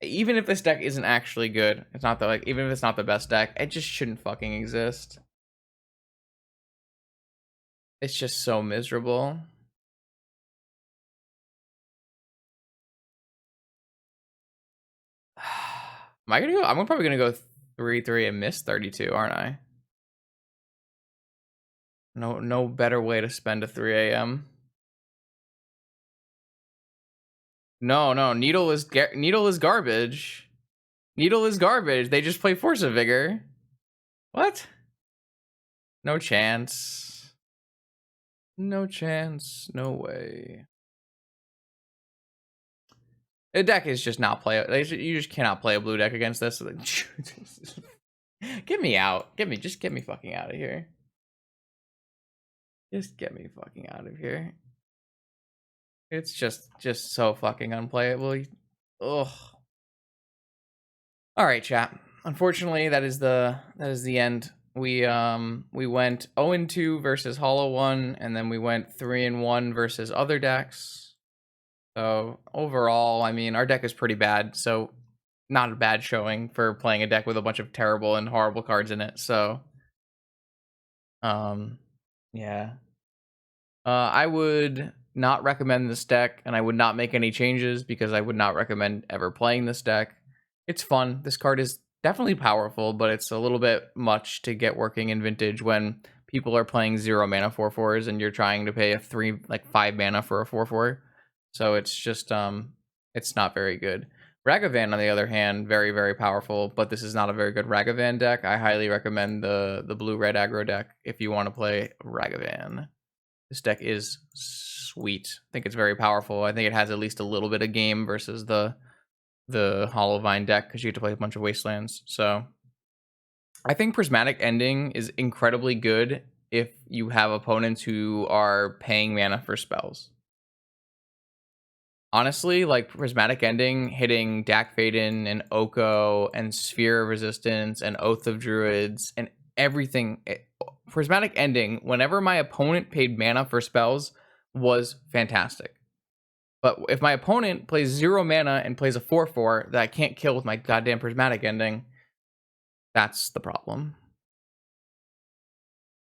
A: Even if this deck isn't actually good, it's not the like even if it's not the best deck, it just shouldn't fucking exist. It's just so miserable. Am I gonna go? I'm probably gonna go 3-3 and miss 32, aren't I? No better way to spend a 3 a.m. No. Needle is garbage. Needle is garbage. They just play Force of Vigor. What? No chance. No chance. No way. The deck is just not play. You just cannot play a blue deck against this. Get me out. Just get me fucking out of here. Just get me fucking out of here. It's just so fucking unplayable. Ugh. All right, chat. Unfortunately, that is the end. We went 0-2 versus Hollowvine, and then we went 3-1 versus other decks. So overall, I mean, our deck is pretty bad. So not a bad showing for playing a deck with a bunch of terrible and horrible cards in it. So, yeah. I would not recommend this deck, and I would not make any changes because I would not recommend ever playing this deck. It's fun. This card is definitely powerful, but it's a little bit much to get working in Vintage when people are playing 0 mana 4/4s and you're trying to pay a 5 mana for a 4/4. So it's just it's not very good. Ragavan, on the other hand, very, very powerful, but this is not a very good Ragavan deck. I highly recommend the blue-red aggro deck if you want to play Ragavan. This deck is sweet. I think it's very powerful. I think it has at least a little bit of game versus the Hollowvine deck because you have to play a bunch of Wastelands. So I think Prismatic Ending is incredibly good if you have opponents who are paying mana for spells. Honestly, like Prismatic Ending hitting Dak Faden and Oko and Sphere of Resistance and Oath of Druids and everything. Prismatic Ending, whenever my opponent paid mana for spells, was fantastic. But if my opponent plays 0 mana and plays a 4/4 that I can't kill with my goddamn Prismatic Ending, that's the problem.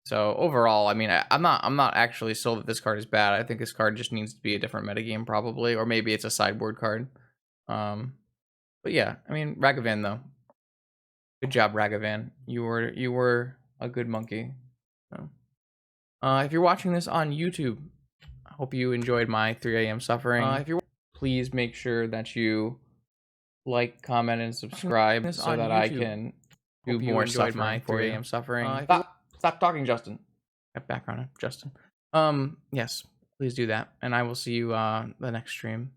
A: So overall, I mean, I'm not actually sold that this card is bad. I think this card just needs to be a different metagame probably, or maybe it's a sideboard card. But yeah, I mean, Ragavan though. Good job, Ragavan. You were a good monkey. So, if you're watching this on YouTube, I hope you enjoyed my 3 a.m. suffering. If you're, please make sure that you like, comment, and subscribe so that I can do more stuff. My 3 a.m. suffering. Stop talking, Justin. Got background, Justin. Yes, please do that, and I will see you the next stream.